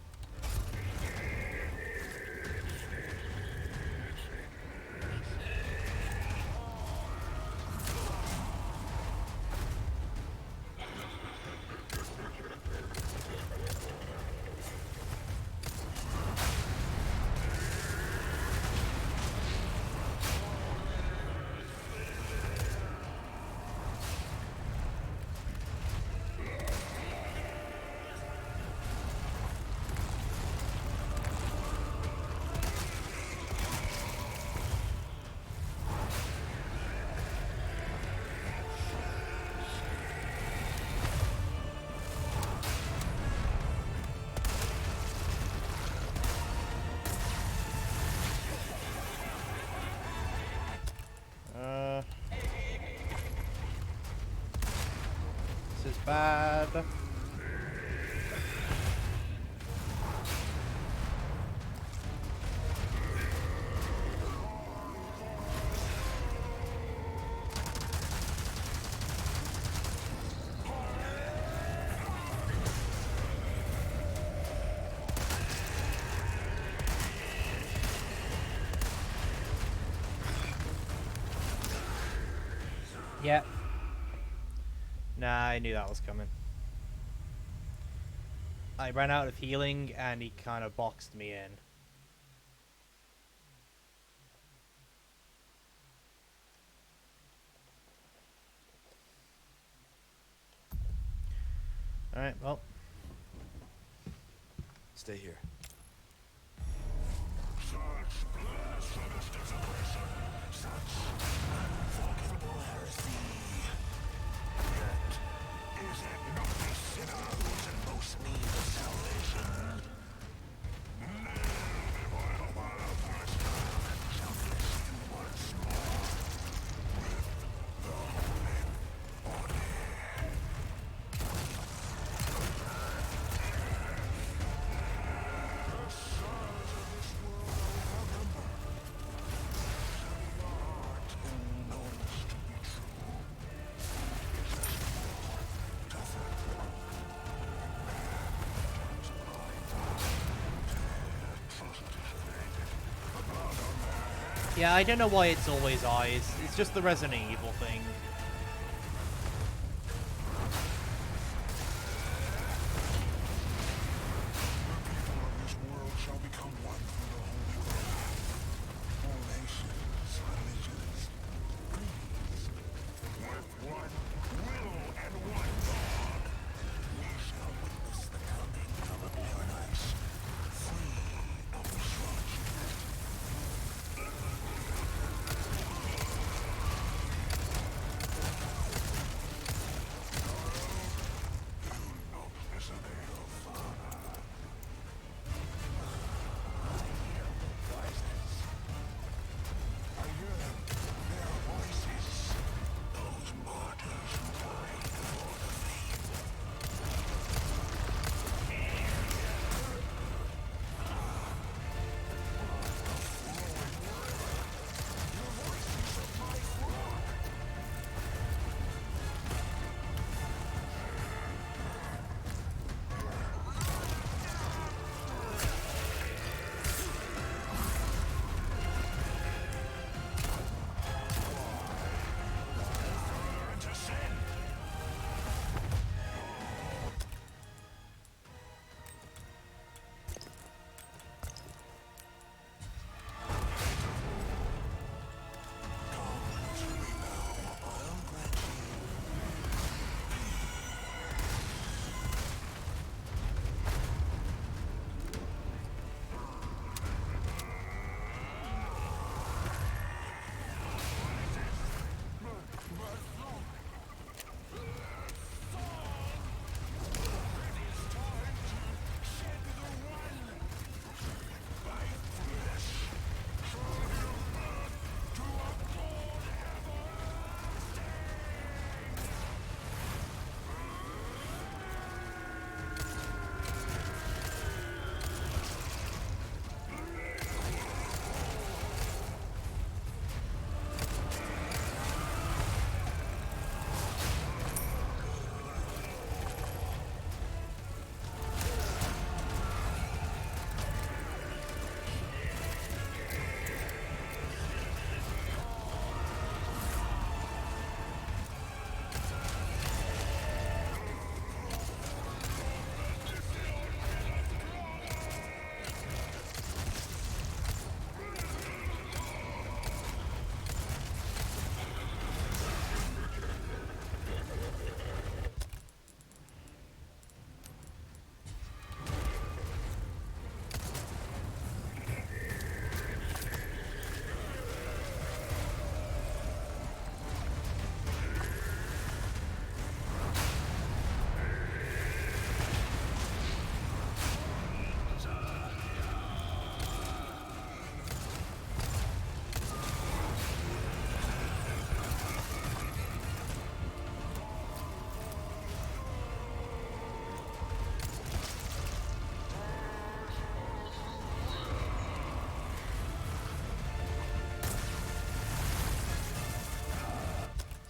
S1: This is bad. Yep. Nah, I knew that was coming. I ran out of healing and he kind of boxed me in. Alright, well.
S9: Stay here.
S1: Yeah, I don't know why it's always eyes. It's just the Resident Evil thing.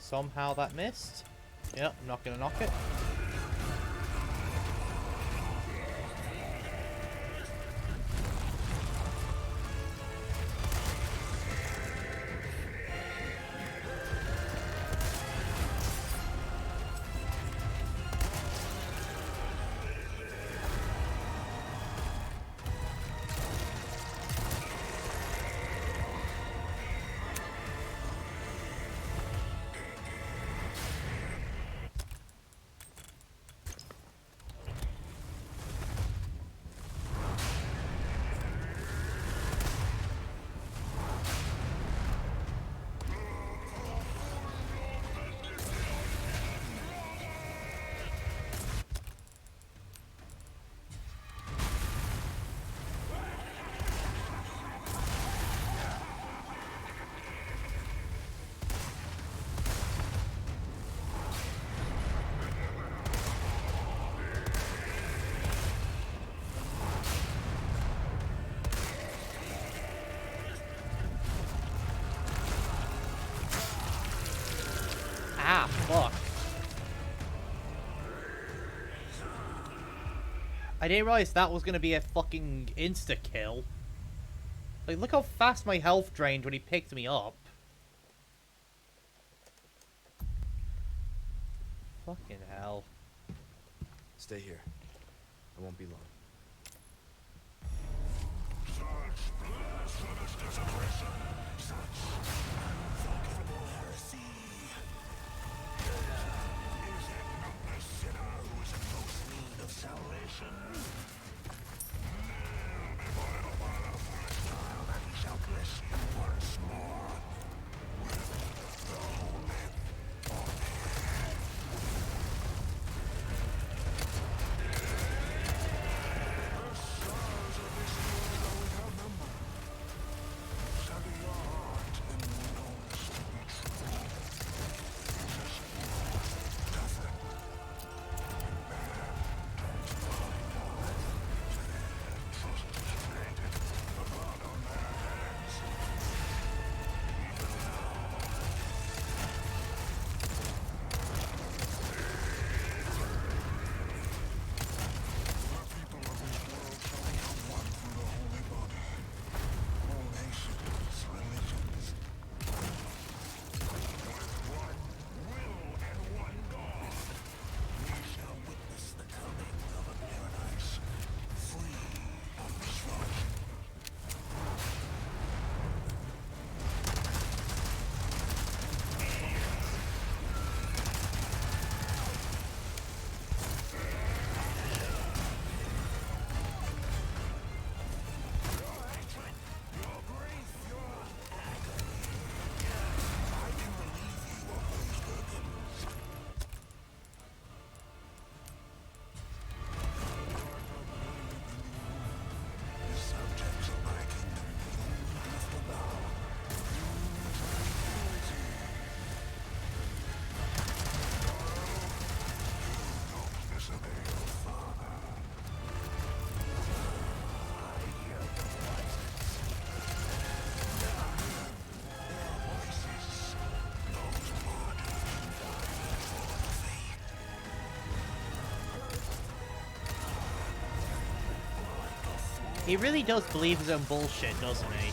S1: Somehow that missed. Yep, I'm not gonna knock it. Ah, fuck. I didn't realize that was gonna be a fucking insta-kill. Like, look how fast my health drained when he picked me up. Fucking hell.
S9: Stay here. I won't be long.
S1: He really does believe his own bullshit, doesn't he?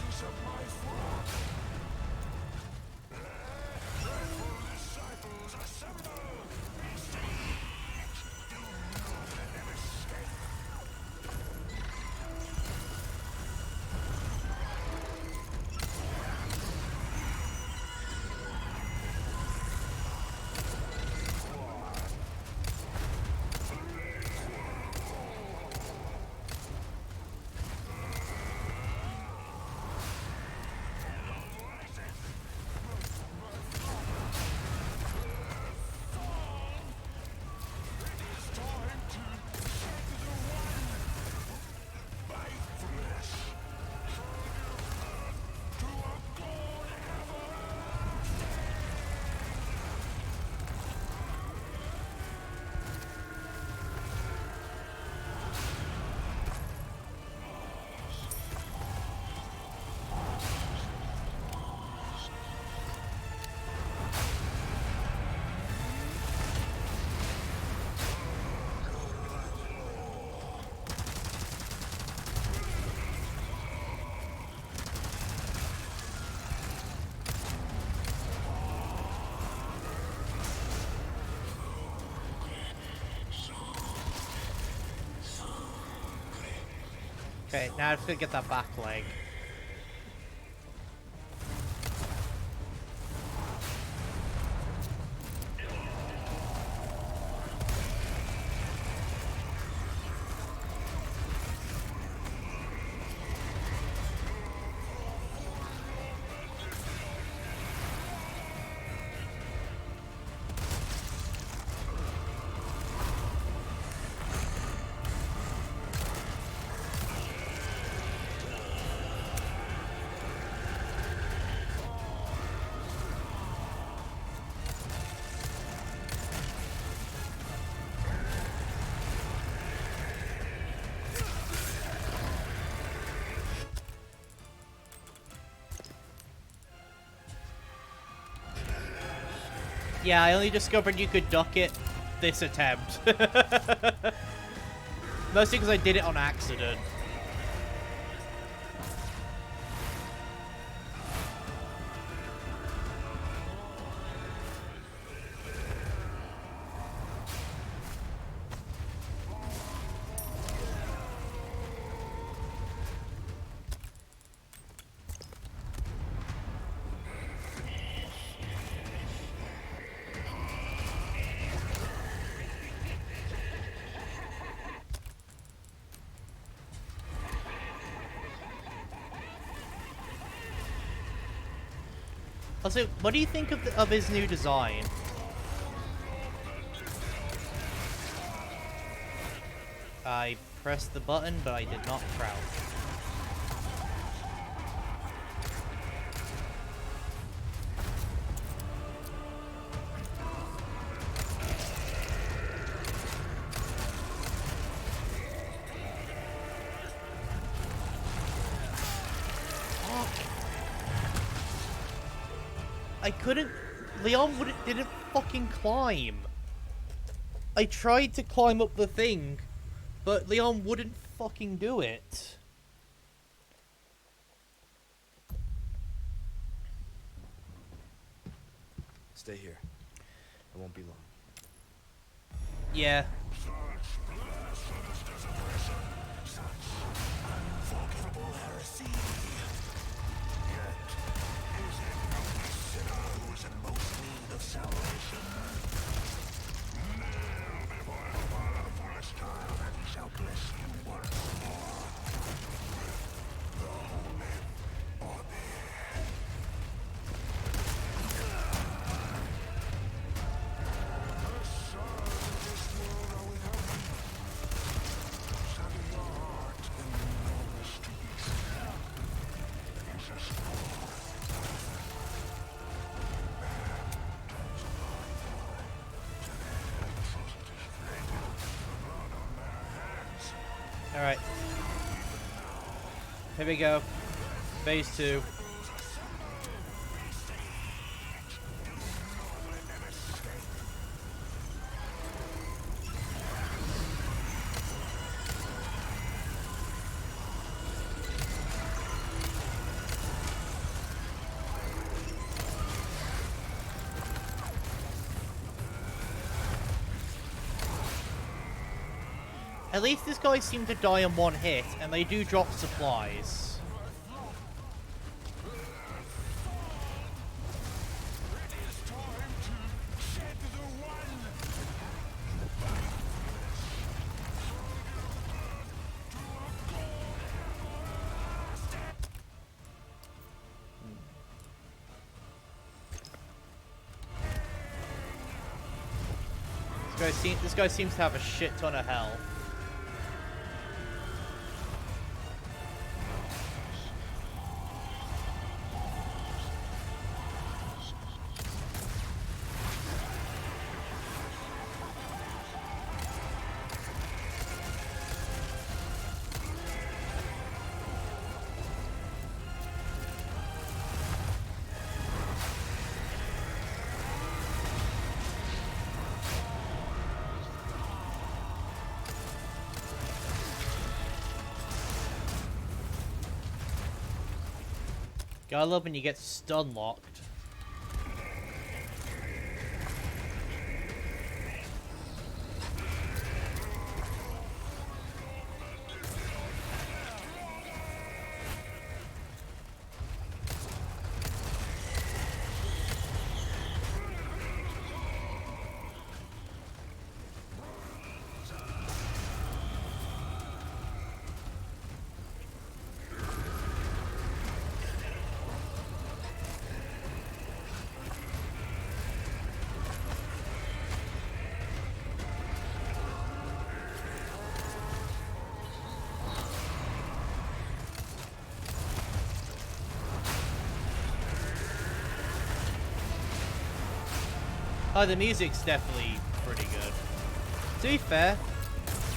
S1: Okay, now I'm just gonna get that back leg. Yeah, I only discovered you could duck it this attempt. Mostly because I did it on accident. Also, what do you think of his new design? I pressed the button, but I did not crouch. I couldn't... Leon didn't fucking climb. I tried to climb up the thing, but Leon wouldn't fucking do it.
S9: Stay here. I won't be long.
S1: Yeah. Alright. Here we go. Phase 2. At least this guy seemed to die in one hit, and they do drop supplies. This guy seems to have a shit ton of health. Gotta love when you get stun locked. Oh, the music's definitely pretty good. To be fair,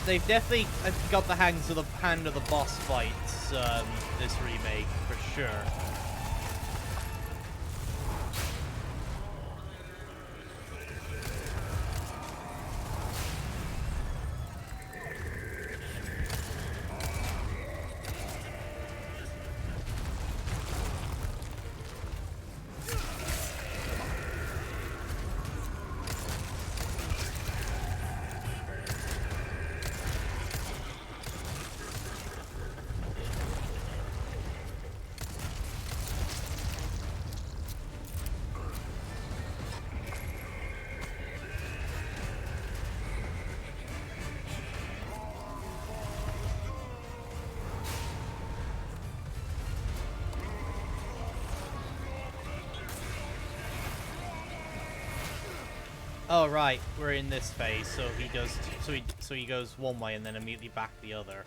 S1: they've definitely got the hand of the boss fights, this remake, for sure. Oh right, we're in this phase, so he does. So he goes one way and then immediately back the other.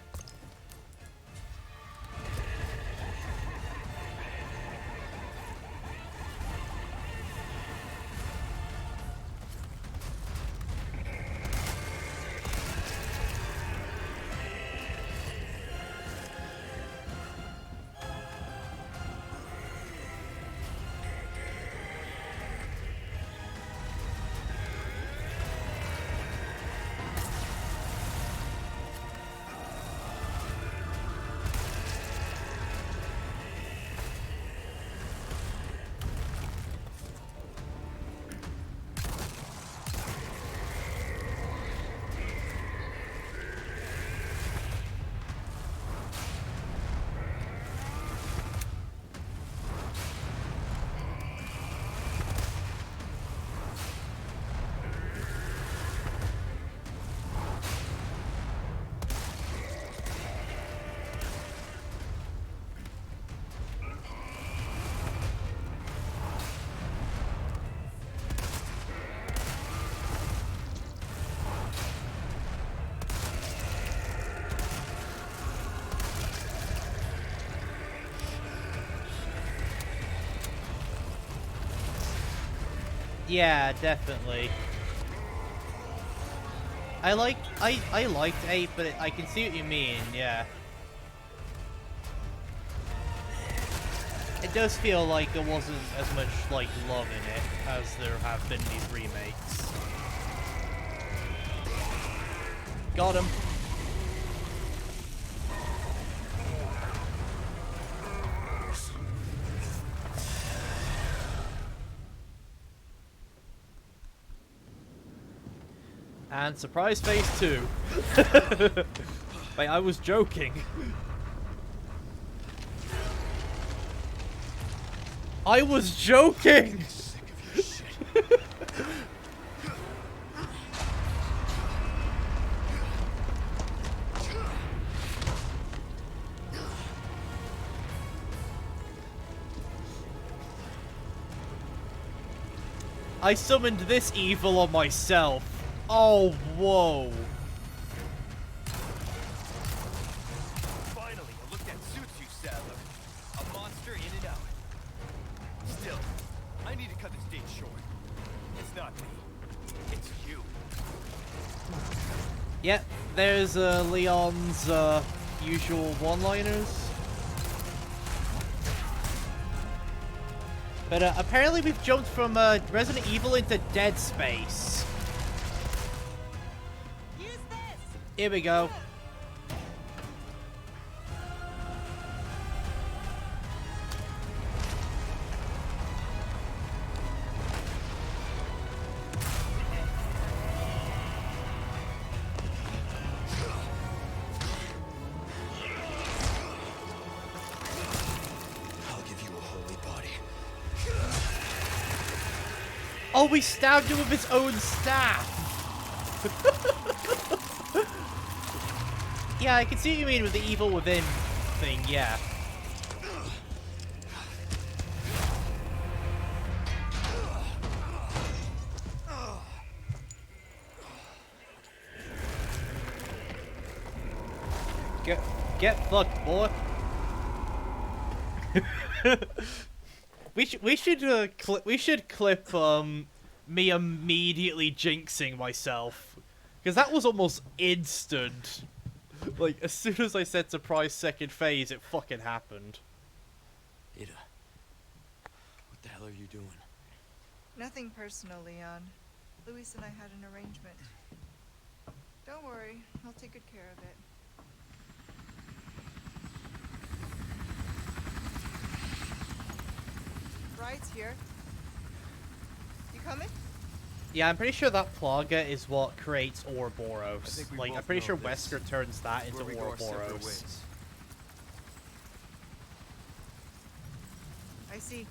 S1: Yeah, definitely. I liked 8, but I can see what you mean, yeah. It does feel like there wasn't as much, like, love in it as there have been in these remakes. Got him. And surprise phase 2. Wait, I was joking. I was joking! I summoned this evil on myself. Oh, whoa.
S5: Finally, a look that suits you, Sadler. A monster in and out. Still, I need to cut this date short. It's not me. It's you.
S1: Yep, there's Leon's usual one-liners. But apparently we've jumped from Resident Evil into Dead Space.
S10: Use this.
S1: Here we go.
S9: I'll give you a holy body.
S1: Oh, we stabbed him with his own staff. Yeah, I can see what you mean with the evil within thing, yeah. Get fucked, boy. we should clip me immediately jinxing myself. Because that was almost instant. Like, as soon as I said surprise second phase, it fucking happened.
S9: Ada, what the hell are you doing?
S10: Nothing personal, Leon. Luis and I had an arrangement. Don't worry, I'll take good care of it. Bride's here. You coming?
S1: Yeah, I'm pretty sure that Plaga is what creates
S9: I
S1: Ouroboros.
S9: think we
S1: Like,
S9: both
S1: I'm pretty
S9: know
S1: sure
S9: this.
S1: Wesker turns that into
S9: Where we go our separate
S1: Ouroboros.
S9: ways.
S10: I see.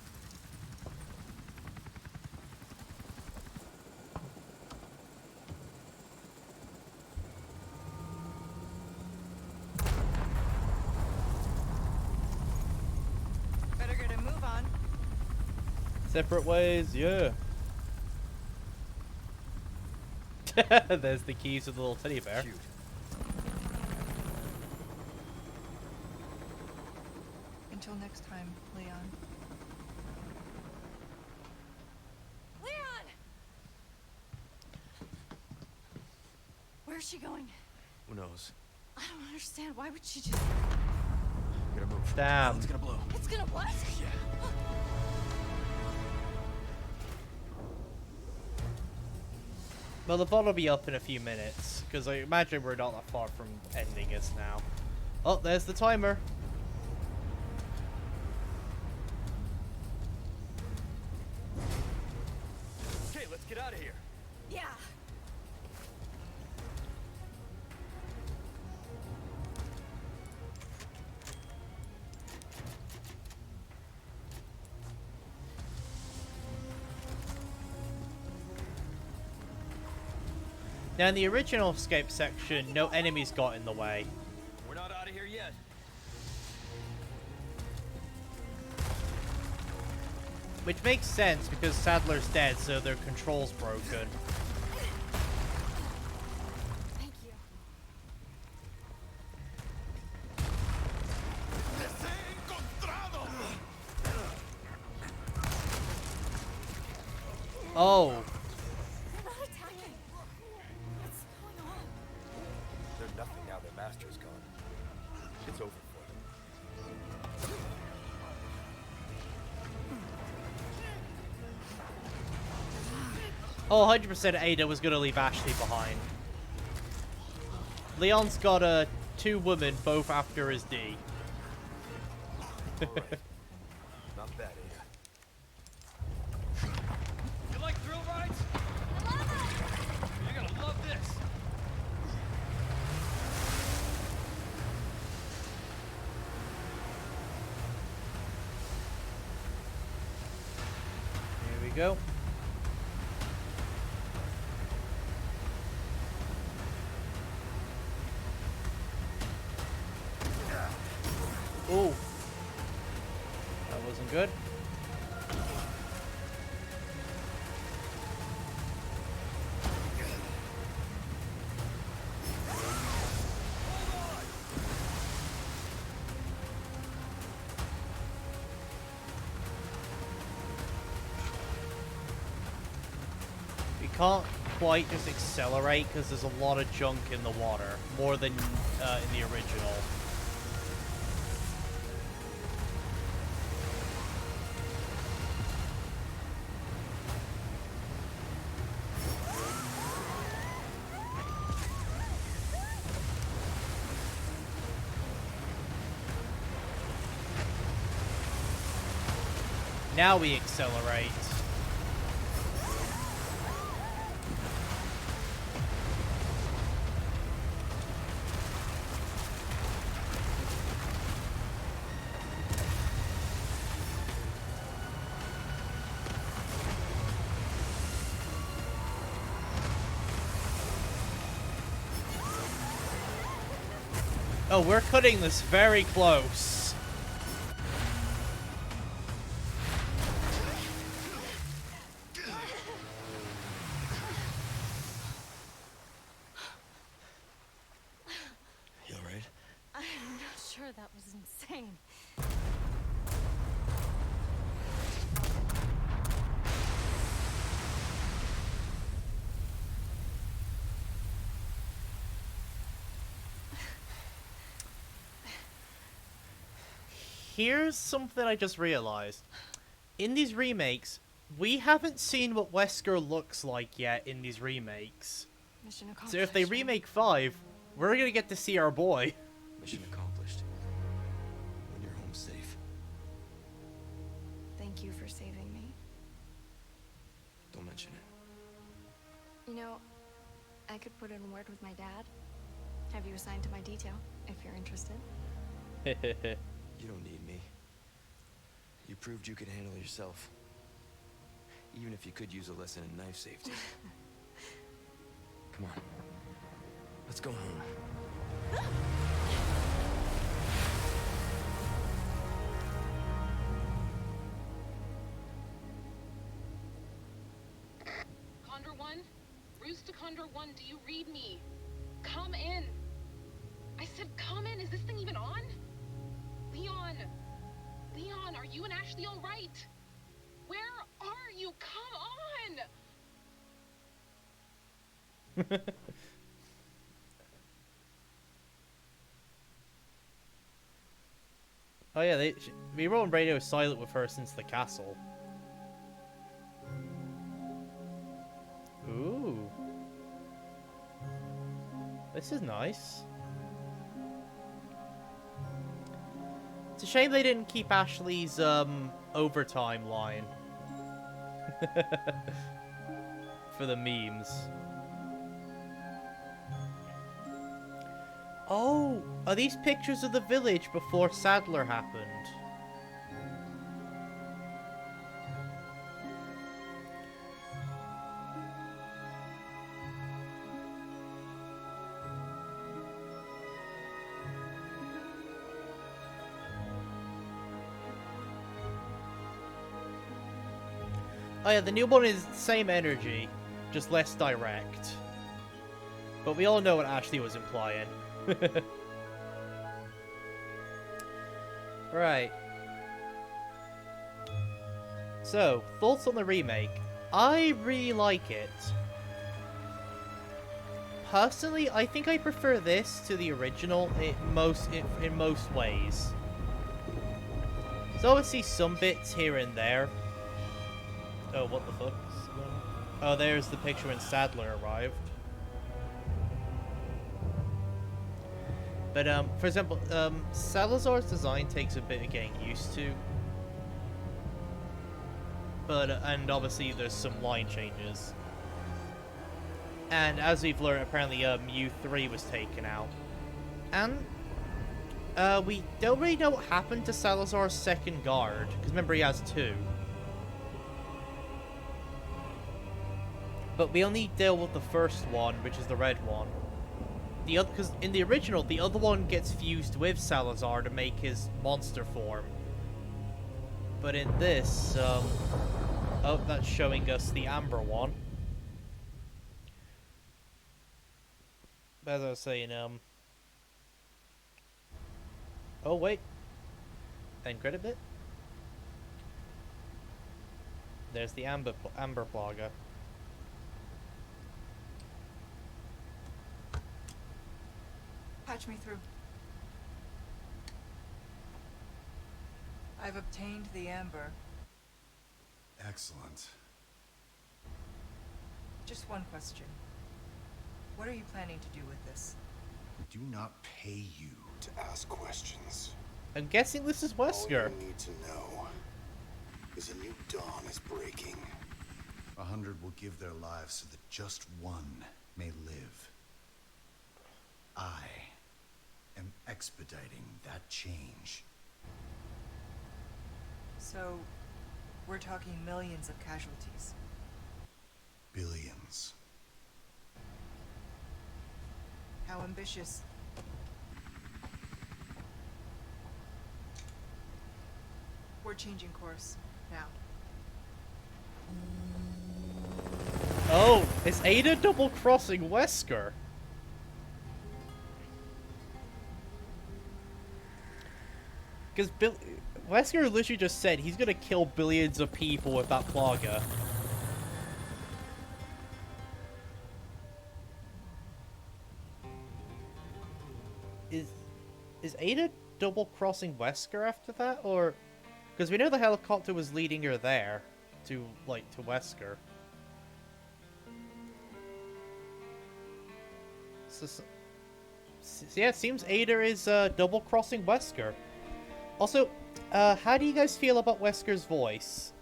S10: Better get a move on.
S1: Separate ways, yeah. There's the keys to the little teddy bear.
S9: Shoot.
S10: Until next time, Leon.
S8: Leon! Where's she going?
S9: Who knows?
S8: I don't understand. Why would she just...
S9: We gotta move.
S1: Damn.
S9: It's gonna blow.
S8: It's gonna what?
S9: Yeah.
S1: Well, the bot will be up in a few minutes, because I imagine we're not that far from ending this now. Oh, there's the timer.
S5: Okay, let's get out of here.
S8: Yeah.
S1: Now, in the original escape section, no enemies got in the way.
S5: We're not out of here yet.
S1: Which makes sense, because Sadler's dead, so their control's broken.
S8: Thank you.
S1: Oh.
S8: They're not attacking. What's going on?
S5: They're nothing now their master's gone. It's over for them.
S1: Oh, 100% Ada was going to leave Ashley behind. Leon's got two women, both after his D.
S5: Alright. Not bad, Ada. You like thrill rides? You're gonna love this.
S1: Here we go. Ooh. That wasn't good. We can't quite just accelerate because there's a lot of junk in the water, more than in the original. Now we accelerate. Oh, we're cutting this very close.
S9: You alright?
S8: I'm not sure that was insane.
S1: here's something I just realized. In these remakes, we haven't seen what Wesker looks like yet in these remakes.
S8: Mission accomplished.
S1: So if they remake 5, we're gonna get to see our boy.
S9: Mission accomplished. When you're home safe.
S8: Thank you for saving me.
S9: Don't mention it.
S8: You know, I could put in a word with my dad. Have you assigned to my detail, if you're interested.
S9: You don't need me. You proved you could handle yourself. Even if you could use a lesson in knife safety. Come on. Let's go home.
S11: Condor 1? Roost to Condor 1, do you read me? Come in! I said come in! Is this thing even on? Leon! Leon, are you and Ashley alright? Where are you? Come on!
S1: Oh yeah, we were on radio silent with her since the castle. Ooh. This is nice. It's a shame they didn't keep Ashley's, overtime line. For the memes. Oh, are these pictures of the village before Sadler happened? Oh yeah, the new one is the same energy, just less direct. But we all know what Ashley was implying. Right. So, thoughts on the remake. I really like it. Personally, I think I prefer this to the original in most ways. There's obviously some bits here and there. Oh, what the fuck? Oh, there's the picture when Sadler arrived. But, for example, Salazar's design takes a bit of getting used to. But, and obviously there's some line changes. And as we've learned, apparently, U3 was taken out. And, we don't really know what happened to Salazar's second guard, because remember he has 2. But we only deal with the first one, which is the red one. The other, because in the original, the other one gets fused with Salazar to make his monster form. But in this, oh, that's showing us the amber one. As I was saying, oh wait, end credit bit. There's the amber plaga.
S10: Patch me through. I've obtained the amber.
S12: Excellent.
S10: Just one question. What are you planning to do with this?
S12: We do not pay you to ask questions.
S1: I'm guessing this is Wesker.
S12: All you need to know is a new dawn is breaking. 100 will give their lives so that just one may live. I am expediting that change.
S10: So, we're talking millions of casualties.
S12: Billions.
S10: How ambitious. We're changing course now.
S1: Oh, is Ada double-crossing Wesker? Because Wesker literally just said he's gonna kill billions of people with that plaga. Is Ada double-crossing Wesker after that, or... Because we know the helicopter was leading her there, to Wesker. So yeah, it seems Ada is double-crossing Wesker. Also, how do you guys feel about Wesker's voice?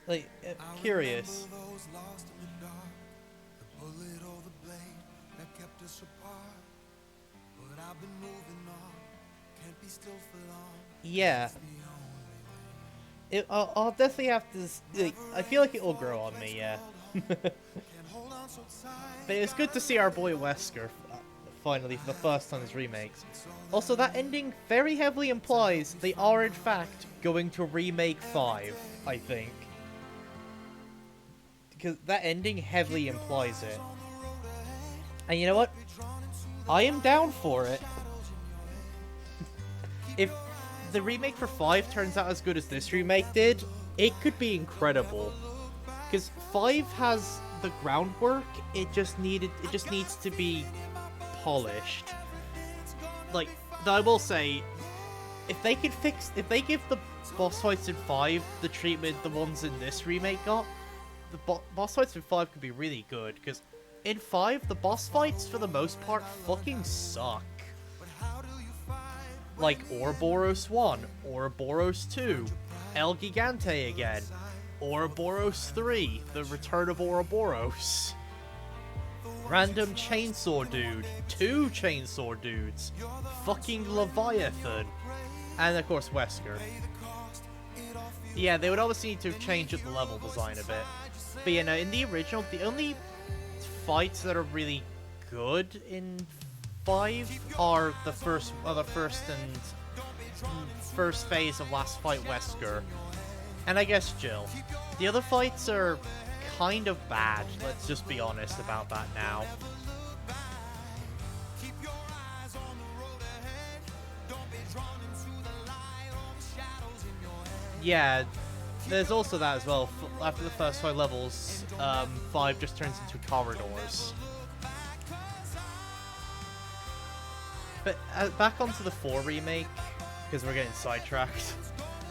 S1: Like, curious. Yeah. I'll definitely have to... Like, I feel like it will grow on me, yeah. But it's good to see our boy Wesker, finally, for the first time in his remakes. Also, that ending very heavily implies they are, in fact, going to remake 5, I think. Because that ending heavily implies it. And you know what? I am down for it. If the remake for 5 turns out as good as this remake did, it could be incredible. Because 5 has the groundwork, it just needs to be polished. Like, I will say, if they give the boss fights in 5 the treatment the ones in this remake got, the boss fights in 5 could be really good, because in 5, the boss fights, for the most part, fucking suck. Like Ouroboros 1, Ouroboros 2, El Gigante again, Ouroboros 3, The Return of Ouroboros. Random Chainsaw Dude, 2 Chainsaw Dudes, fucking Leviathan, and of course Wesker. Yeah, they would obviously need to change up the level design a bit. But you know, in the original, the only fights that are really good in 5 are the first phase of Last Fight Wesker, and I guess Jill. The other fights are kind of bad, let's just be honest about that now. Yeah, there's also that as well. After the first 5 levels, 5 just turns into corridors. But back onto the 4 remake, because we're getting sidetracked.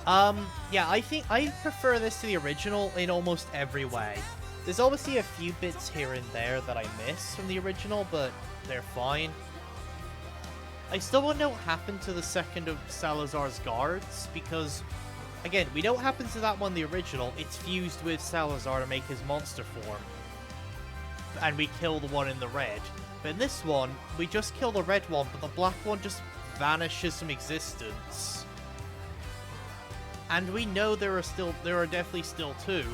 S1: Yeah, I think I prefer this to the original in almost every way. There's obviously a few bits here and there that I miss from the original, but they're fine. I still want to know what happened to the second of Salazar's guards, because, again, we know what happened to that one in the original. It's fused with Salazar to make his monster form. And we kill the one in the red. But in this one, we just kill the red one, but the black one just vanishes from existence. And we know there are definitely still 2,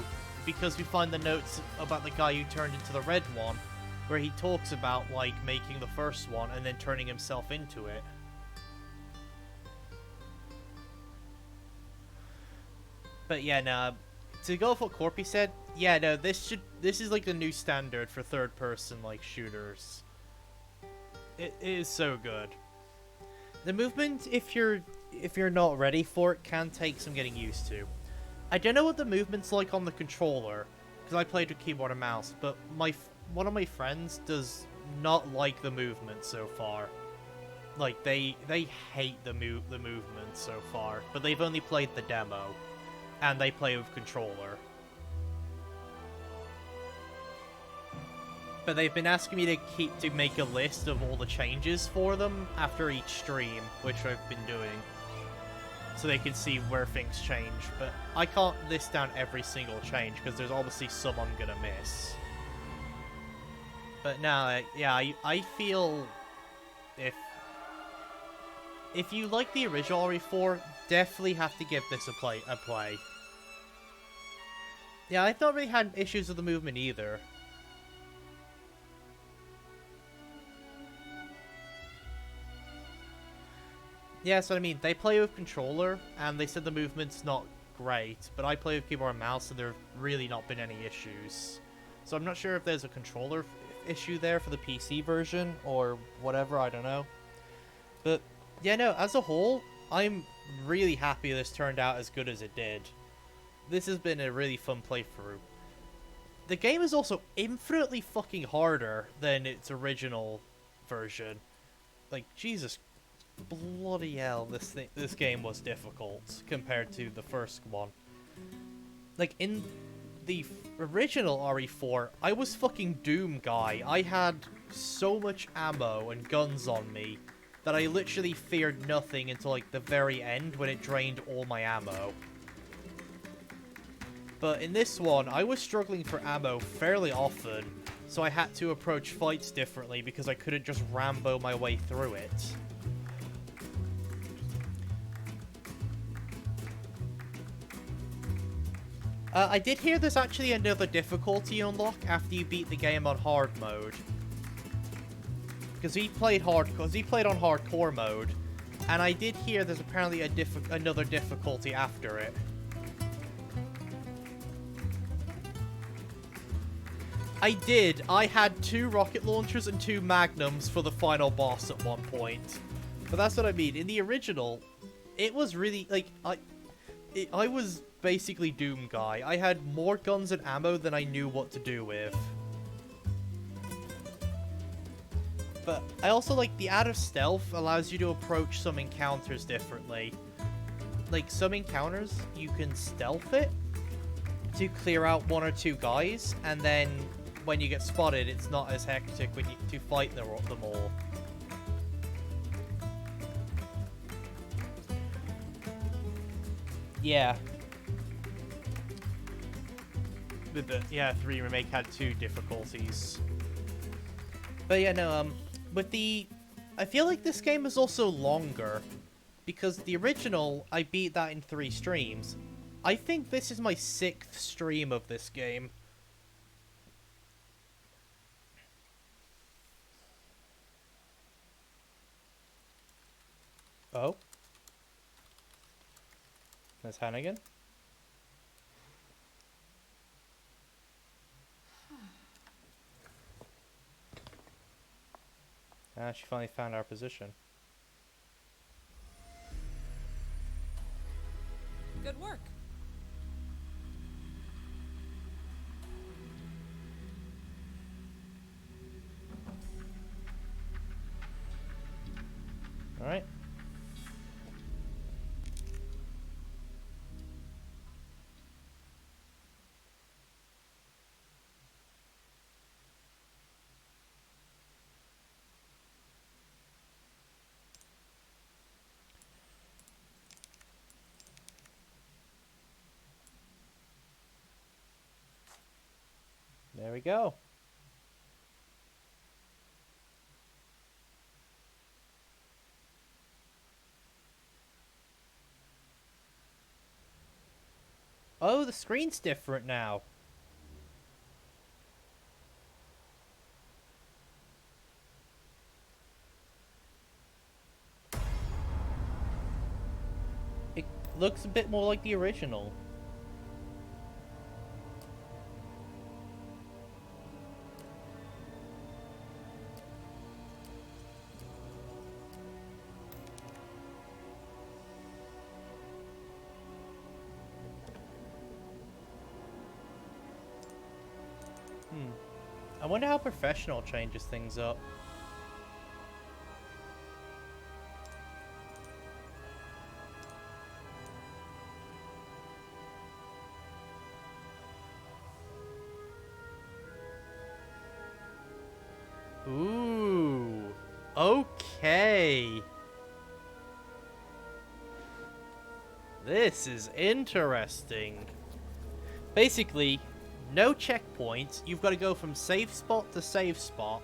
S1: because we find the notes about the guy who turned into the red one, where he talks about, like, making the first one and then turning himself into it. But yeah, no, to go with what Corpy said, yeah, no, this is like the new standard for third-person, like, shooters. It is so good. The movement, if you're not ready for it, can take some getting used to. I don't know what the movement's like on the controller, because I played with keyboard and mouse, but one of my friends does not like the movement so far. Like, they hate the movement so far, but they've only played the demo, and they play with controller. But they've been asking me to make a list of all the changes for them after each stream, which I've been doing, so they can see where things change. But I can't list down every single change, because there's obviously some I'm gonna miss. But no, yeah, I feel if you like the original RE4, definitely have to give this a play. Yeah, I've not really had issues with the movement either. Yeah, so I mean, they play with controller, and they said the movement's not great, but I play with keyboard and mouse, and there have really not been any issues. So I'm not sure if there's a controller issue there for the PC version, or whatever, I don't know. But, yeah, no, as a whole, I'm really happy this turned out as good as it did. this has been a really fun playthrough. The game is also infinitely fucking harder than its original version. Like, Jesus bloody hell, this game was difficult compared to the first one. Like, in the original RE4, I was fucking Doom guy. I had so much ammo and guns on me that I literally feared nothing until, like, the very end when it drained all my ammo. But in this one, I was struggling for ammo fairly often, so I had to approach fights differently because I couldn't just Rambo my way through it. I did hear there's actually another difficulty unlock after you beat the game on hard mode. Because he played on hardcore mode, and I did hear there's apparently another difficulty after it. I did. I had 2 rocket launchers and 2 magnums for the final boss at one point. But that's what I mean. In the original, it was really, like, I was basically Doom guy. I had more guns and ammo than I knew what to do with. But I also like the add of stealth allows you to approach some encounters differently. Like, some encounters, you can stealth it to clear out 1 or 2 guys, and then when you get spotted, it's not as hectic when to fight them all. Yeah. Yeah, 3 Remake had 2 difficulties. But yeah, no, I feel like this game is also longer, because the original, I beat that in 3 streams. I think this is my 6th stream of this game. Oh? Miss Hannigan? Ah, she finally found our position.
S13: Good work.
S1: All right. There we go. Oh, the screen's different now. It looks a bit more like the original. I wonder how professional changes things up. Ooh. Okay. This is interesting. Basically, no checkpoints. You've got to go from safe spot to safe spot,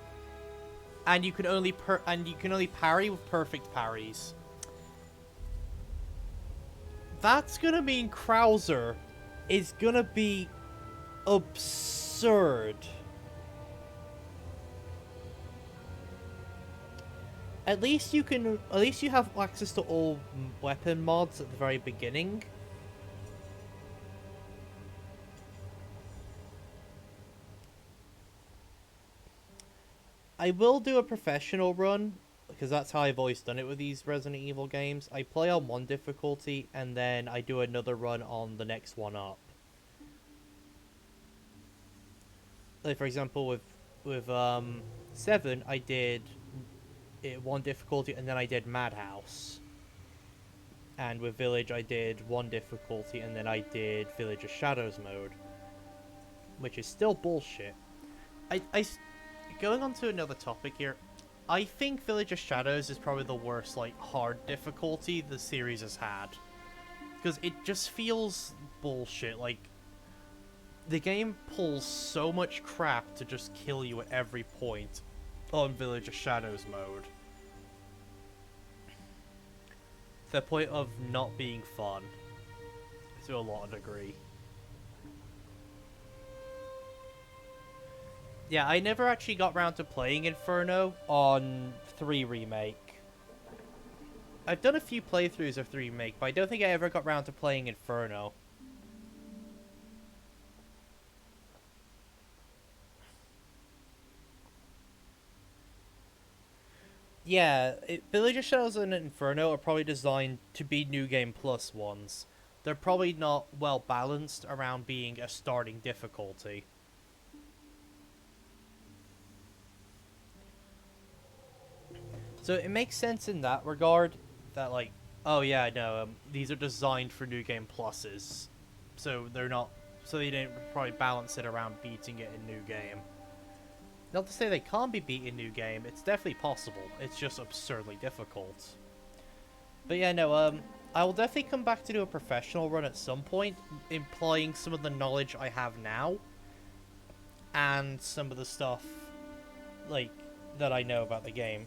S1: and you can only parry with perfect parries. That's gonna mean Krauser is gonna be absurd. At least you have access to all weapon mods at the very beginning. I will do a professional run, because that's how I've always done it with these Resident Evil games. I play on one difficulty, and then I do another run on the next one up. like for example with 7, I did it one difficulty and then I did Madhouse. And with Village, I did one difficulty and then I did Village of Shadows mode, which is still bullshit. Going on to another topic here, I think Village of Shadows is probably the worst, like, hard difficulty the series has had. Because it just feels bullshit, like, the game pulls so much crap to just kill you at every point on Village of Shadows mode. To the point of not being fun, to a lot of degree. Yeah, I never actually got around to playing Inferno on 3 Remake. I've done a few playthroughs of 3 Remake, but I don't think I ever got around to playing Inferno. Yeah, Village of Shadows and Inferno are probably designed to be New Game Plus ones. They're probably not well balanced around being a starting difficulty. So it makes sense in that regard that, like, oh yeah, no, these are designed for New Game Pluses. So they're not, so they didn't probably balance it around beating it in New Game. Not to say they can't be beat in New Game, it's definitely possible. It's just absurdly difficult. But yeah, no, I will definitely come back to do a professional run at some point, employing some of the knowledge I have now, and some of the stuff, like, that I know about the game.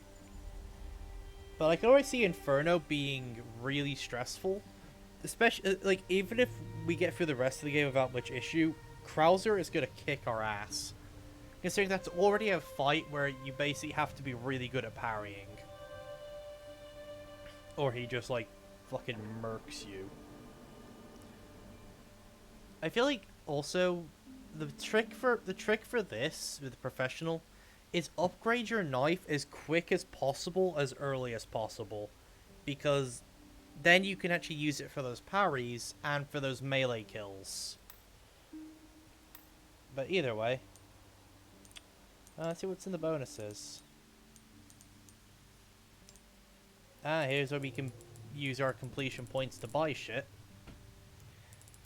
S1: But I can already see Inferno being really stressful. Especially, like, even if we get through the rest of the game without much issue, Krauser is gonna kick our ass. Considering that's already a fight where you basically have to be really good at parrying. Or he just, like, fucking murks you. I feel like, also, the trick for this, with the professional, is upgrade your knife as quick as possible, as early as possible. Because then you can actually use it for those parries and for those melee kills. But either way. Let's see what's in the bonuses. Here's where we can use our completion points to buy shit.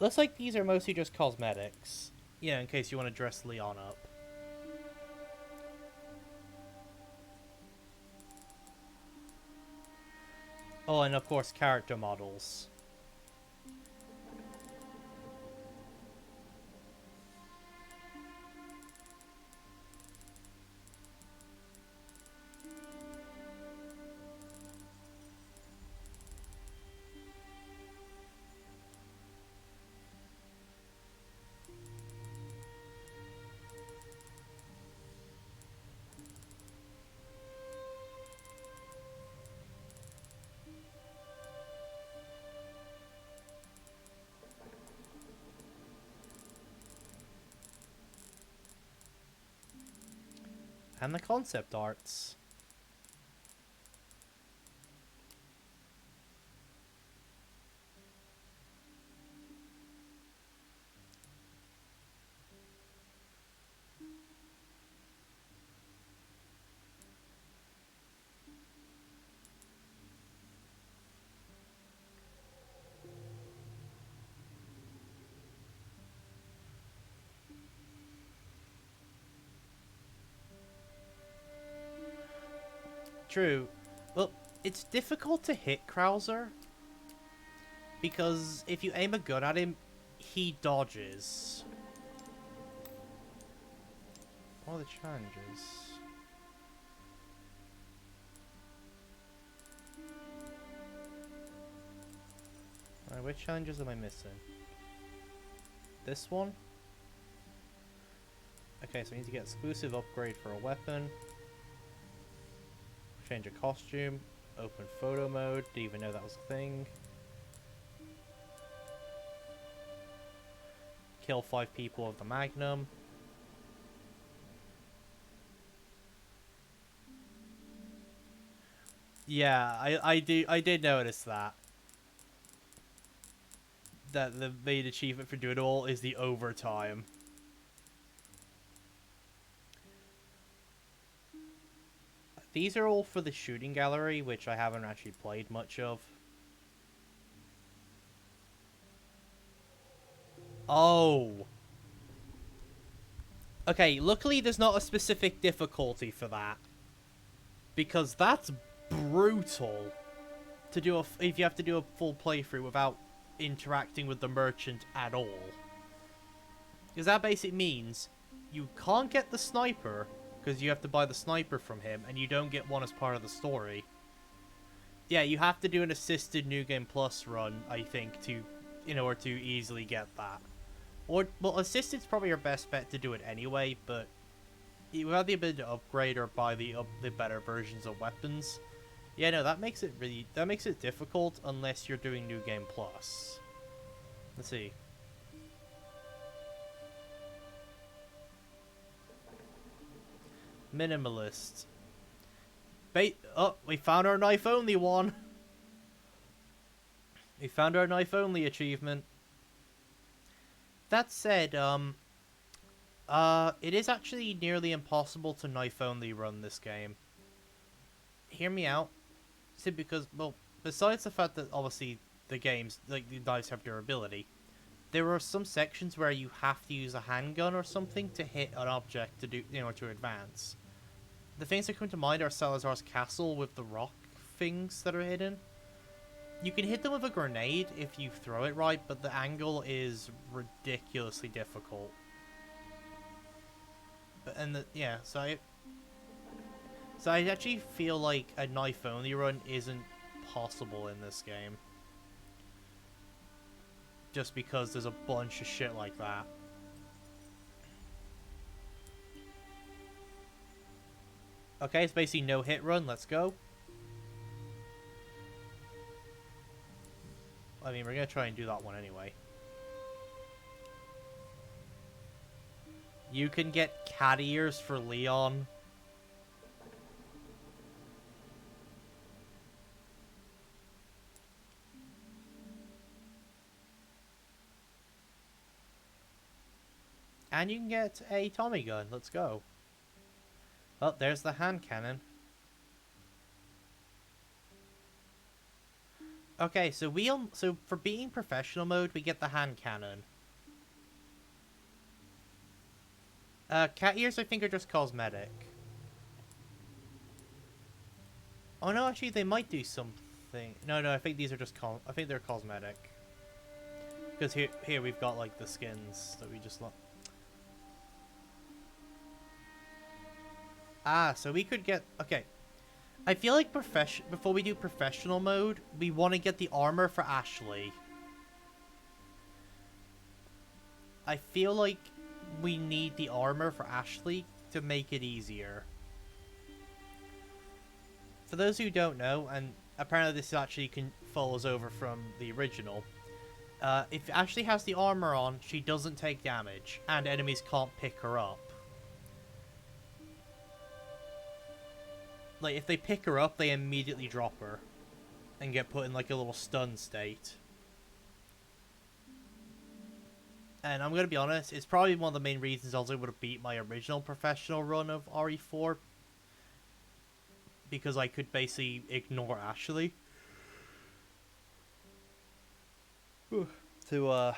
S1: Looks like these are mostly just cosmetics. Yeah, in case you want to dress Leon up. Oh, and of course, character models. And the concept arts. True. Well, it's difficult to hit Krauser. Because if you aim a gun at him, he dodges. What are the challenges? Alright, which challenges am I missing? This one? Okay, so I need to get exclusive upgrade for a weapon. Change a costume. Open photo mode. Didn't even know that was a thing. Kill 5 people with the Magnum. Yeah, I did notice that. That the main achievement for doing it all is the overtime. These are all for the shooting gallery, which I haven't actually played much of. Oh. Okay, luckily there's not a specific difficulty for that. Because that's brutal to do if you have to do a full playthrough without interacting with the merchant at all. Because that basically means you can't get the sniper because you have to buy the sniper from him, and you don't get one as part of the story. Yeah, you have to do an assisted New Game Plus run, I think, in order to easily get that. Or, well, assisted's probably your best bet to do it anyway, but you have the ability to upgrade or buy the better versions of weapons. Yeah, no, that makes it difficult unless you're doing New Game Plus. Let's see. Minimalist. Oh, we found our knife only one. We found our knife only achievement. That said, it is actually nearly impossible to knife only run this game. Hear me out. Simply because, well, besides the fact that obviously the games, like the knives have durability, there are some sections where you have to use a handgun or something to hit an object to do, to advance. The things that come to mind are Salazar's castle with the rock things that are hidden. You can hit them with a grenade if you throw it right, but the angle is ridiculously difficult. So I actually feel like a knife only run isn't possible in this game. Just because there's a bunch of shit like that. Okay, it's basically no hit run, let's go. I mean, we're gonna try and do that one anyway. You can get cat ears for Leon. And you can get a Tommy gun. Let's go. Oh, there's the hand cannon. Okay, so so for beating professional mode, we get the hand cannon. Cat ears, I think, are just cosmetic. Oh no, actually, they might do something. No, I think these are just I think they're cosmetic. Because here we've got like the skins that we just love. Ah, so we could get... Okay. I feel like before we do professional mode, we want to get the armor for Ashley. I feel like we need the armor for Ashley to make it easier. For those who don't know, and apparently this actually follows over from the original, if Ashley has the armor on, she doesn't take damage, and enemies can't pick her up. Like, if they pick her up, they immediately drop her. And get put in, like, a little stun state. And I'm gonna be honest, it's probably one of the main reasons I was able to beat my original professional run of RE4. Because I could basically ignore Ashley. To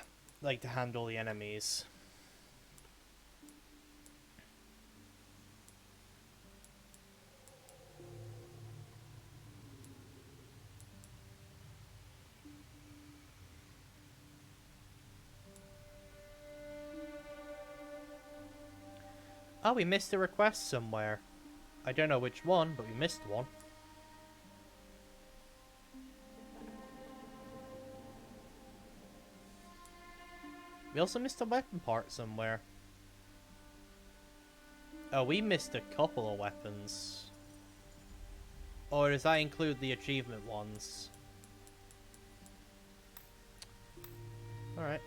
S1: handle the enemies. Oh, we missed a request somewhere. I don't know which one, but we missed one. We also missed a weapon part somewhere. Oh, we missed a couple of weapons. Or does that include the achievement ones? Alright.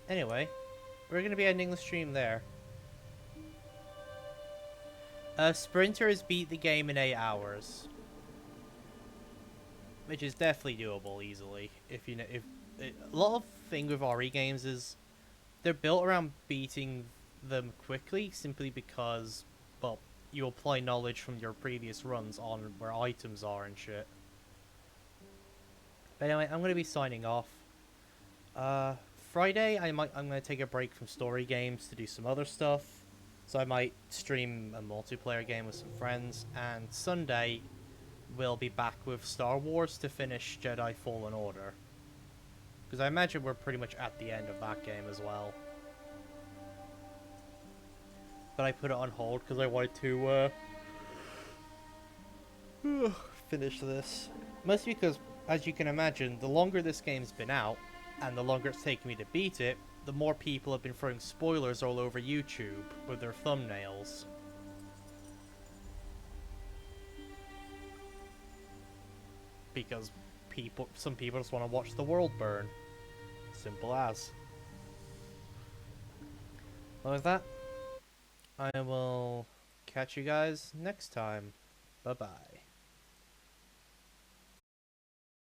S1: Anyway, we're going to be ending the stream there. Sprinters beat the game in 8 hours. Which is definitely doable easily. A lot of thing with RE games is they're built around beating them quickly simply because, well, you apply knowledge from your previous runs on where items are and shit. But anyway, I'm gonna be signing off. Friday I'm gonna take a break from story games to do some other stuff. So I might stream a multiplayer game with some friends, and Sunday we'll be back with Star Wars to finish Jedi Fallen Order. Because I imagine we're pretty much at the end of that game as well. But I put it on hold because I wanted to finish this. Mostly because, as you can imagine, the longer this game's been out, and the longer it's taken me to beat it, the more people have been throwing spoilers all over YouTube with their thumbnails. Because some people just want to watch the world burn. Simple as. Well, with that, I will catch you guys next time. Bye-bye.